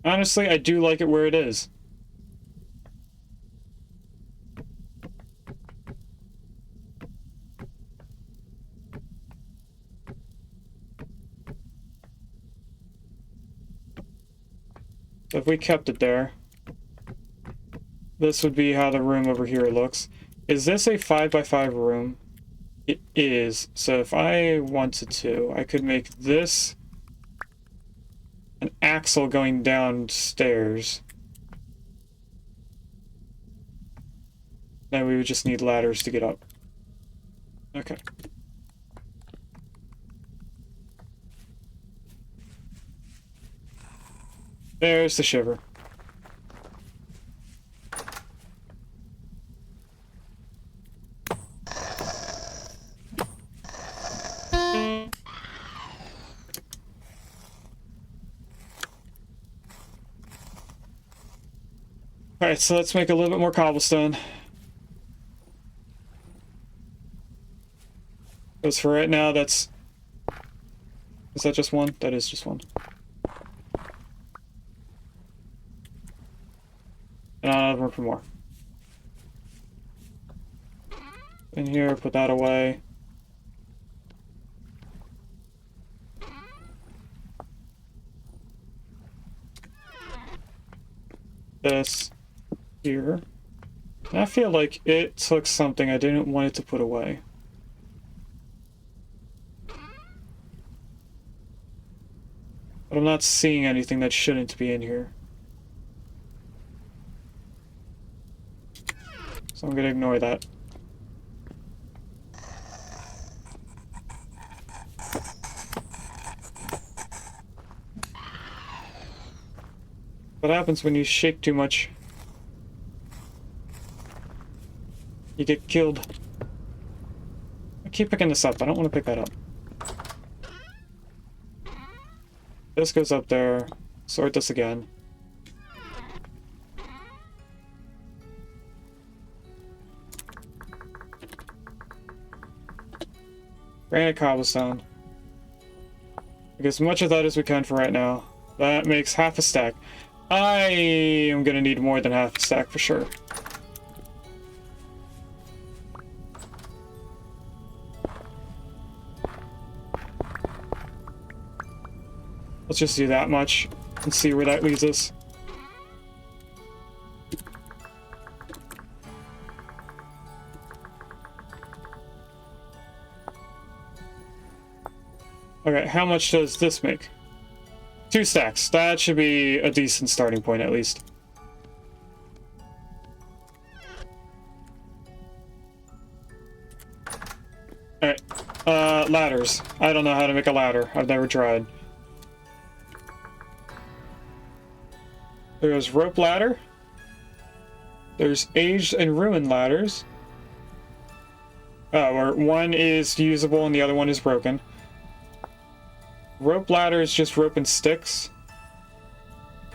Honestly, I do like it where it is. So if we kept it there, this would be how the room over here looks. Is this a 5x5 room? It is. So if I wanted to, I could make this an axle going downstairs. Then we would just need ladders to get up. Okay. There's the shiver. Alright, so let's make a little bit more cobblestone. Because for right now, that's... Is that just one? That is just one. And I have room for more. In here, put that away. This here. And I feel like it took something I didn't want it to put away. But I'm not seeing anything that shouldn't be in here. So I'm gonna ignore that. What happens when you shake too much? You get killed. I keep picking this up. I don't want to pick that up. This goes up there. Sort this again. Granite cobblestone. Get as much of that as we can for right now. That makes half a stack. I am gonna need more than half a stack for sure. Let's just do that much and see where that leads us. Okay, how much does this make? 2 stacks. That should be a decent starting point, at least. Alright. Ladders. I don't know how to make a ladder. I've never tried. There's rope ladder. There's aged and ruined ladders. Oh, or one is usable and the other one is broken. Rope ladder is just rope and sticks.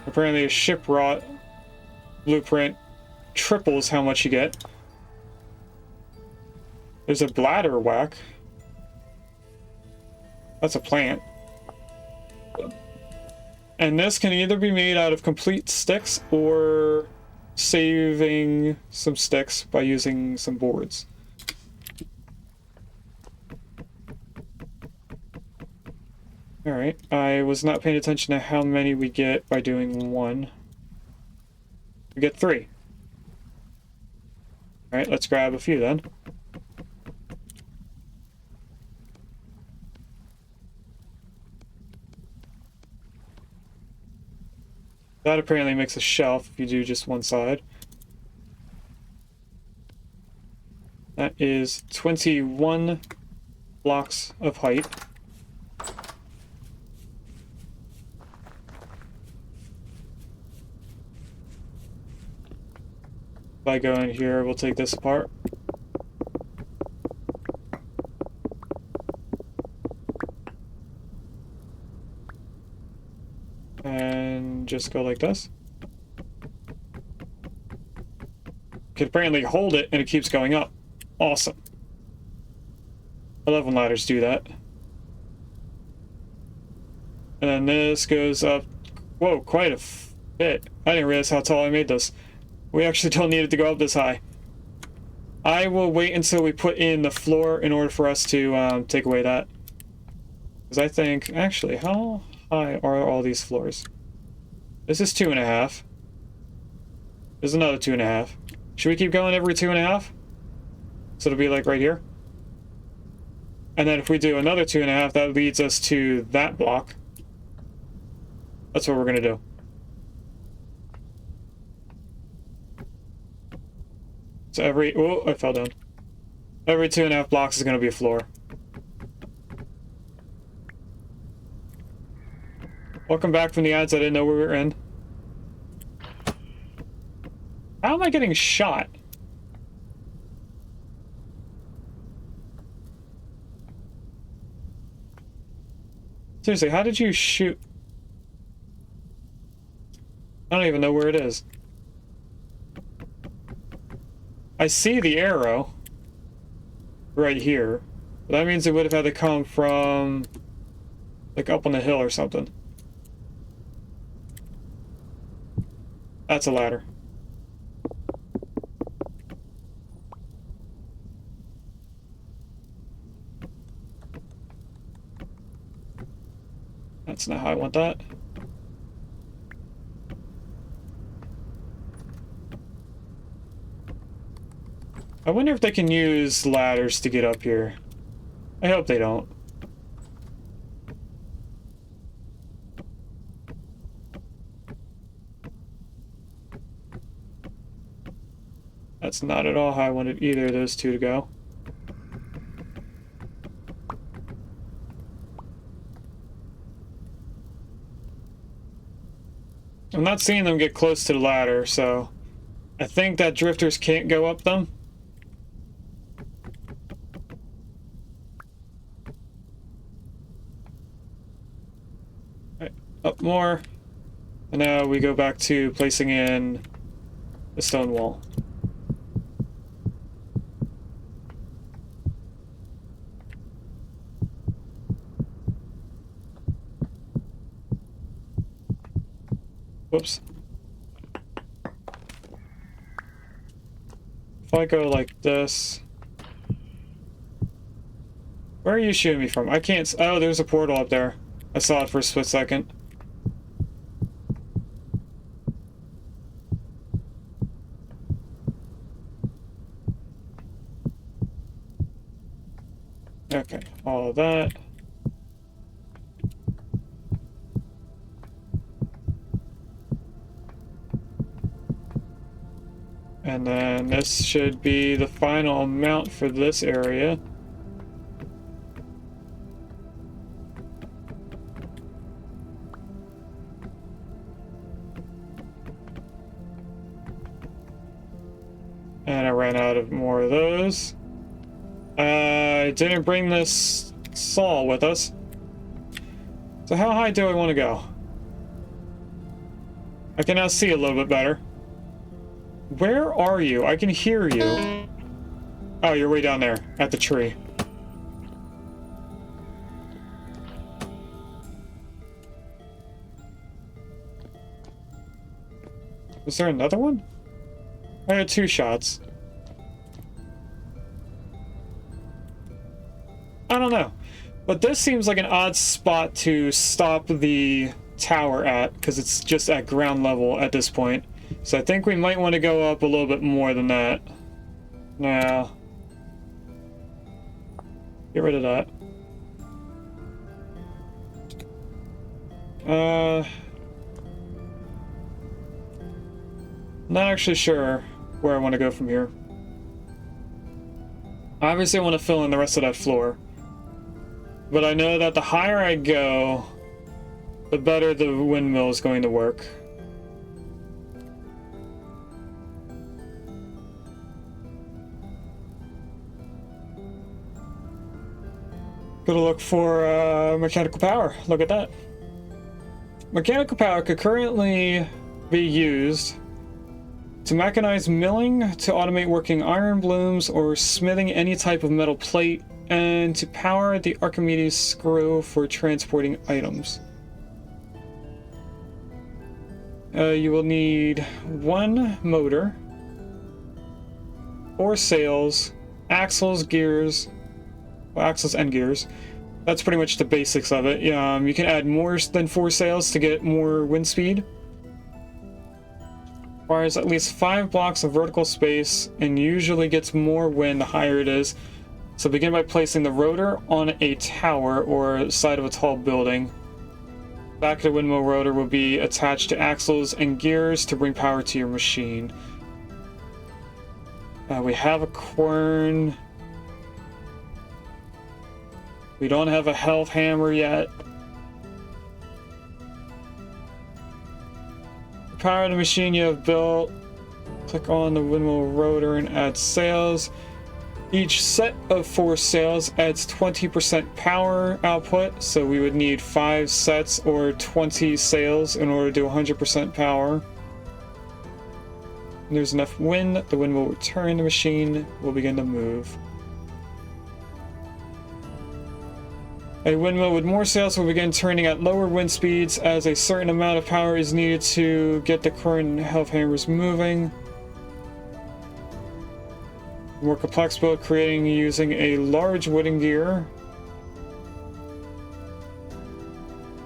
Apparently a ship wrought blueprint triples how much you get. There's a bladder whack. That's a plant. And this can either be made out of complete sticks or saving some sticks by using some boards. Alright, I was not paying attention to how many we get by doing one. We get 3. Alright, let's grab a few then. That apparently makes a shelf if you do just one side. That is 21 blocks of height. If I go in here, we'll take this apart. And just go like this. Can apparently hold it and it keeps going up. Awesome. I love when ladders do that. And then this goes up, whoa, quite a bit. I didn't realize how tall I made this. We actually don't need it to go up this high. I will wait until we put in the floor in order for us to take away that. Because I think, actually, how high are all these floors? This is 2.5. There's another 2.5. Should we keep going every 2.5? So it'll be like right here. And then if we do another 2.5, that leads us to that block. That's what we're gonna do. So every, oh, I fell down. Every 2.5 blocks is gonna be a floor. Welcome back from the ads. I didn't know we were in. How am I getting shot? Seriously, how did you shoot? I don't even know where it is. I see the arrow right here. But that means it would have had to come from like up on the hill or something. That's a ladder. That's not how I want that. I wonder if they can use ladders to get up here. I hope they don't. That's not at all how I wanted either of those two to go. I'm not seeing them get close to the ladder, so I think that drifters can't go up them. Right, up more. And now we go back to placing in the stone wall. Whoops. If I go like this... Where are you shooting me from? I can't... Oh, there's a portal up there. I saw it for a split second. Okay, all of that. And then this should be the final amount for this area. And I ran out of more of those. I didn't bring this saw with us. So how high do I want to go? I can now see a little bit better. Where are you? I can hear you. Oh, you're way down there at the tree. Was there another one? I had 2 shots. I don't know. But this seems like an odd spot to stop the tower at, because it's just at ground level at this point. So I think we might want to go up a little bit more than that. Now, get rid of that. Not actually sure where I want to go from here. Obviously I want to fill in the rest of that floor. But I know that the higher I go, the better the windmill is going to work. Gotta look for mechanical power. Look at that. Mechanical power could currently be used to mechanize milling, to automate working iron blooms, or smithing any type of metal plate, and to power the Archimedes screw for transporting items. You will need 1 motor, 4 sails, axles, gears, well, axles and gears. That's pretty much the basics of it. You can add more than 4 sails to get more wind speed. Requires at least 5 blocks of vertical space and usually gets more wind the higher it is. So begin by placing the rotor on a tower or side of a tall building. Back of the windmill rotor will be attached to axles and gears to bring power to your machine. We have a quern. We don't have a health hammer yet. Power the machine you have built. Click on the windmill rotor and add sails. Each set of 4 sails adds 20% power output, so we would need 5 sets or 20 sails in order to do 100% power. When there's enough wind, the wind will return, the machine will begin to move. A windmill with more sails will begin turning at lower wind speeds as a certain amount of power is needed to get the current health hammers moving. More complex build creating using a large wooden gear.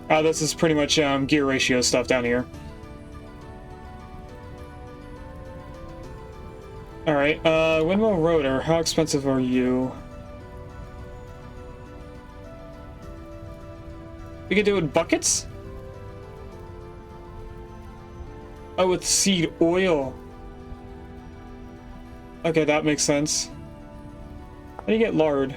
This is pretty much gear ratio stuff down here. Alright, windmill rotor, how expensive are you? We can do it with buckets? Oh, with seed oil. Okay, that makes sense. How do you get lard?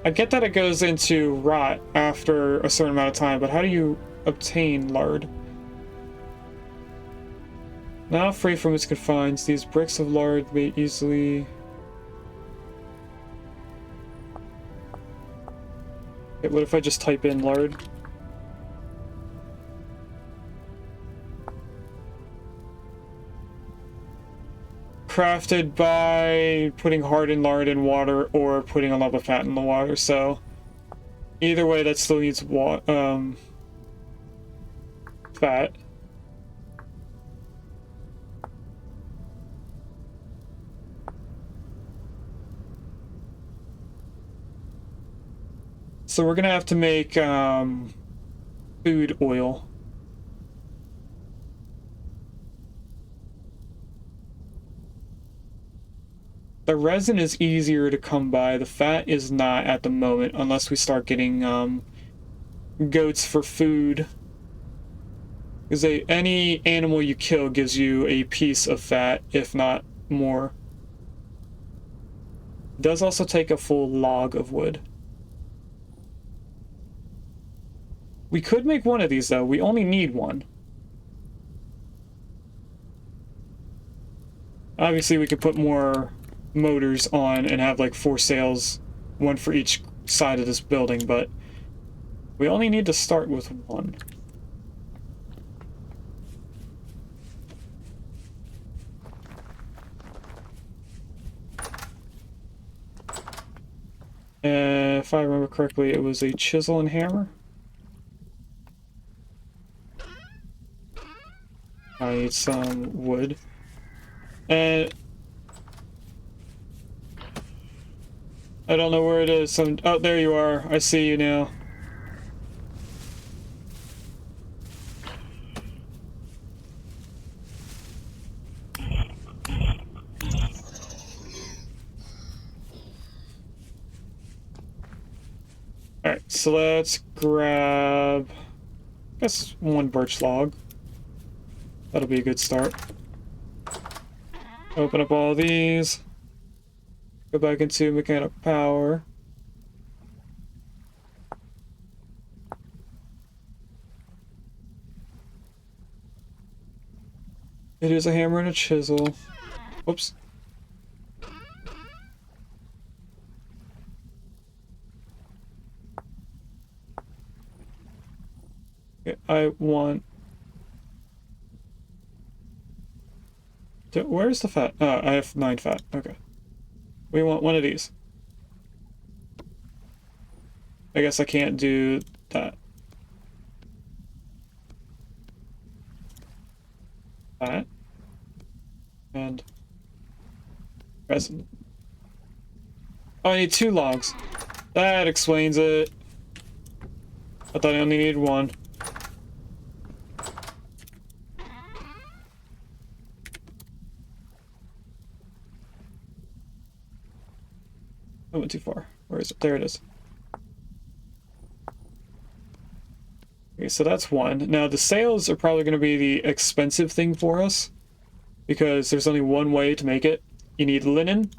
I get that it goes into rot after a certain amount of time, but how do you obtain lard? Now free from its confines, these bricks of lard may easily... Okay, what if I just type in lard? Crafted by putting hardened lard in water or putting a lump of fat in the water, so either way that still needs fat. So we're gonna have to make food oil. The resin is easier to come by. The fat is not at the moment, unless we start getting goats for food. Because any animal you kill gives you a piece of fat, if not more. It does also take a full log of wood. We could make one of these, though. We only need one. Obviously, we could put more motors on and have like 4 sails, one for each side of this building, but we only need to start with one. If I remember correctly, it was a chisel and hammer. I need some wood. And I don't know where it is. Oh, there you are. I see you now. Alright, so let's grab, I guess, 1 birch log. That'll be a good start. Open up all these. Go back into mechanical power. It is a hammer and a chisel. Oops. Okay, I want... Where's the fat? Oh, I have 9 fat. Okay. We want one of these. I guess I can't do that. That. And resin. Oh, I need 2 logs. That explains it. I thought I only needed 1. I went too far. Where is it? There it is. Okay, so that's 1. Now the sails are probably going to be the expensive thing for us, because there's only one way to make it. You need linen.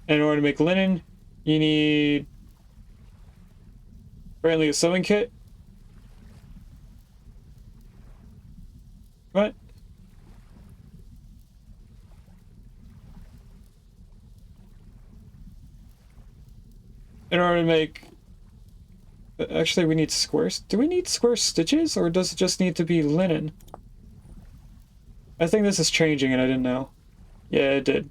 And in order to make linen, you need apparently a sewing kit. What? In order to make... Actually, we need squares. Do we need square stitches, or does it just need to be linen? I think this is changing and I didn't know. Yeah, it did.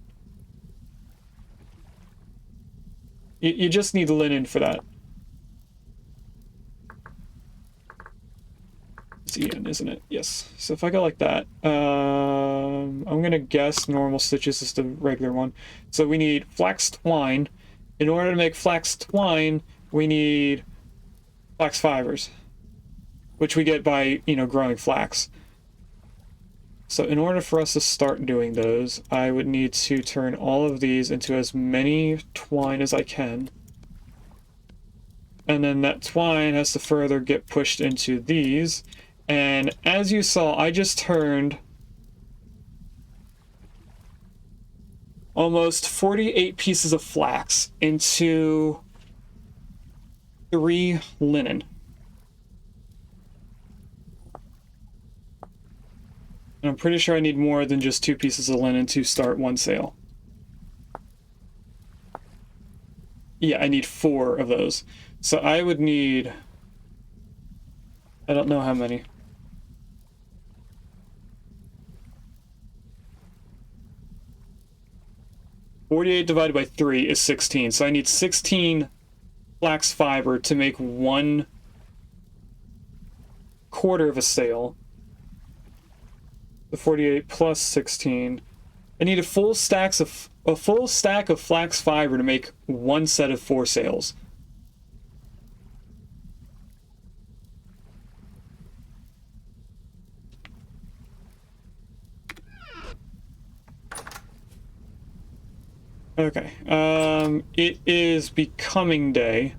You just need linen for that. It's Ian, isn't it? Yes. So if I go like that, I'm gonna guess normal stitches is the regular one. So we need flax twine. In order to make flax twine, we need flax fibers, which we get by, you know, growing flax. So in order for us to start doing those, I would need to turn all of these into as many twine as I can. And then that twine has to further get pushed into these. And as you saw, I just turned almost 48 pieces of flax into 3 linen. And I'm pretty sure I need more than just 2 pieces of linen to start 1 sail. Yeah, I need 4 of those. So I would need... I don't know how many. $48 divided by 3 is 16. So I need 16 flax fiber to make 1 quarter of a sail. The 48 plus 16. I need a full stack of flax fiber to make 1 set of 4 sails. Okay. It is becoming day.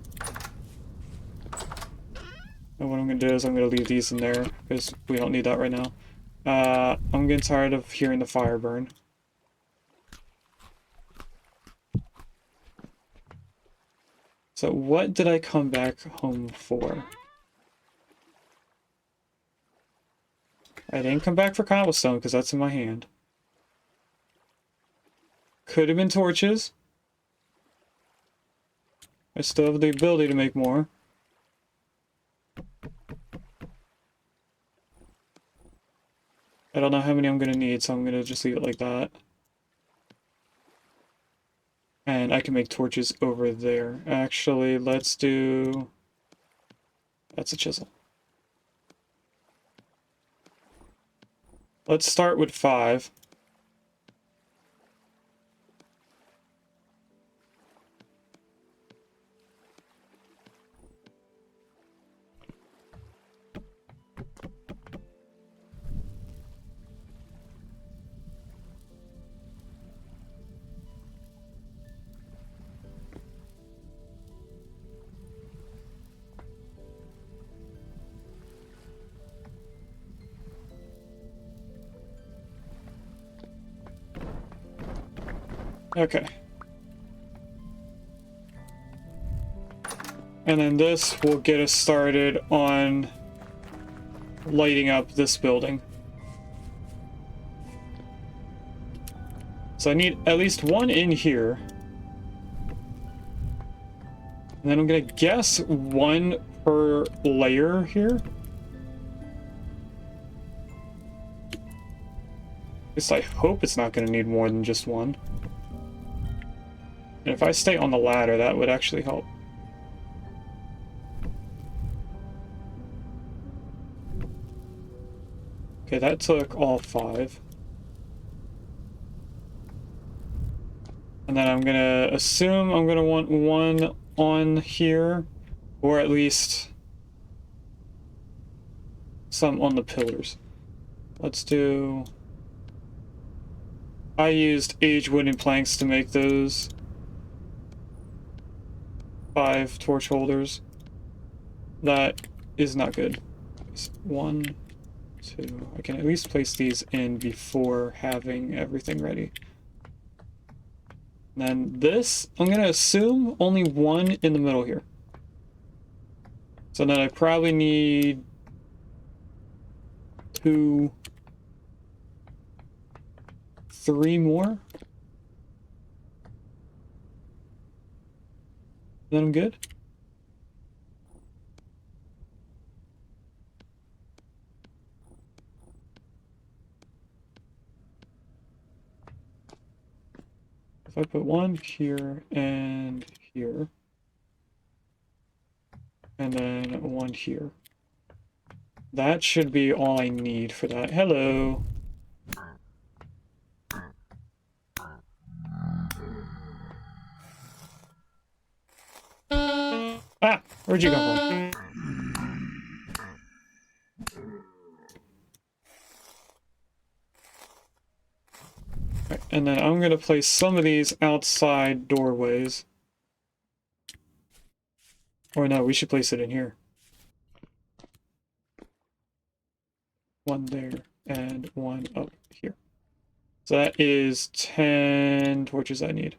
And what I'm gonna do is I'm gonna leave these in there because we don't need that right now. I'm getting tired of hearing the fire burn. So what did I come back home for? I didn't come back for cobblestone because that's in my hand. Could have been torches. I still have the ability to make more. I don't know how many I'm going to need, so I'm going to just leave it like that. And I can make torches over there. Actually, let's do... That's a chisel. Let's start with 5. Okay. And then this will get us started on lighting up this building. So I need at least one in here. And then I'm gonna guess 1 per layer here. At least I hope it's not gonna need more than just 1. And if I stay on the ladder, that would actually help. Okay, that took all 5. And then I'm gonna assume I'm gonna want 1 on here, or at least some on the pillars. Let's do... I used aged wooden planks to make those 5 torch holders. That is not good. 1, 2. I can at least place these in before having everything ready. And then this, I'm gonna assume only 1 in the middle here. So then I probably need 2, 3 more. Then I'm good. If I put 1 here and here, and then 1 here, that should be all I need for that. Hello. Ah, where'd you come from? Right, and then I'm gonna place some of these outside doorways. Or no, we should place it in here. 1 there and 1 up here. So that is 10 torches I need.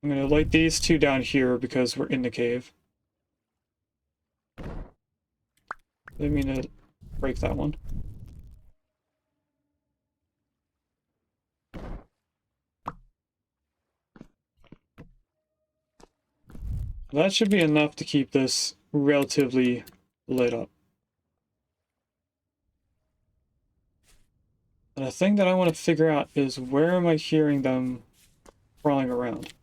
I'm gonna light these 2 down here because we're in the cave. Didn't mean to break that one. That should be enough to keep this relatively lit up. And the thing that I want to figure out is where am I hearing them crawling around?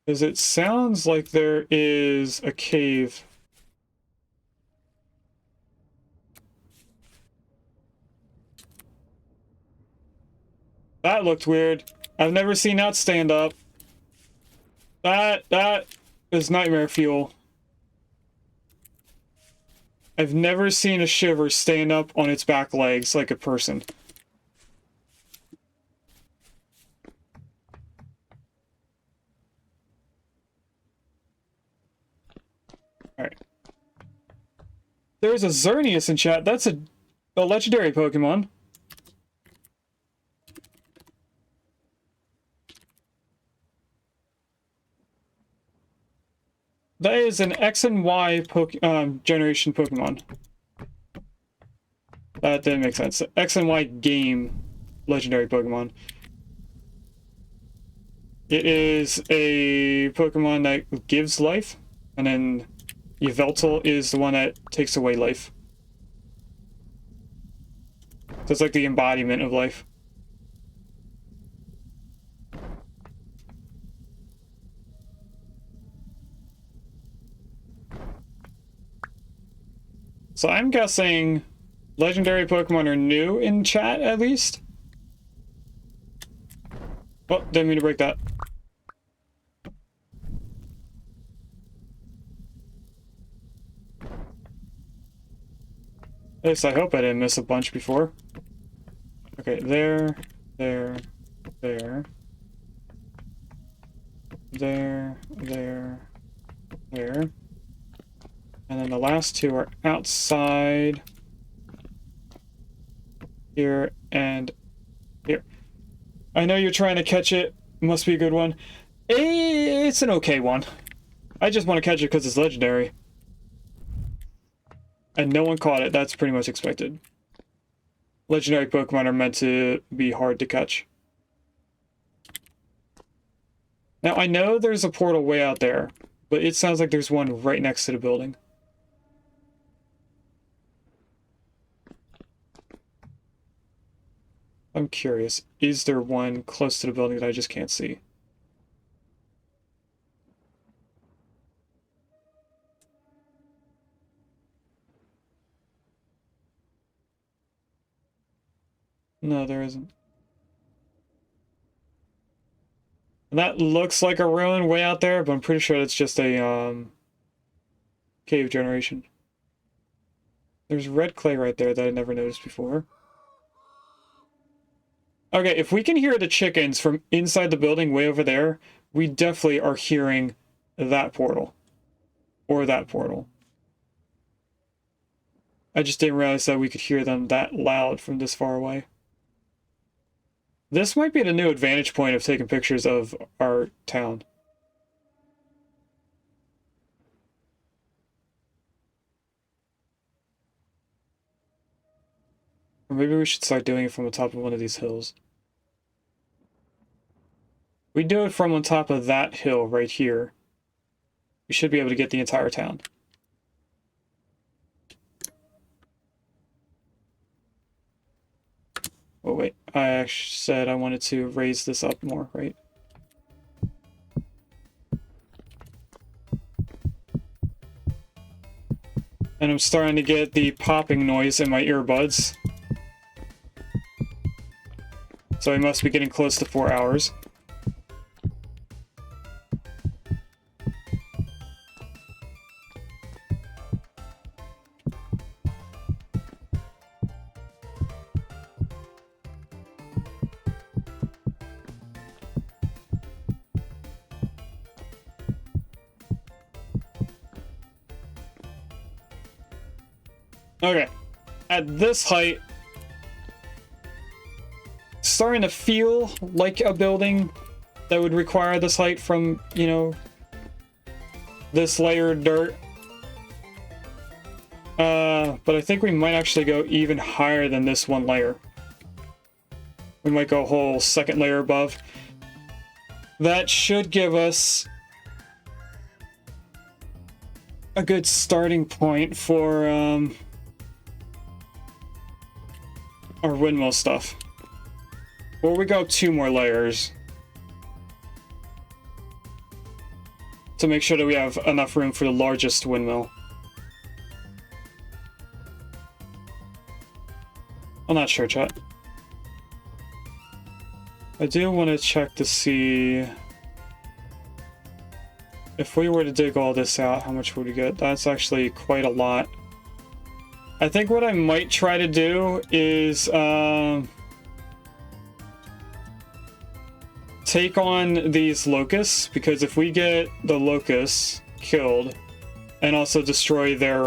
Because it sounds like there is a cave That looked weird. I've never seen that stand up. That is nightmare fuel. I've never seen a shiver stand up on its back legs like a person. Alright. There's a Xerneas in chat. That's a legendary Pokemon. That is an X and Y generation Pokemon. That didn't make sense. X and Y game legendary Pokemon. It is a Pokemon that gives life, and then Yveltal is the one that takes away life. So it's like the embodiment of life. So I'm guessing legendary Pokemon are new in chat, at least. Oh, didn't mean to break that. At least I hope I didn't miss a bunch before. Okay, there, there, there. There, there, there. And then the last two are outside. Here and here. I know you're trying to catch it. Must be a good one. It's an okay one. I just want to catch it because it's legendary. And no one caught it. That's pretty much expected. Legendary Pokemon are meant to be hard to catch. Now, I know there's a portal way out there, but it sounds like there's one right next to the building. I'm curious, is there one close to the building that I just can't see? No, there isn't. And that looks like a ruin way out there, but I'm pretty sure it's just a cave generation. There's red clay right there that I never noticed before. Okay, if we can hear the chickens from inside the building way over there, we definitely are hearing that portal. Or that portal. I just didn't realize that we could hear them that loud from this far away. This might be the new advantage point of taking pictures of our town. Or maybe we should start doing it from the top of one of these hills. We do it from on top of that hill right here. We should be able to get the entire town. Oh wait, I actually said I wanted to raise this up more, right? And I'm starting to get the popping noise in my earbuds. So I must be getting close to 4 hours. Okay, at this height, starting to feel like a building that would require this height from, you know, this layer of dirt. But I think we might actually go even higher than this one layer. We might go a whole second layer above. That should give us a good starting point for, our windmill stuff. Or we go 2 more layers to make sure that we have enough room for the largest windmill. I'm not sure, chat. I do want to check to see if we were to dig all this out, how much would we get? That's actually quite a lot. I think what I might try to do is take on these locusts, because if we get the locusts killed and also destroy their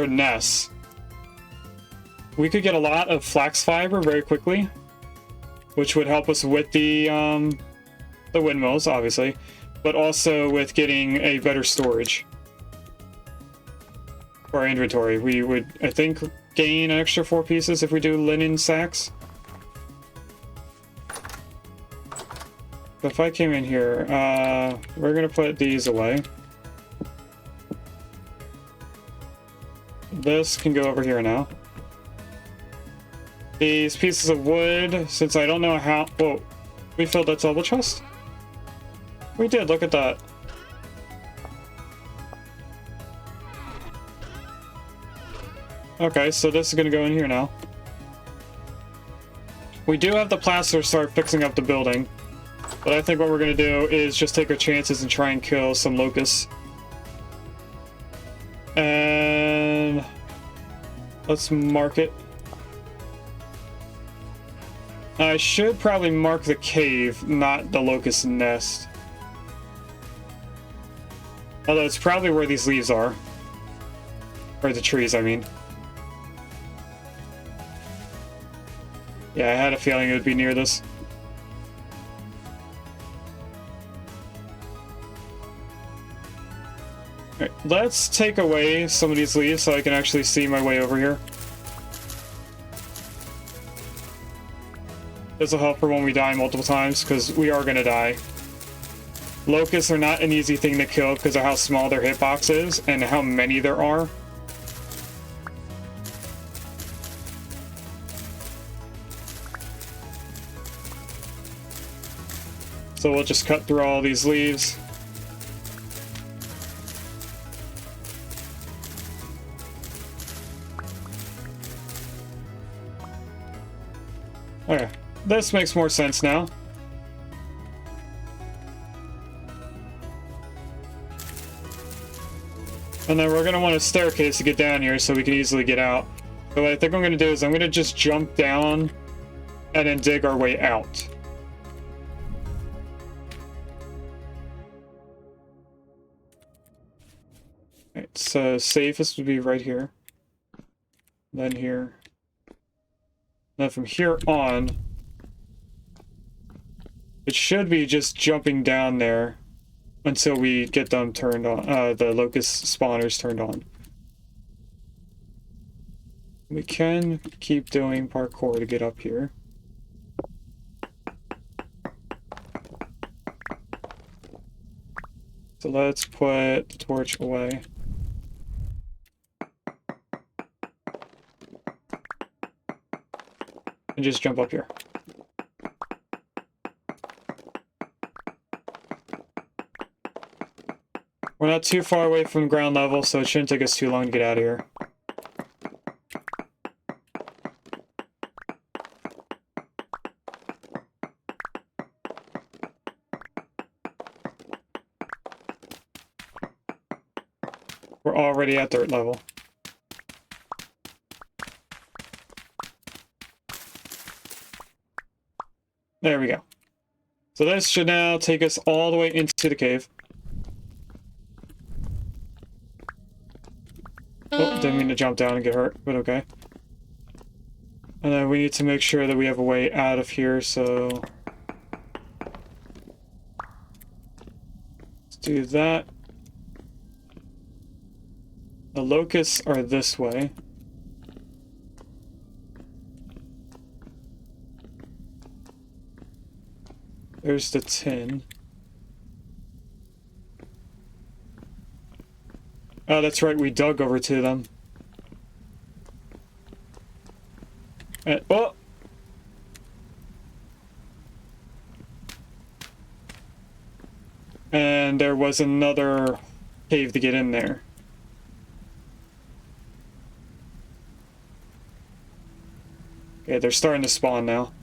nests, we could get a lot of flax fiber very quickly, which would help us with the windmills, obviously, but also with getting a better storage for our inventory. We would, I think, gain an extra 4 pieces if we do linen sacks. If I came in here, we're gonna put these away. This can go over here now. These pieces of wood, since I don't know how... Whoa, we filled that double chest? We did, look at that. Okay, so this is gonna go in here now. We do have the plaster start fixing up the building, but I think what we're gonna do is just take our chances and try and kill some locusts. And let's mark it. I should probably mark the cave, not the locust nest. Although it's probably where these leaves are. Or the trees, I mean. Yeah, I had a feeling it would be near this. Alright, let's take away some of these leaves so I can actually see my way over here. This will help for when we die multiple times, because we are going to die. Locusts are not an easy thing to kill because of how small their hitbox is and how many there are. So we'll just cut through all these leaves. Okay, this makes more sense now. And then we're going to want a staircase to get down here so we can easily get out. So what I think I'm going to do is I'm going to just jump down and then dig our way out. Alright, so safest would be right here. Then here. Then from here on, it should be just jumping down there until we get them turned on, the locust spawners turned on. We can keep doing parkour to get up here. So let's put the torch away. And just jump up here. We're not too far away from ground level, so it shouldn't take us too long to get out of here. We're already at dirt level. There we go. So this should now take us all the way into the cave. Oh, didn't mean to jump down and get hurt, but okay. And then we need to make sure that we have a way out of here, so... let's do that. The locusts are this way. There's the tin. Oh, that's right, we dug over to them. Oh! And there was another cave to get in there. Okay, they're starting to spawn now.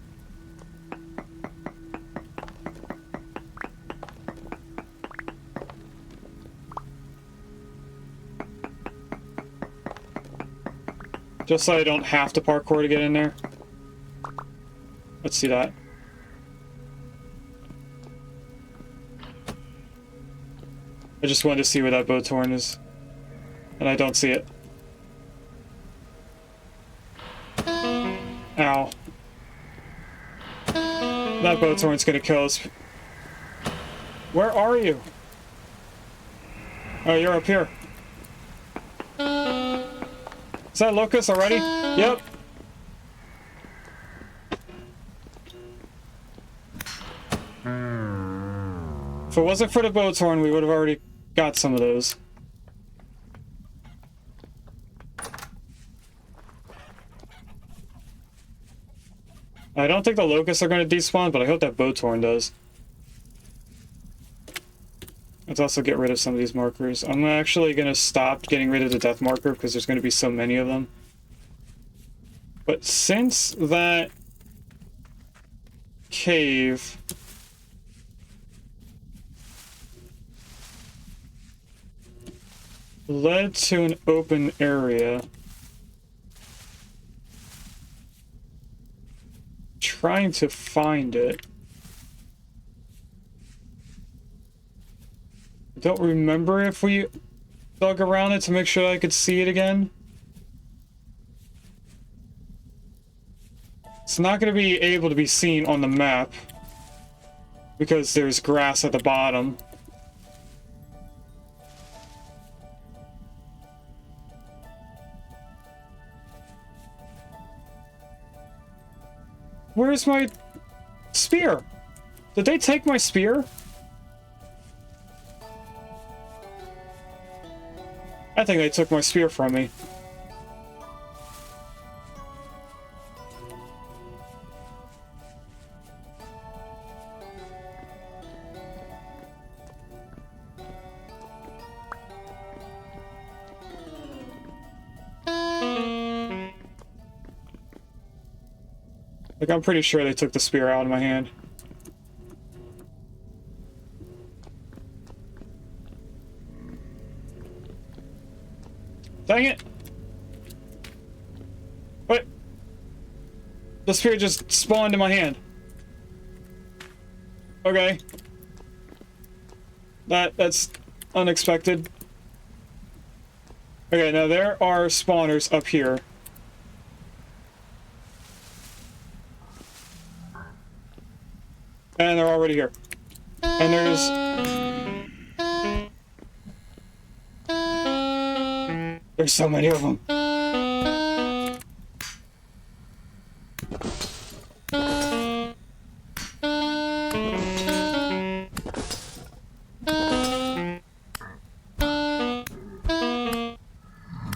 Just so I don't have to parkour to get in there. Let's see that. I just wanted to see where that boat's horn is. And I don't see it. Ow. That boat's horn's gonna kill us. Where are you? Oh, you're up here. Is that Locust already? Yep. If it wasn't for the boat's horn, we would have already got some of those. I don't think the locusts are going to despawn, but I hope that boat's horn does. Let's also get rid of some of these markers. I'm actually going to stop getting rid of the death marker because there's going to be so many of them. But since that cave led to an open area, trying to find it. I don't remember if we dug around it to make sure I could see it again. It's not going to be able to be seen on the map because there's grass at the bottom. Where's my spear? Did they take my spear? I think they took my spear from me. Like, I'm pretty sure they took the spear out of my hand. Dang it! What? The spear just spawned in my hand. Okay. That's unexpected. Okay, now there are spawners up here. And they're already here. And there's so many of them.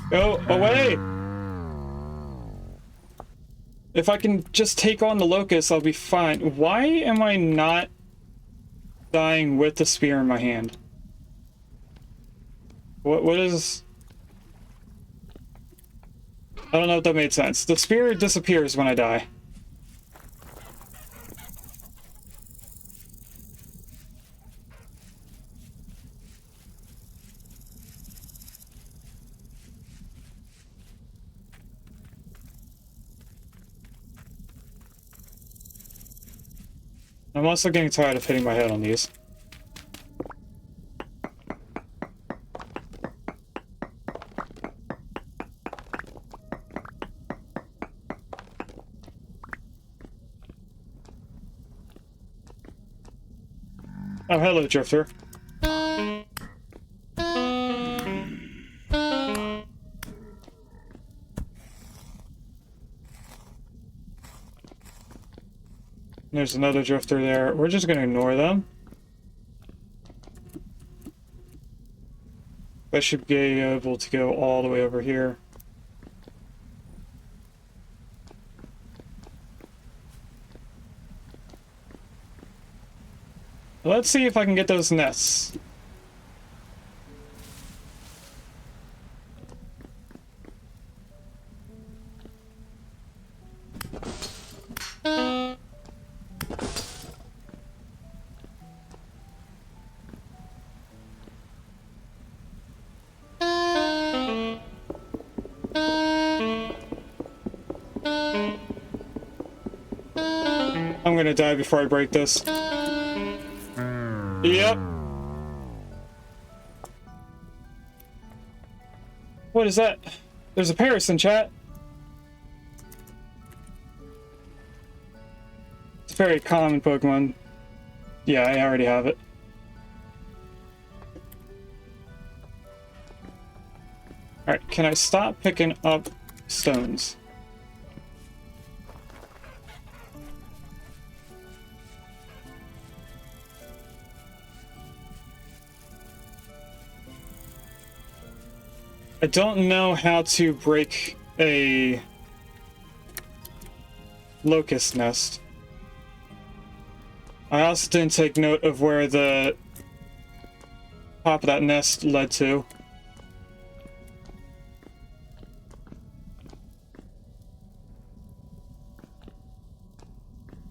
Go away! If I can just take on the locust, I'll be fine. Why am I not dying with the spear in my hand? What is... I don't know if that made sense. The spear disappears when I die. I'm also getting tired of hitting my head on these. Oh, hello, Drifter. There's another drifter there. We're just gonna ignore them. I should be able to go all the way over here. Let's see if I can get those nests. I'm gonna die before I break this. Yep. What is that? There's a Paris in chat. It's a very common Pokemon. Yeah, I already have it. Alright, can I stop picking up stones? I don't know how to break a Locust Nest. I also didn't take note of where the top of that nest led to.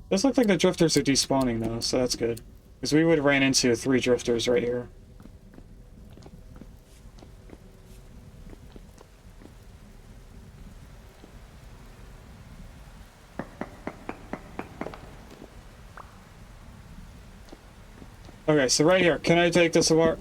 Does look like the drifters are despawning though, so that's good. Because we would have ran into 3 drifters right here. Okay, so right here, can I take this apart?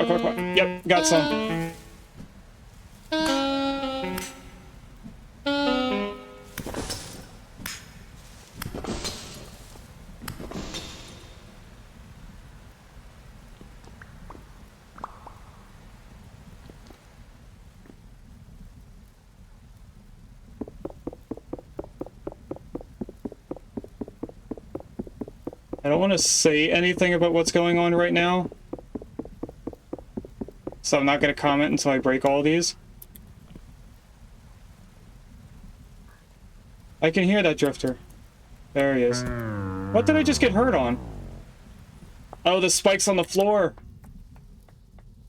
Come on. Yep, got some. I don't want to say anything about what's going on right now, so I'm not going to comment until I break all these. I can hear that drifter. There he is. What did I just get hurt on? Oh, the spikes on the floor.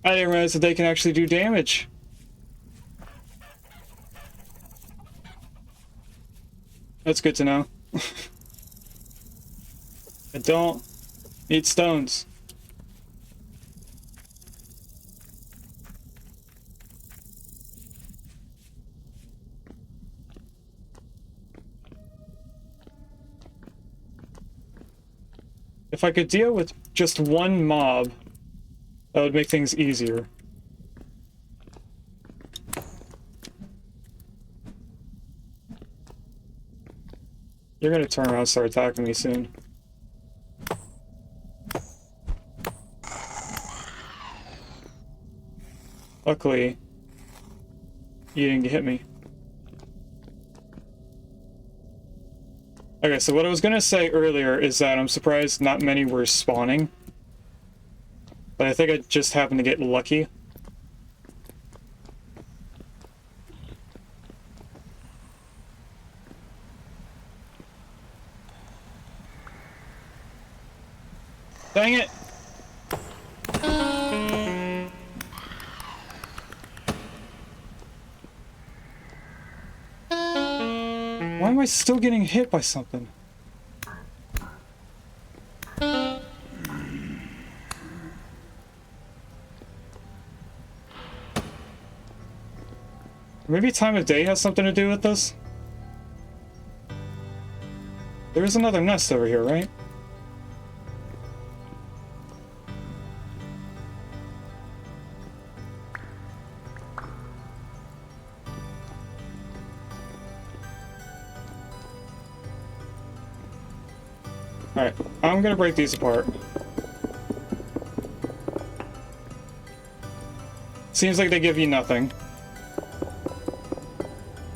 I didn't realize that they can actually do damage. That's good to know. I don't need stones. If I could deal with just one mob, that would make things easier. You're gonna turn around and start attacking me soon. Luckily, you didn't hit me. Okay, so what I was gonna say earlier is that I'm surprised not many were spawning. But I think I just happened to get lucky. Dang it! Why am I still getting hit by something? Maybe time of day has something to do with this? There's another nest over here, right? Alright, I'm gonna break these apart. Seems like they give you nothing.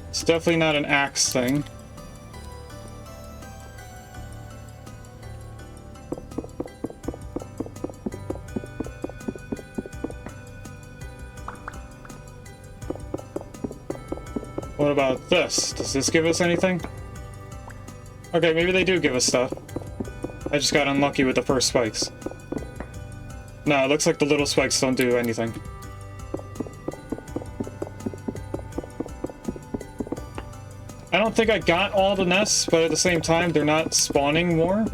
It's definitely not an axe thing. What about this? Does this give us anything? Okay, maybe they do give us stuff. I just got unlucky with the first spikes. No, it looks like the little spikes don't do anything. I don't think I got all the nests, but at the same time, they're not spawning more.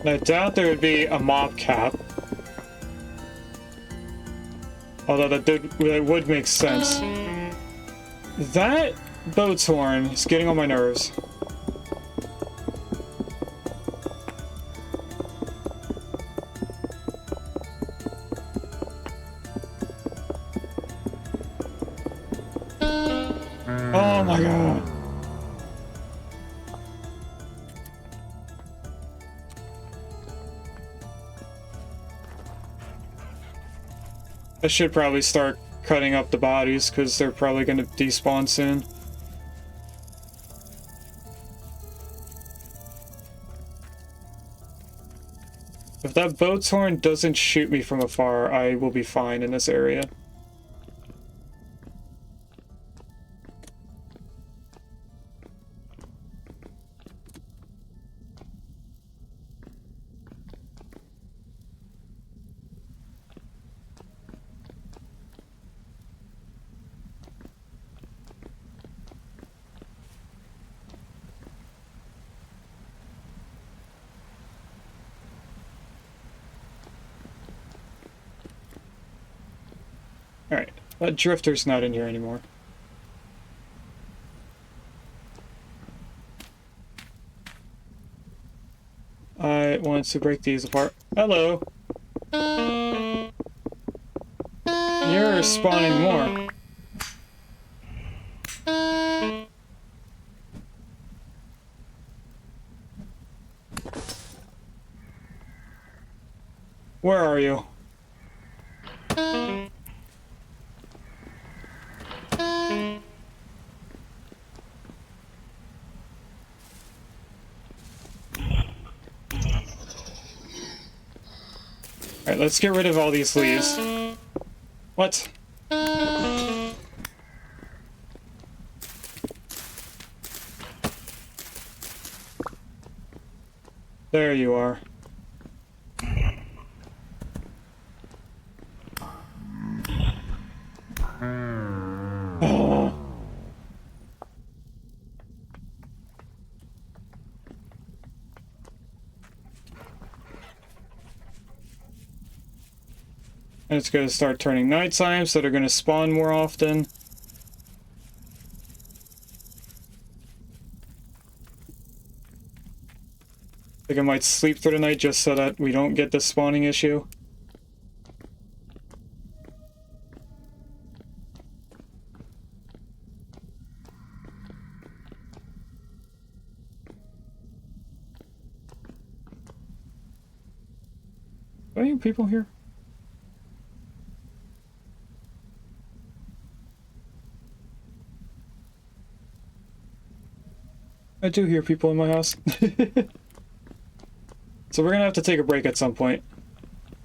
I doubt there would be a mob cap. Although that would make sense. That boat's horn is getting on my nerves. Oh my god. I should probably start cutting up the bodies because they're probably going to despawn soon. If that boat's horn doesn't shoot me from afar, I will be fine in this area. Alright, that drifter's not in here anymore. I want to break these apart. Hello! You're spawning more. Where are you? Alright, let's get rid of all these leaves. What? There you are. Oh. And it's going to start turning nighttime, so they're going to spawn more often. I think I might sleep through the night just so that we don't get this spawning issue. Are any people here? I do hear people in my house. So we're gonna have to take a break at some point.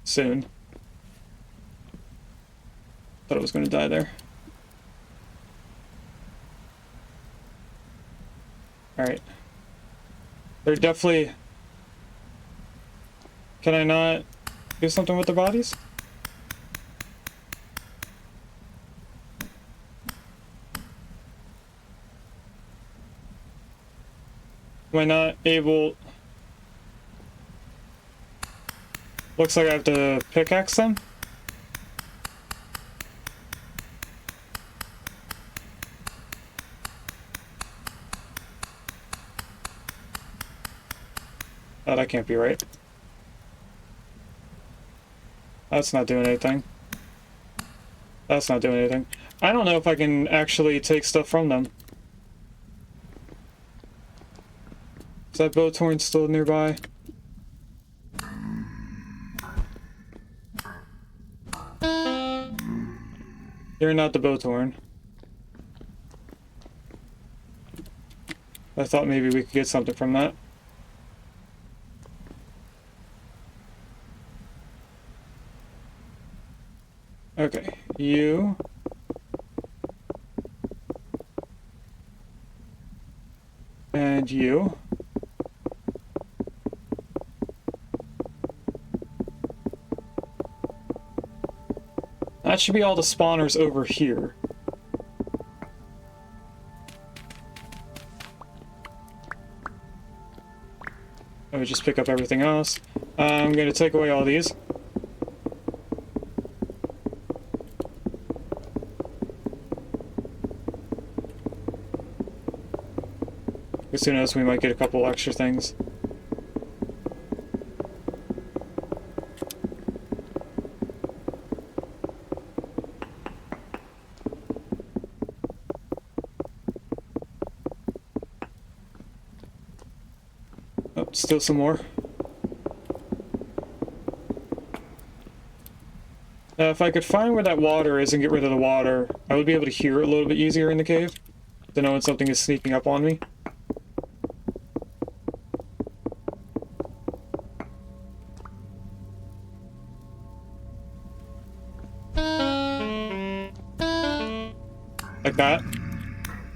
Soon. Thought I was gonna die there. Alright. They're definitely... Can I not do something with their bodies? Am I not able... Looks like I have to pickaxe them? Oh, that can't be right. That's not doing anything. That's not doing anything. I don't know if I can actually take stuff from them. Is that boat horn still nearby? You're not the boat horn. I thought maybe we could get something from that. Okay, you... And you... That should be all the spawners over here. I would just pick up everything else. I'm going to take away all these. As soon as we might get a couple extra things. Oh, still some more. If I could find where that water is and get rid of the water, I would be able to hear it a little bit easier in the cave. To know when something is sneaking up on me. Like that.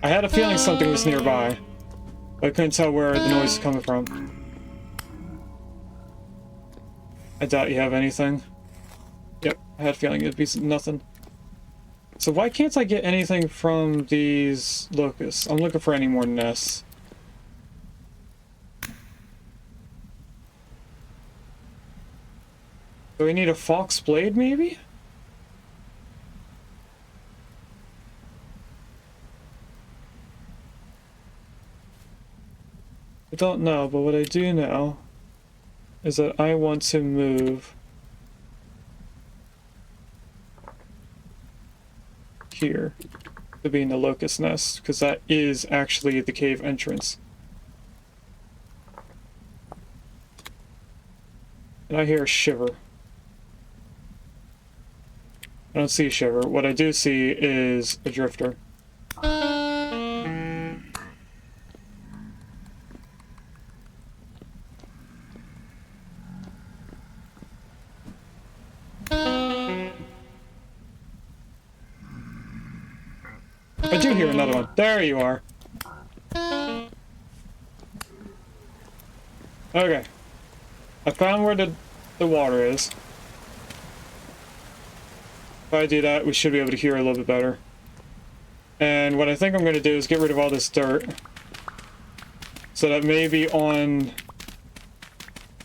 I had a feeling something was nearby, but I couldn't tell where the noise is coming from. I doubt you have anything. Yep, I had a feeling it'd be nothing. So why can't I get anything from these locusts? I'm looking for any more nests. Do we need a fox blade, maybe? I don't know, but what I do know is that I want to move here to be in the Locust Nest, because that is actually the cave entrance. And I hear a shiver. I don't see a shiver. What I do see is a drifter. I do hear another one. There you are. Okay. I found where the water is. If I do that, we should be able to hear a little bit better. And what I think I'm going to do is get rid of all this dirt. So that maybe on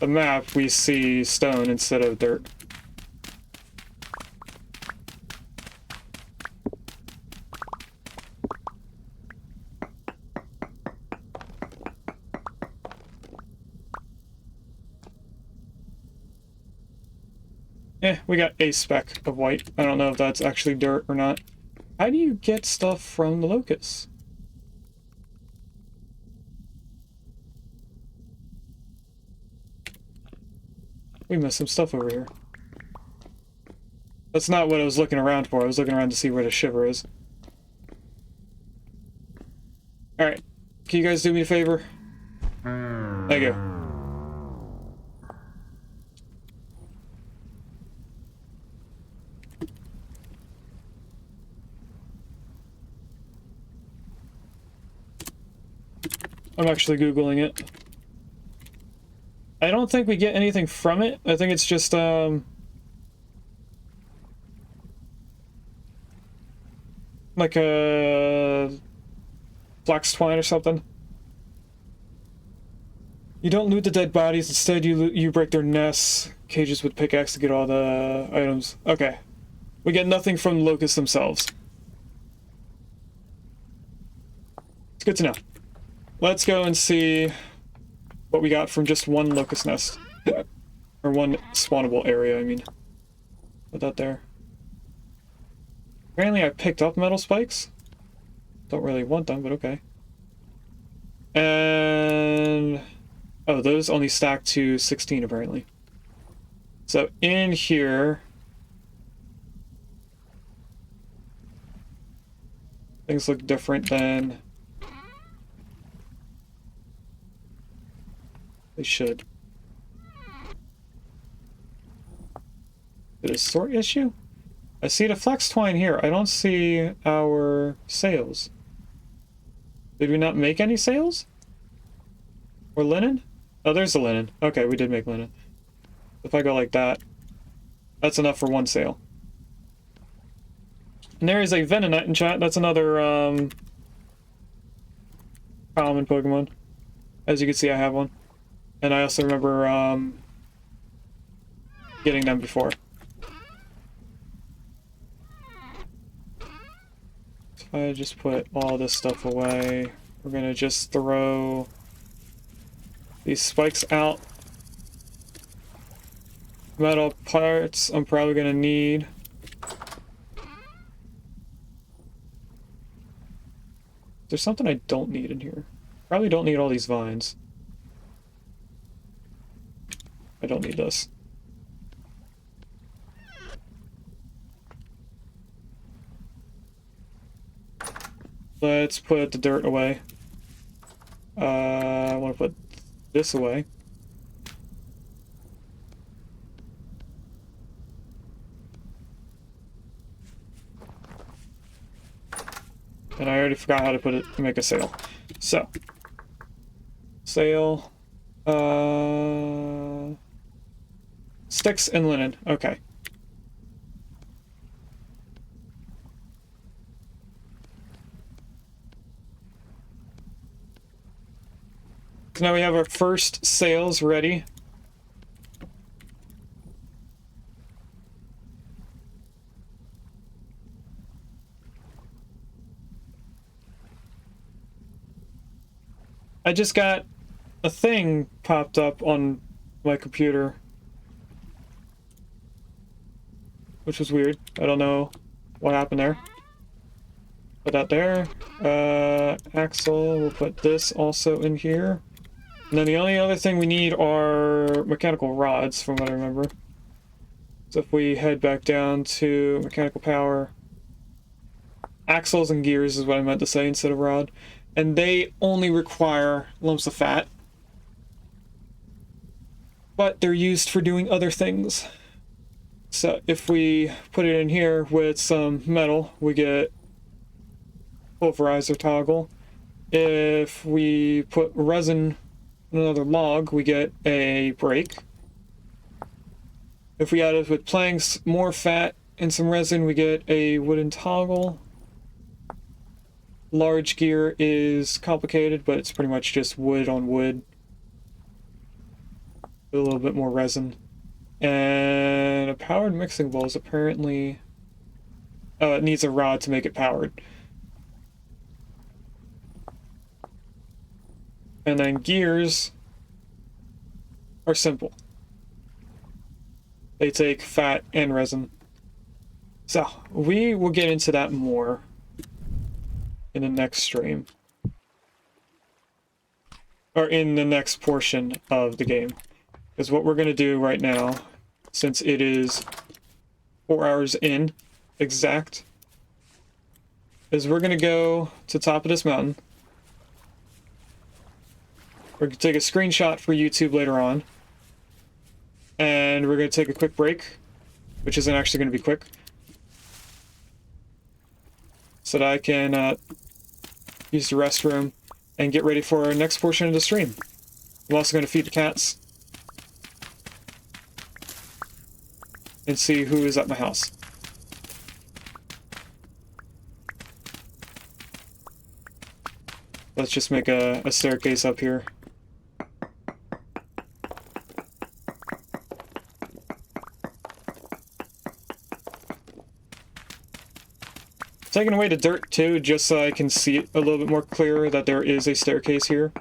the map we see stone instead of dirt. We got a speck of white. I don't know if that's actually dirt or not. How do you get stuff from the locusts? We missed some stuff over here. That's not what I was looking around for. I was looking around to see where the shiver is. Alright. Can you guys do me a favor? Thank you. I'm actually Googling it. I don't think we get anything from it. I think it's just, like a flax twine or something. You don't loot the dead bodies. Instead, you break their nests, cages with pickaxe to get all the items. Okay. We get nothing from the locusts themselves. It's good to know. Let's go and see what we got from just one locust nest. Or one spawnable area, I mean. Put that there. Apparently I picked up metal spikes. Don't really want them, but okay. And... oh, those only stack to 16 apparently. So in here... things look different than... they should. Is it a sort issue? I see the flex twine here. I don't see our sails. Did we not make any sails? Or linen? Oh, there's the linen. Okay, we did make linen. If I go like that, that's enough for one sail. And there is a Venonite in chat. That's another common Pokemon. As you can see, I have one. And I also remember getting them before. If I just put all this stuff away, we're gonna just throw these spikes out. Metal parts I'm probably gonna need. There's something I don't need in here. Probably don't need all these vines. I don't need this. Let's put the dirt away. I want to put this away. And I already forgot how to put it to make a sail. So, sail, sticks and linen. Okay. So now we have our first sails ready. I just got a thing popped up on my computer, which was weird. I don't know what happened there. Put that there. Axle, we'll put this also in here. And then the only other thing we need are mechanical rods, from what I remember. So if we head back down to mechanical power, axles and gears is what I meant to say instead of rod. And they only require lumps of fat. But they're used for doing other things. So if we put it in here with some metal, we get pulverizer toggle. If we put resin in another log, we get a brake. If we add it with planks, more fat, and some resin, we get a wooden toggle. Large gear is complicated, but it's pretty much just wood on wood. With a little bit more resin. And a powered mixing bowl is apparently... Oh, it needs a rod to make it powered. And then gears are simple. They take fat and resin. So, we will get into that more in the next stream. Or in the next portion of the game. Because what we're going to do right now, since it is 4 hours in, exact, is we're going to go to the top of this mountain. We're going to take a screenshot for YouTube later on. And we're going to take a quick break, which isn't actually going to be quick. So that I can use the restroom and get ready for our next portion of the stream. I'm also going to feed the cats. And see who is at my house. Let's just make a staircase up here. Taking away the dirt too, just so I can see it a little bit more clear that there is a staircase here.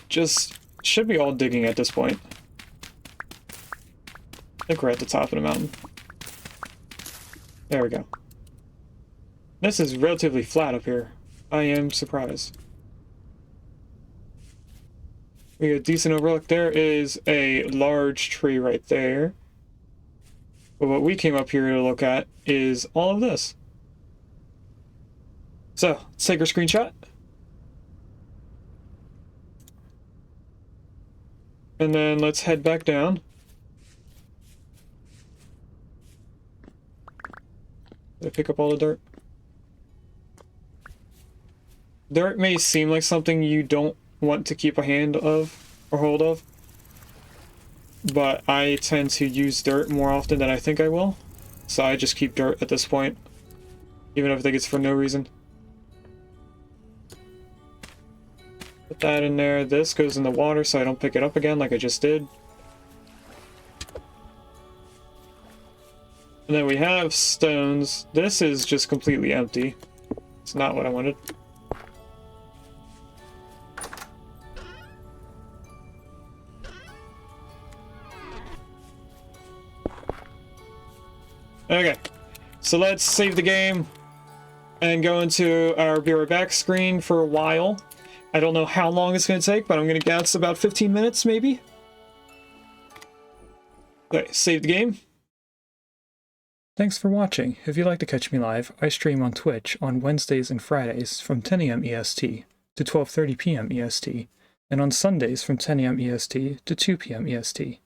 Just should be all digging at this point. I think we're at the top of the mountain. There we go. This is relatively flat up here. I am surprised. We get a decent overlook. There is a large tree right there. But what we came up here to look at is all of this. So, let's take our screenshot. And then let's head back down. Did I pick up all the dirt? Dirt may seem like something you don't want to keep a hand of or hold of, but I tend to use dirt more often than I think I will, so I just keep dirt at this point, even if I think it's for no reason. Put that in there. This goes in the water so I don't pick it up again like I just did. And then we have stones. This is just completely empty. It's not what I wanted. Okay, so let's save the game and go into our Be Right Back screen for a while. I don't know how long it's going to take, but I'm going to guess about 15 minutes, maybe? Okay, save the game. Thanks for watching. If you'd like to catch me live, I stream on Twitch on Wednesdays and Fridays from 10 a.m. EST to 12:30 p.m. EST, and on Sundays from 10 a.m. EST to 2 p.m. EST.